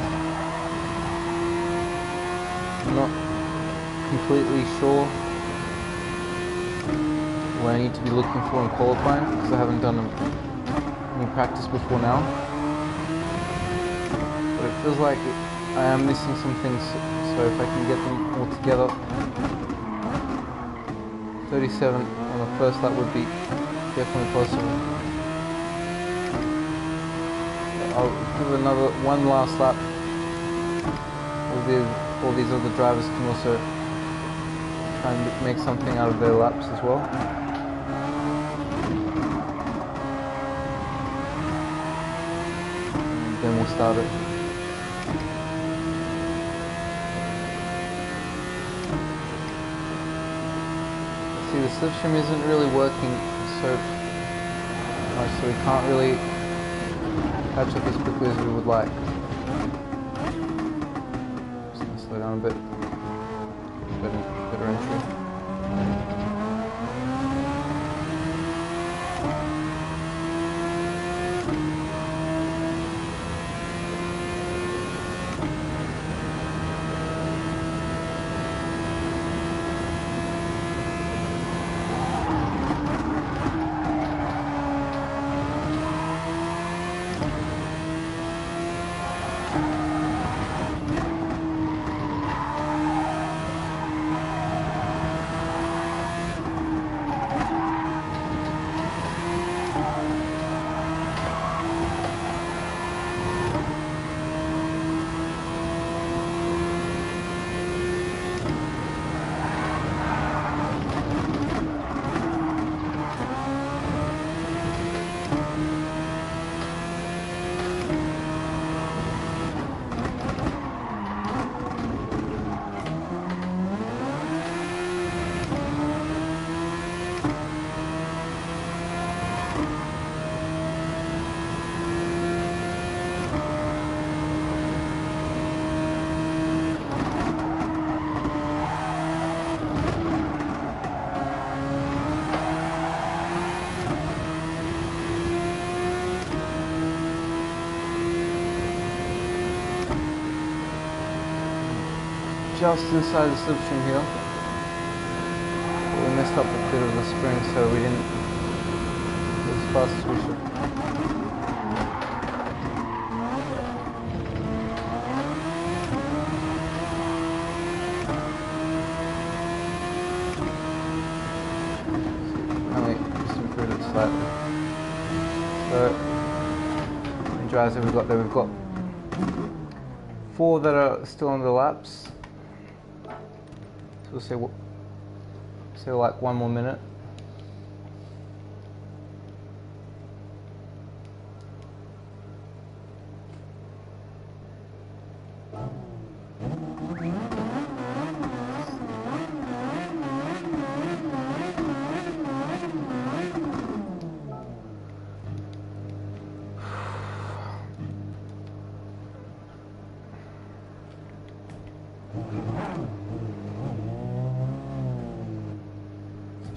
Speaker 1: I'm not completely sure what I need to be looking for in qualifying because I haven't done any practice before now. But it feels like I am missing some things, so if I can get them all together, 37 on the first lap would be definitely possible. I'll give one last lap. All these other drivers can also try and make something out of their laps as well. And then we'll start it. See, the slipstream isn't really working so much, so we can't really catch up as quickly as we would like. Just gonna slow down a bit. Better entry. Just inside the slipstream here. We messed up a bit of the spring, so we didn't go as fast as we should. Only just improved it slightly. So, how many drives have we got there? We've got 4 that are still on the laps. So we'll say like 1 more minute.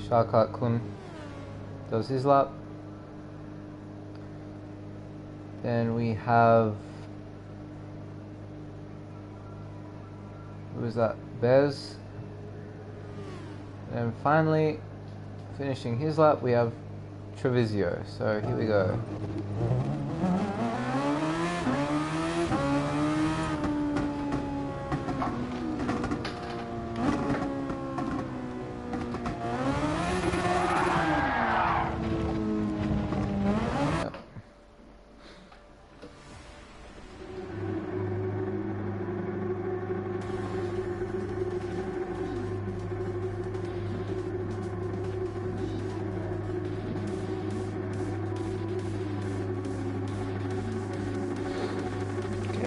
Speaker 1: Sharkat Kun does his lap. Then we have, who is that? Bez. And finally, finishing his lap, we have Treviso. So here we go.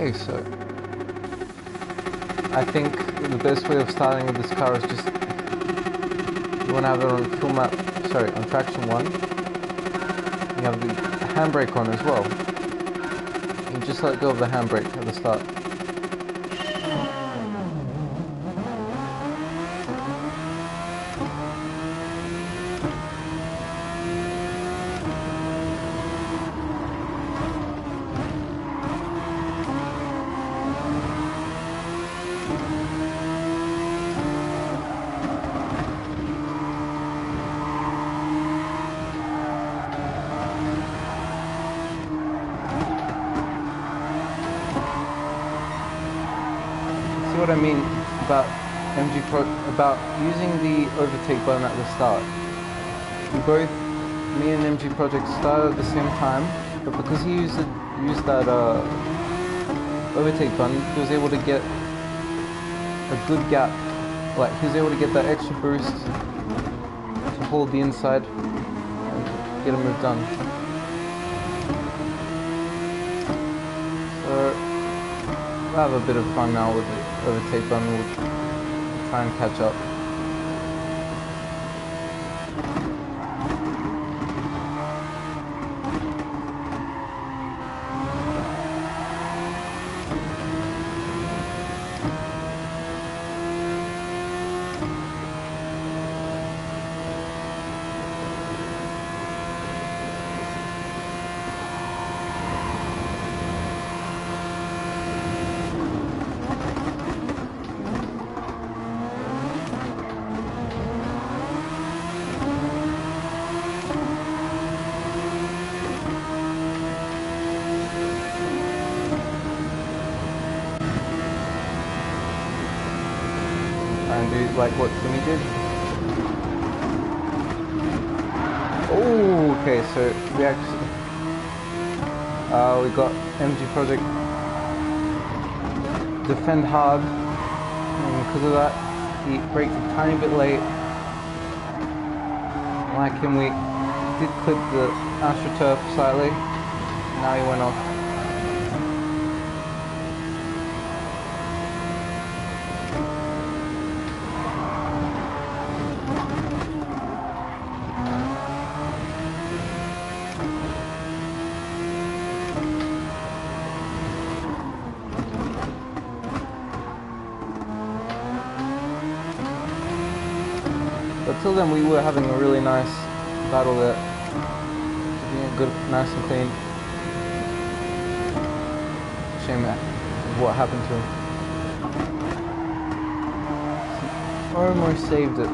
Speaker 1: Okay, so I think the best way of starting with this car is just, you want to have it on full map, sorry, on traction 1. You have the handbrake on as well. You just let go of the handbrake at the start. See what I mean about about using the overtake button at the start. Me and MG Project started at the same time, but because he used that overtake button, he was able to get a good gap. Like, he was able to get that extra boost to hold the inside and get a move done. So we'll have a bit of fun now with the overtake button. We'll try and catch up. And do like what Timmy did. Oh, okay, so we actually we got MG Project defend hard, and because of that he braked a tiny bit late. Like him, we did clip the AstroTurf slightly. Now he went off. But till then we were having a really nice battle there, keeping it good, nice and clean. Shame what happened to him. Almost saved it.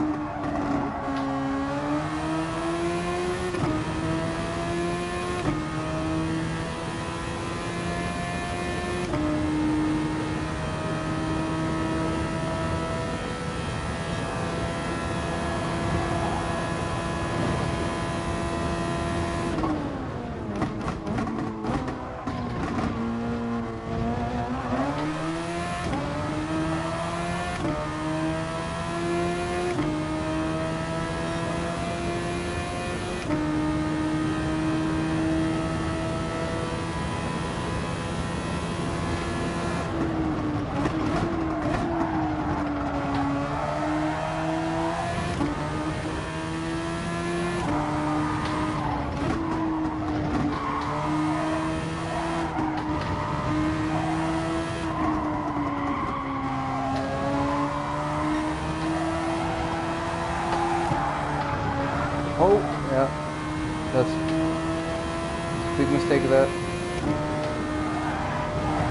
Speaker 1: Oh, yeah, that's a big mistake of that.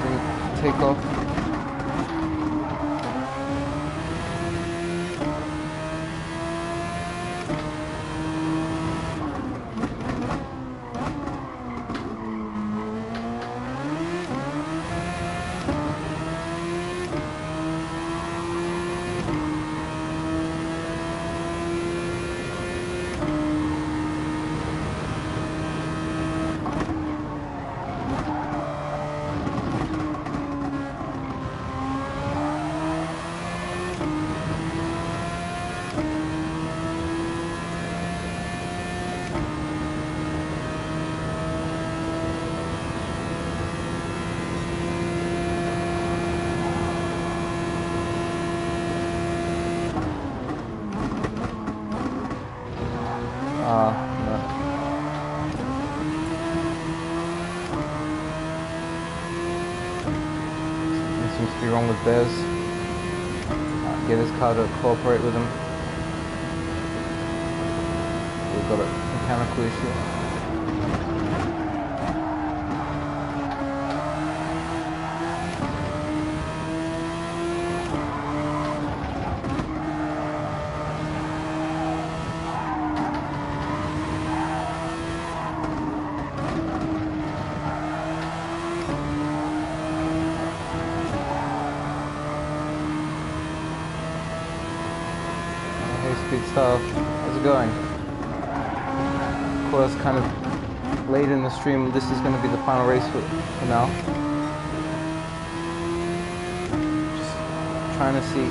Speaker 1: Didn't take off. No. Something seems to be wrong with Bez. Get his car to cooperate with him. We've got a mechanical issue. Speed stuff. How's it going? Of course, kind of late in the stream. This is going to be the final race for now. Just trying to see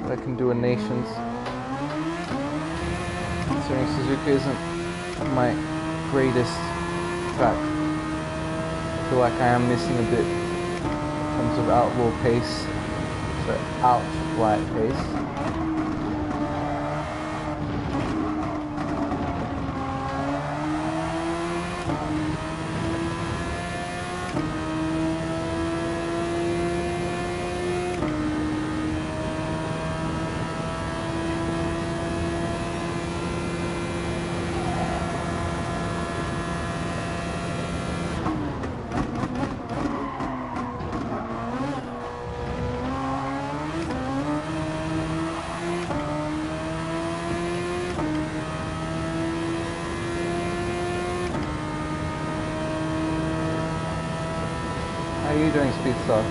Speaker 1: what I can do in Nations. Considering Suzuka isn't my greatest track, I feel like I am missing a bit in terms of outlaw pace. Outright pace. How are you doing, Speedstar?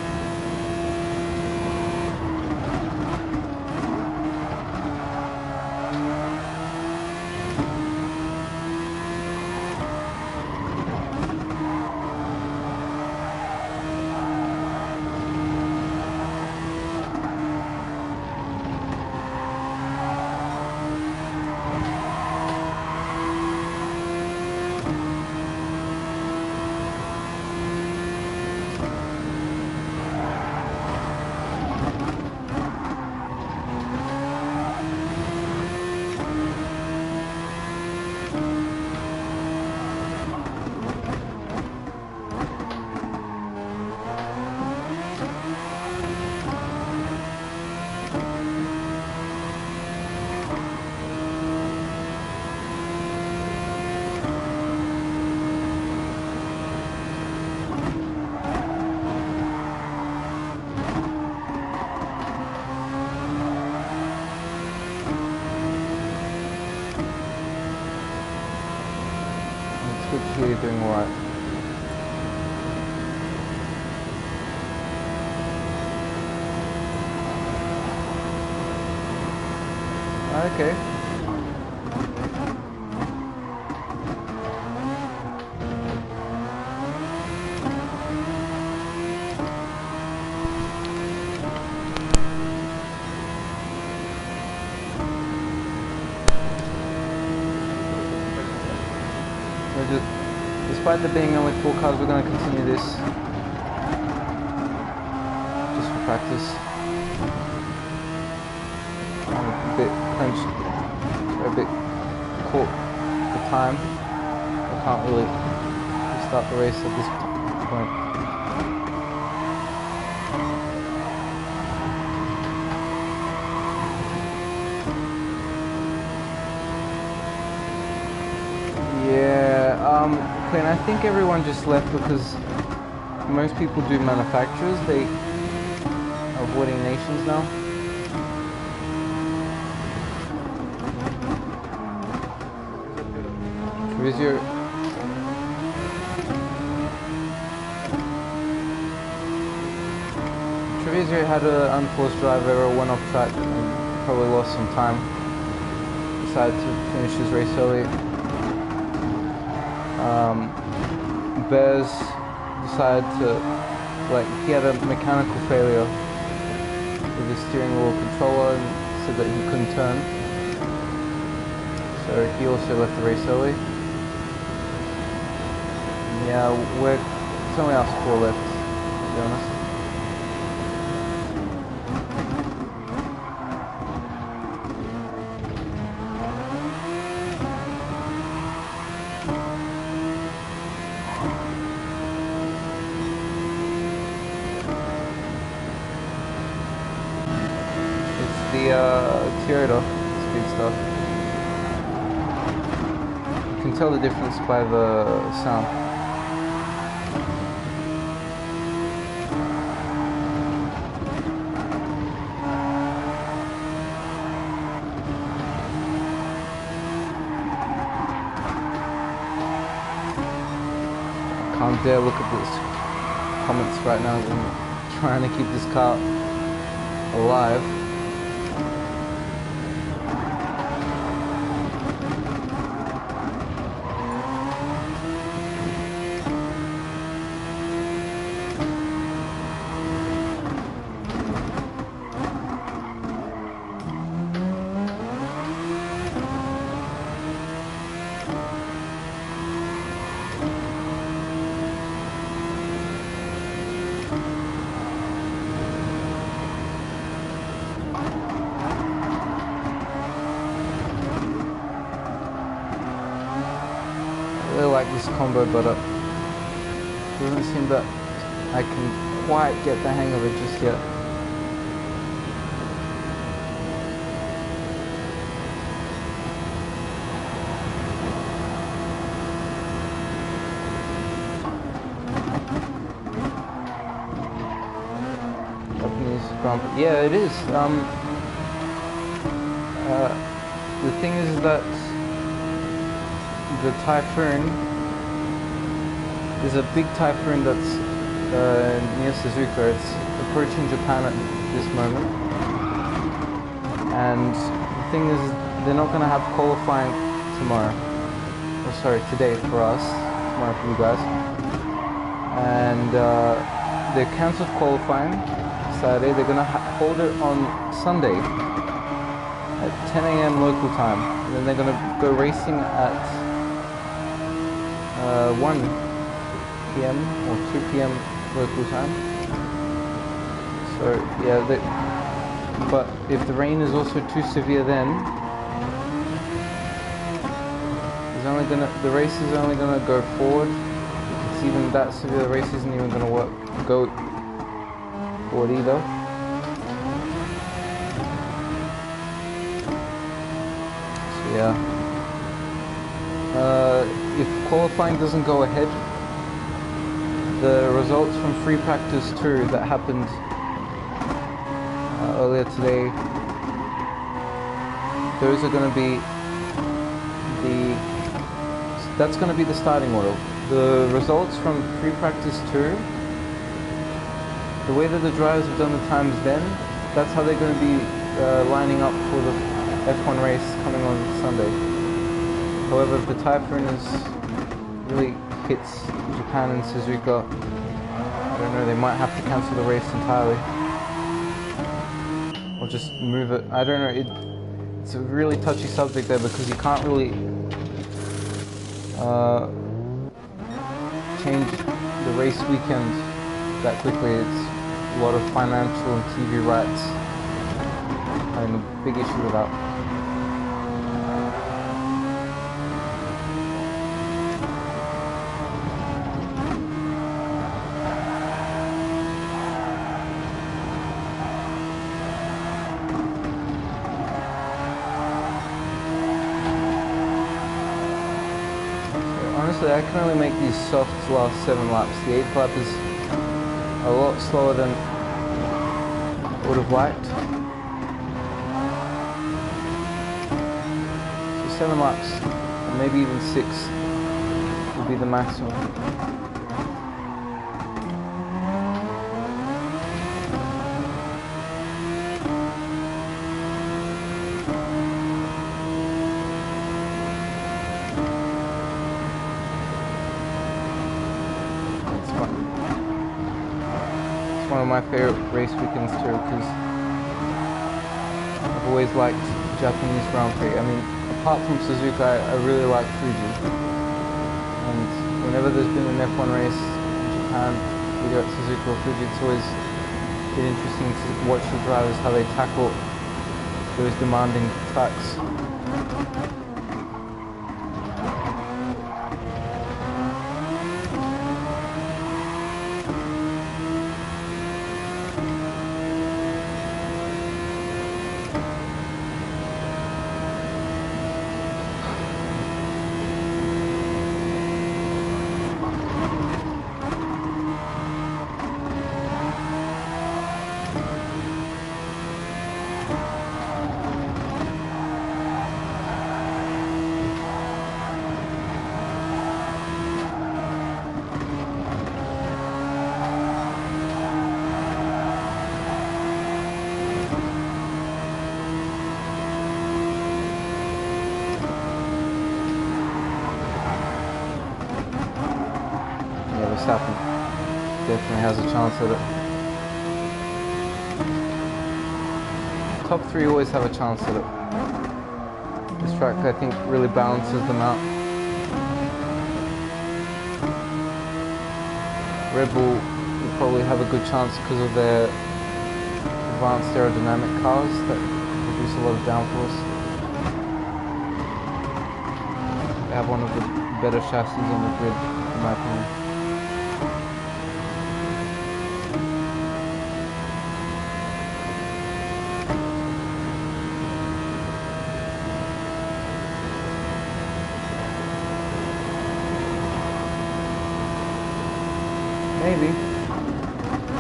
Speaker 1: Good to hear you're doing alright. Okay. Despite there being only 4 cars, we're going to continue this just for practice. I'm a bit clenched, a bit caught for time. I can't really start the race at this point. And I think everyone just left because most people do manufacturers. They are avoiding Nations now. Treviso had an unforced drive error, went off track, and probably lost some time. Decided to finish his race early. Bez decided to, he had a mechanical failure with his steering wheel controller and said that he couldn't turn. So he also left the race early. Yeah, it's only our score left, to be honest. Toyota Speedster. You can tell the difference by the sound. Can't dare look at this comments right now. I'm trying to keep this car alive. I really like this combo, but it doesn't seem that I can quite get the hang of it just yet. Japanese Grand Prix. Yeah, it is. The thing is that the Typhoon is a big Typhoon that's near Suzuka. It's approaching Japan at this moment, and the thing is they're not going to have qualifying tomorrow, or sorry, today for us, tomorrow for you guys, and they cancelled qualifying Saturday. They're going to hold it on Sunday at 10 AM local time, and then they're going to go racing at 1 PM or 2 PM local time. So yeah, but if the rain is also too severe, then the race is only gonna go forward. It's even that severe, the race isn't even gonna go forward either. So yeah. If qualifying doesn't go ahead, the results from free practice 2 that happened earlier today, those are going to be that's going to be the starting order. The results from free practice 2, the way that the drivers have done the times then, that's how they're going to be lining up for the F1 race coming on Sunday. However, if the Typhoon really hits Japan and Suzuka, I don't know, they might have to cancel the race entirely. Or just move it. I don't know, it's a really touchy subject there because you can't really change the race weekend that quickly. It's a lot of financial and TV rights. And a big issue with that. Honestly, I can only make these softs last 7 laps. The 8th lap is a lot slower than I would have liked. So 7 laps, or maybe even 6, would be the maximum. One of my favorite race weekends too, because I've always liked Japanese Grand Prix. I mean, apart from Suzuka, I really like Fuji. And whenever there's been an F1 race in Japan, either at Suzuka or Fuji, it's always been interesting to watch the drivers, how they tackle those demanding tracks. Verstappen definitely has a chance at it. Top 3 always have a chance at it. This track, I think, really balances them out. Red Bull will probably have a good chance because of their advanced aerodynamic cars that produce a lot of downforce. They have one of the better chassis on the grid, in my opinion.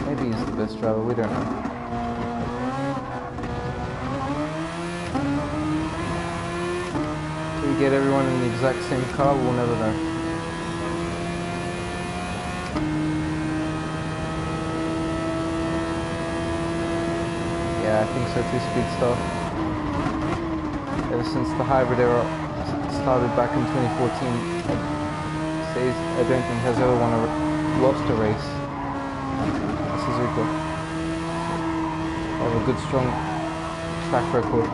Speaker 1: Maybe he's the best driver, we don't know. Till we get everyone in the exact same car, we'll never know. Yeah, I think so too, Speedstar. Ever since the hybrid era started back in 2014, I don't think has ever lost a race. Suzuka. They have a good, strong track record.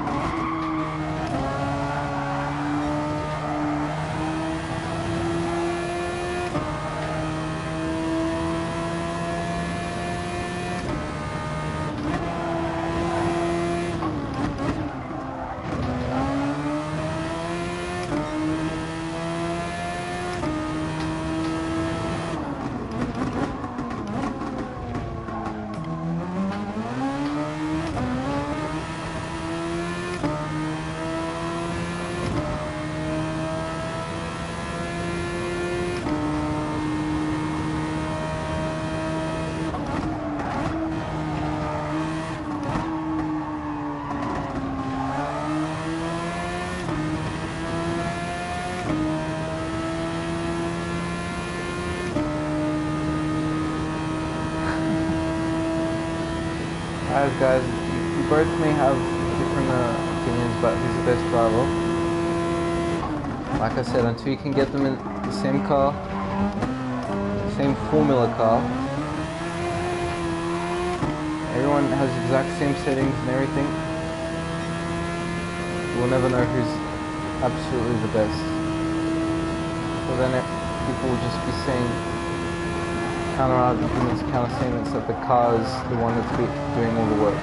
Speaker 1: Alright guys, you both may have different opinions about who's the best driver. Like I said, until you can get them in the same car, the same formula car, everyone has the exact same settings and everything, we'll never know who's absolutely the best. So then people will just be saying counter-arguments, counter-statements that the car is the one that's doing all the work.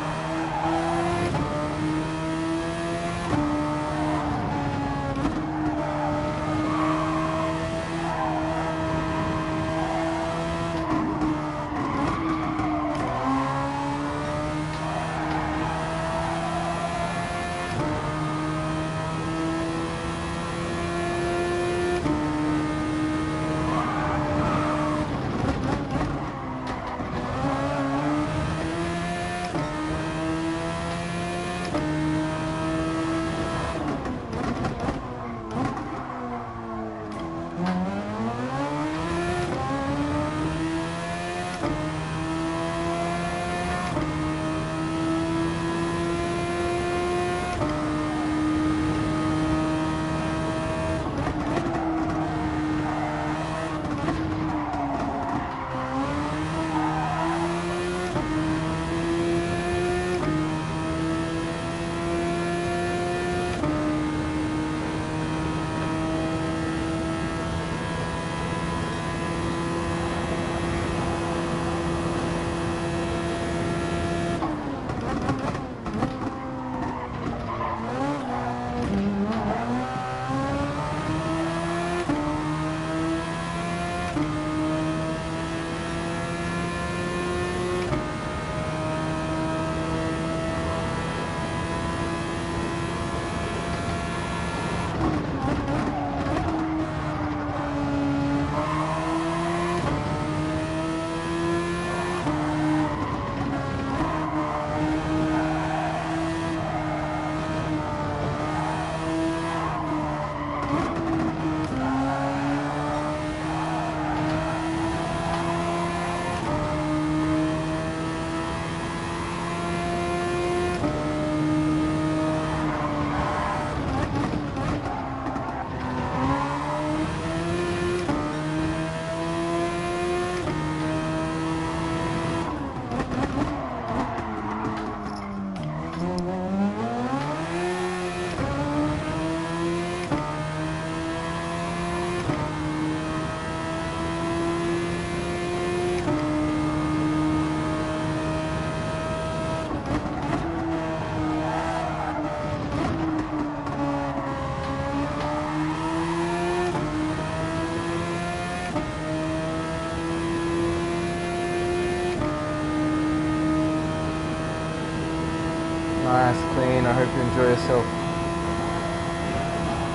Speaker 1: nice, clean. I hope you enjoy yourself.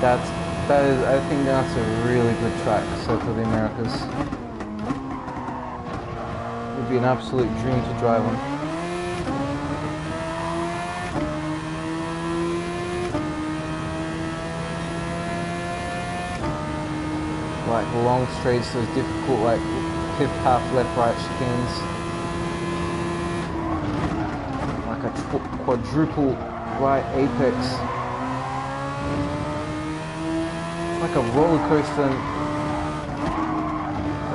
Speaker 1: I think that's a really good track, Circuit of the Americas. It would be an absolute dream to drive on. Like long straights, those difficult like fifth half left right chicanes. Like a quadruple right apex. It's like a roller coaster,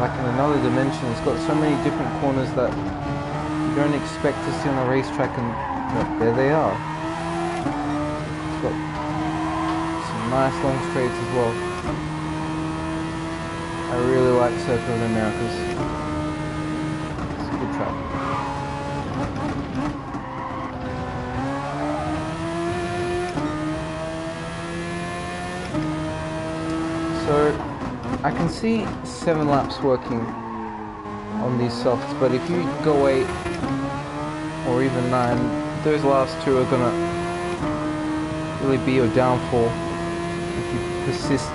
Speaker 1: like in another dimension. It's got so many different corners that you don't expect to see on a racetrack, and there they are. It's got some nice long straights as well. I really like Circuit of the Americas. It's a good track. So I can see 7 laps working on these softs, but if you go 8 or even 9, those last 2 are gonna really be your downfall if you persist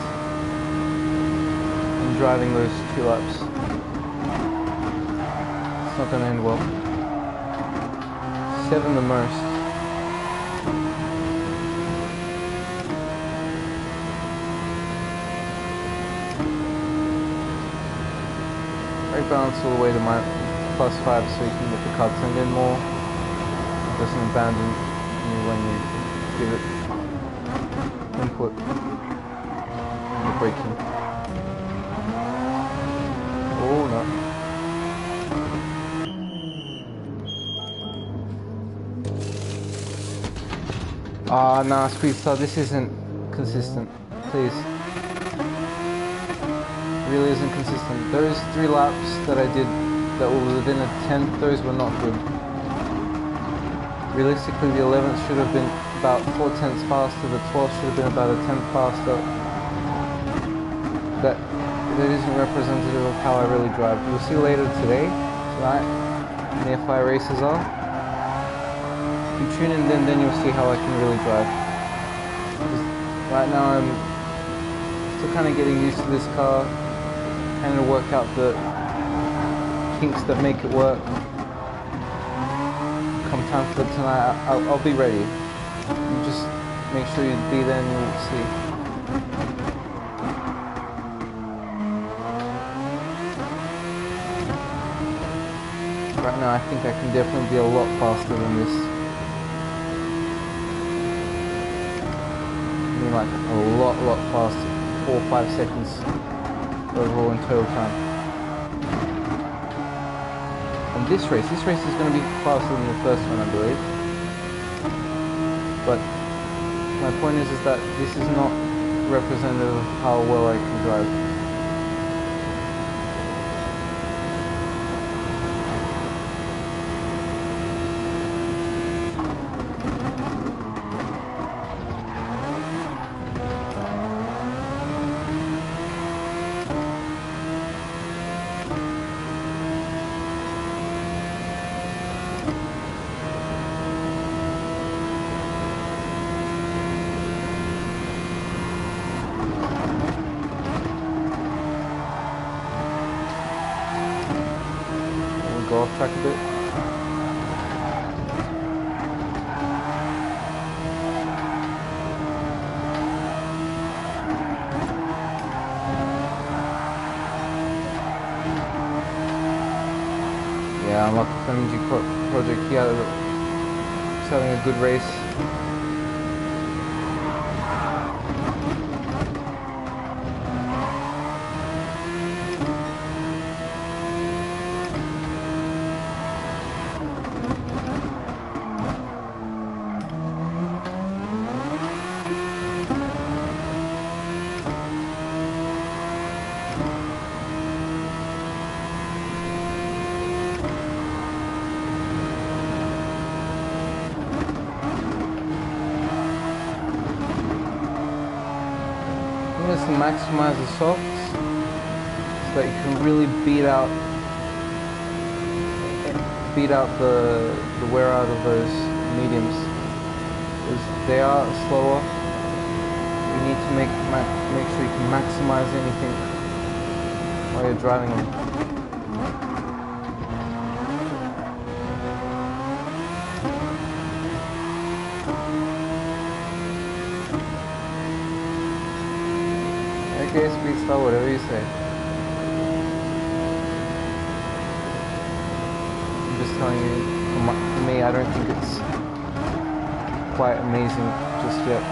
Speaker 1: driving those 2 laps. It's not going to end well. 7 the most. Brake balance all the way to my +5 so you can get the car turned in more. It doesn't abandon you when you give it input and the braking. Oh no. Ah, nah, Speedstar, this isn't consistent. Please. It really isn't consistent. Those 3 laps that I did that were within a 10th, those were not good. Realistically, the 11th should have been about 4 tenths faster, the 12th should have been about a 10th faster. That isn't representative of how I really drive. You'll see later tonight, when the FIA races are. If you tune in then you'll see how I can really drive. Right now I'm still kind of getting used to this car, trying to work out the kinks that make it work. Come time for tonight, I'll be ready. You just make sure you be there and you'll see. Right now I think I can definitely be a lot faster than this. I mean like a lot faster. 4 or 5 seconds overall in total time. And this race is going to be faster than the first one, I believe. But my point is that this is not representative of how well I can drive. Go off track a bit. Yeah, I'm lucky for MG project. He's having a good race. To maximize the softs so that you can really beat out the wear out of those mediums. they are slower. You need to make sure you can maximize anything while you're driving them. Okay, speed, slow, whatever you say. I'm just telling you, for me, I don't think it's quite amazing just yet.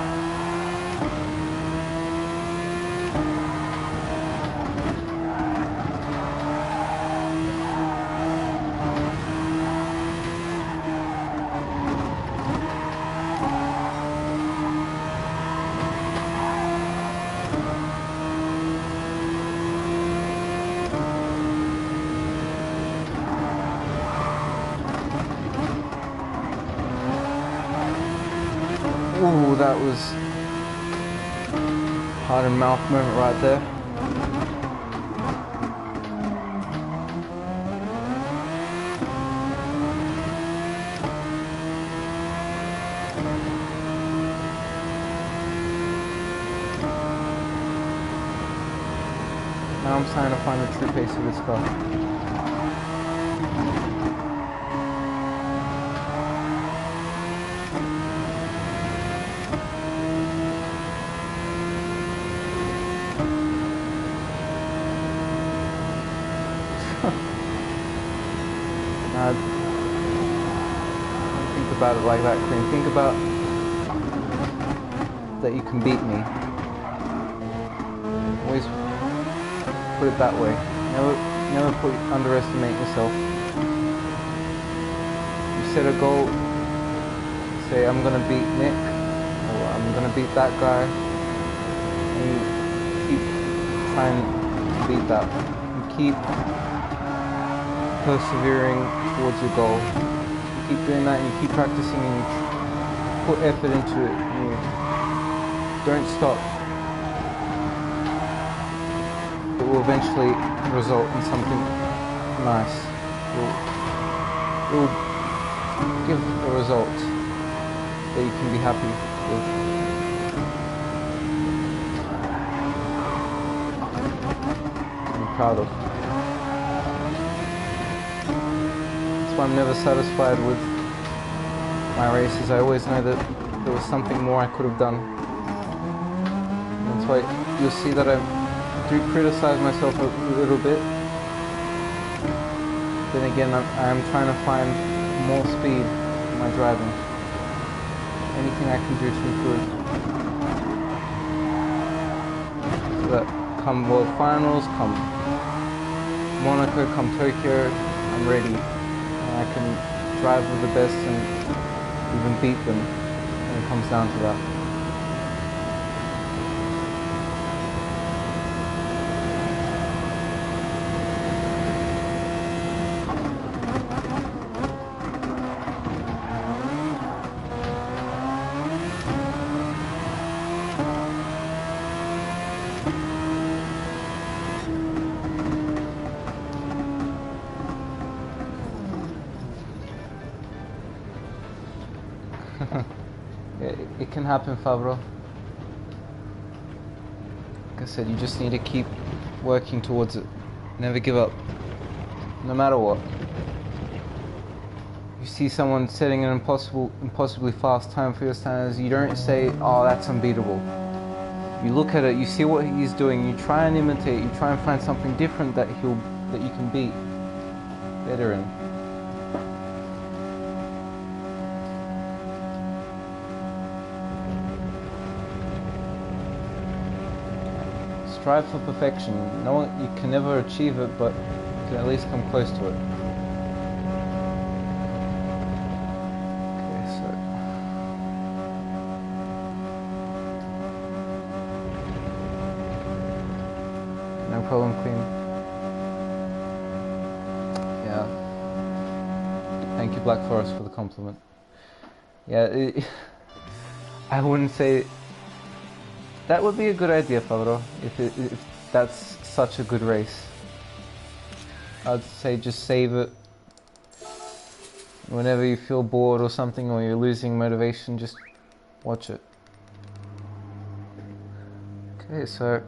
Speaker 1: Ooh, that was heart and mouth moment right there. Now I'm starting to find the true pace of this car. Don't think about it like that, Queen. Think about that you can beat me. Always put it that way. Never underestimate yourself. You set a goal, say I'm gonna beat Nick, or I'm gonna beat that guy, and you keep trying to beat that. You keep persevering towards your goal. You keep doing that, and you keep practicing, and you put effort into it, and you don't stop. It will eventually result in something nice. It will give a result that you can be happy with. And proud of. I'm never satisfied with my races. I always know that there was something more I could have done. That's why you'll see that I do criticize myself a little bit. Then again, I am trying to find more speed in my driving. Anything I can do to improve. So that come World Finals, come Monaco, come Tokyo, I'm ready. I can drive with the best and even beat them when it comes down to that. It can happen, Fabro. Like I said, you just need to keep working towards it. Never give up, no matter what. You see someone setting an impossibly fast time for your standards, you don't say, oh, that's unbeatable. You look at it, you see what he's doing, you try and imitate, you try and find something different that you can beat better in. Strive for perfection. No, you can never achieve it, but you can at least come close to it. Okay, so no problem, Queen. Yeah. Thank you, Black Forest, for the compliment. Yeah, I wouldn't say. That would be a good idea, Fabro, if that's such a good race. I'd say just save it. Whenever you feel bored or something, or you're losing motivation, just Watch it. Okay, so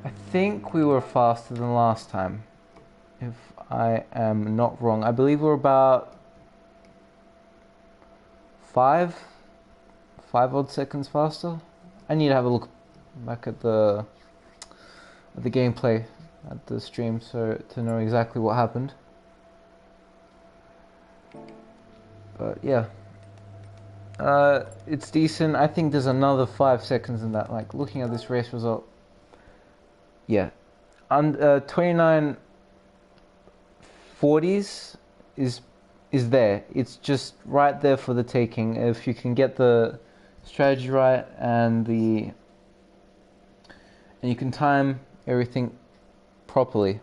Speaker 1: I think we were faster than last time, if I am not wrong. I believe we're about five odd seconds faster. I need to have a look back at the gameplay at the stream so to know exactly what happened. But yeah, it's decent. I think there's another 5 seconds in that. Like looking at this race result, yeah, 29:40s is there. It's just right there for the taking if you can get the strategy right and you can time everything properly.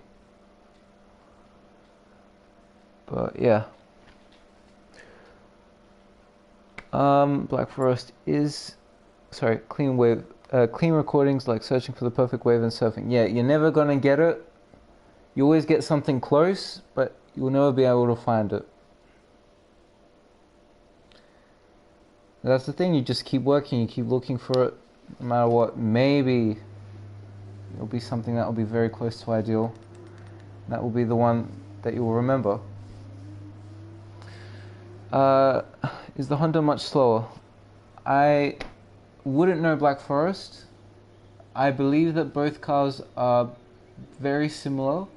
Speaker 1: But yeah, Black Forest is clean wave, clean recordings like searching for the perfect wave and surfing. Yeah, you're never gonna get it. You always get something close, but you'll never be able to find it. That's the thing, you just keep working, you keep looking for it, no matter what. Maybe it'll be something that will be very close to ideal. That will be the one that you will remember. Is the Honda much slower? I wouldn't know Black Forest. I believe that both cars are very similar.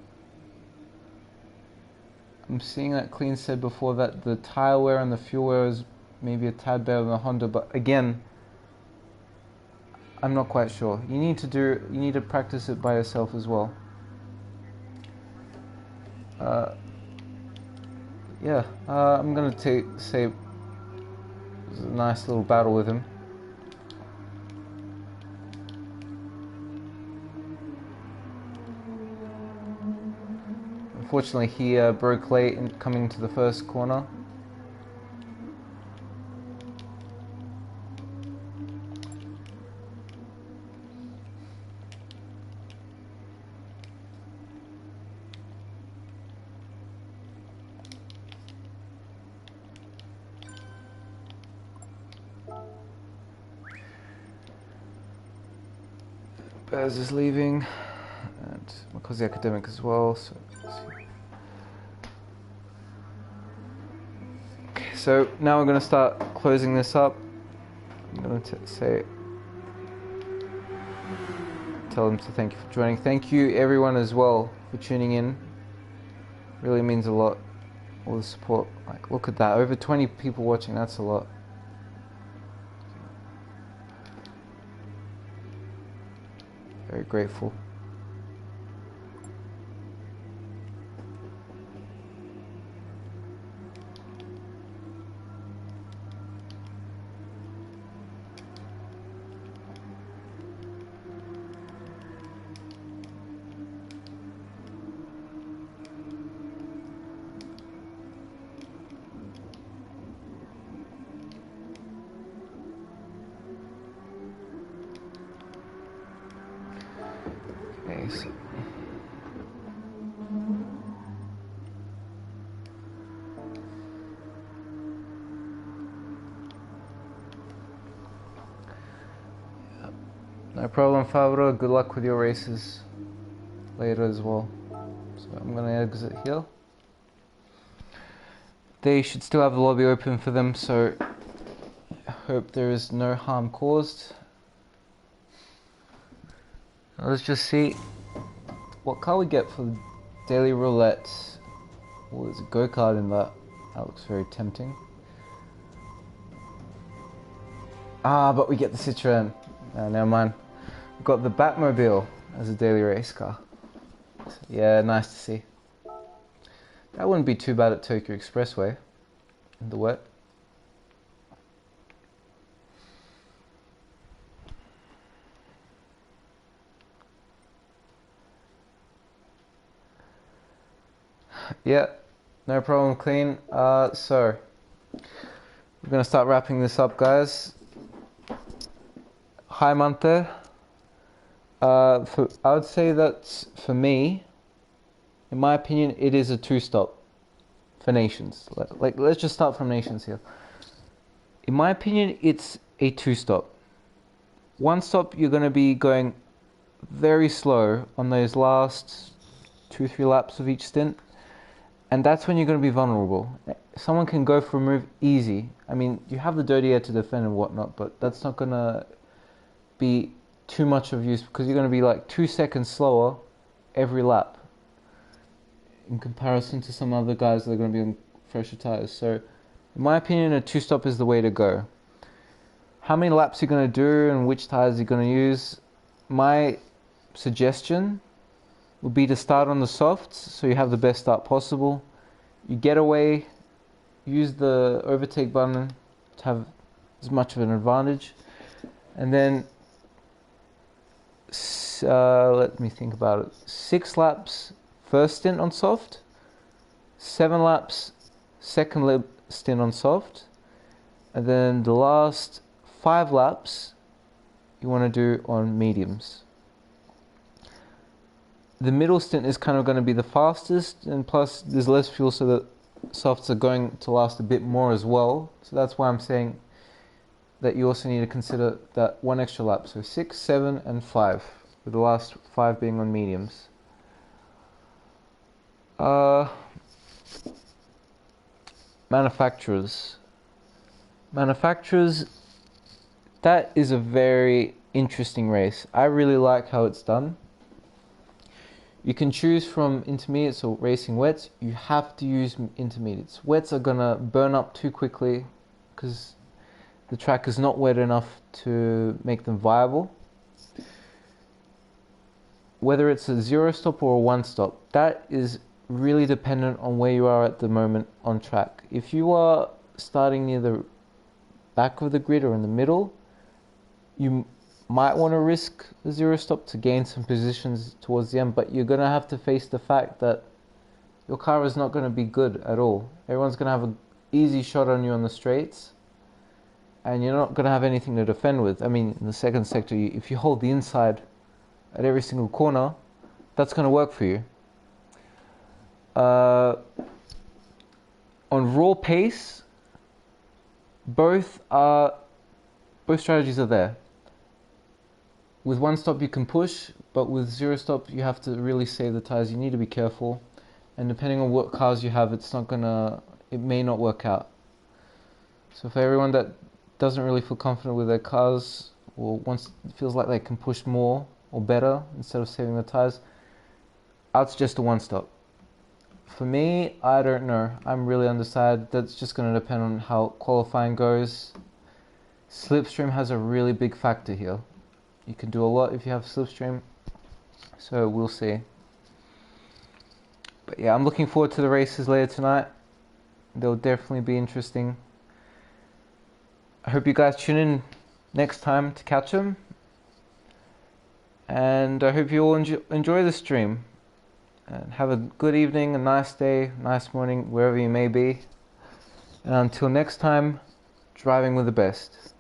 Speaker 1: I'm seeing that Clean said before that the tire wear and the fuel wear is maybe a tad better than the Honda, but again, I'm not quite sure. You need to practice it by yourself as well. Yeah, I'm gonna say it was a nice little battle with him. Unfortunately, he broke late in coming into the first corner. Bez is leaving, and Makozi Academic as well. So, okay, so now we're going to start closing this up. I'm going to tell them to thank you for joining. Thank you everyone as well for tuning in. Really means a lot. All the support. Like, look at that, over 20 people watching. That's a lot. Very grateful. Okay, so no problem, Fabro. Good luck with your races later as well. So I'm gonna exit here. They should still have the lobby open for them, so I hope there is no harm caused. Now let's just see what car we get for the daily roulette. Oh, there's a go-kart in that. That looks very tempting. Ah, but we get the Citroen. Never mind. We've got the Batmobile as a daily race car. Yeah, nice to see. That wouldn't be too bad at Tokyo Expressway in the wet. Yeah, no problem, Clean. So we're gonna start wrapping this up, guys. Hi, Mante. I would say that for me, in my opinion, it is a 2-stop for Nations. Like, let's just start from Nations here. In my opinion, it's a 2-stop. 1-stop, you're going to be going very slow on those last 2-3 laps of each stint, and that's when you're going to be vulnerable. Someone can go for a move easy. I mean, you have the dirty air to defend and whatnot, but that's not going to be too much of use because you're going to be like 2 seconds slower every lap in comparison to some other guys that are going to be on fresher tires. So in my opinion, a 2-stop is the way to go. How many laps you're going to do and which tires you're going to use, my suggestion would be to start on the softs so you have the best start possible. You get away, use the overtake button to have as much of an advantage, and then let me think about it. 6 laps first stint on soft, 7 laps second stint on soft, and then the last 5 laps you want to do on mediums. The middle stint is kind of going to be the fastest, and plus there's less fuel, so the softs are going to last a bit more as well. So that's why I'm saying that you also need to consider that 1 extra lap. So 6, 7 and 5, with the last 5 being on mediums. Manufacturers, that is a very interesting race. I really like how it's done. You can choose from intermediates or racing wets. You have to use intermediates. Wets are gonna burn up too quickly because the track is not wet enough to make them viable. Whether it's a 0-stop or a 1-stop, that is really dependent on where you are at the moment on track. If you are starting near the back of the grid or in the middle, you might want to risk the 0-stop to gain some positions towards the end, but you're going to have to face the fact that your car is not going to be good at all. Everyone's going to have an easy shot on you on the straights, and you're not going to have anything to defend with. I mean, in the second sector, if you hold the inside at every single corner, that's going to work for you. On raw pace, both strategies are there. With 1-stop you can push, but with 0-stop you have to really save the tires. You need to be careful, and depending on what cars you have, it may not work out. So for everyone that doesn't really feel confident with their cars, or feels like they can push more or better instead of saving the tires, I'd suggest a 1-stop. For me, I don't know. I'm really undecided. That's just going to depend on how qualifying goes. Slipstream has a really big factor here. You can do a lot if you have slipstream, so we'll see. But yeah, I'm looking forward to the races later tonight. They'll definitely be interesting. I hope you guys tune in next time to catch them, and I hope you all enjoy the stream. And have a good evening, a nice day, nice morning, wherever you may be. And until next time, driving with the best.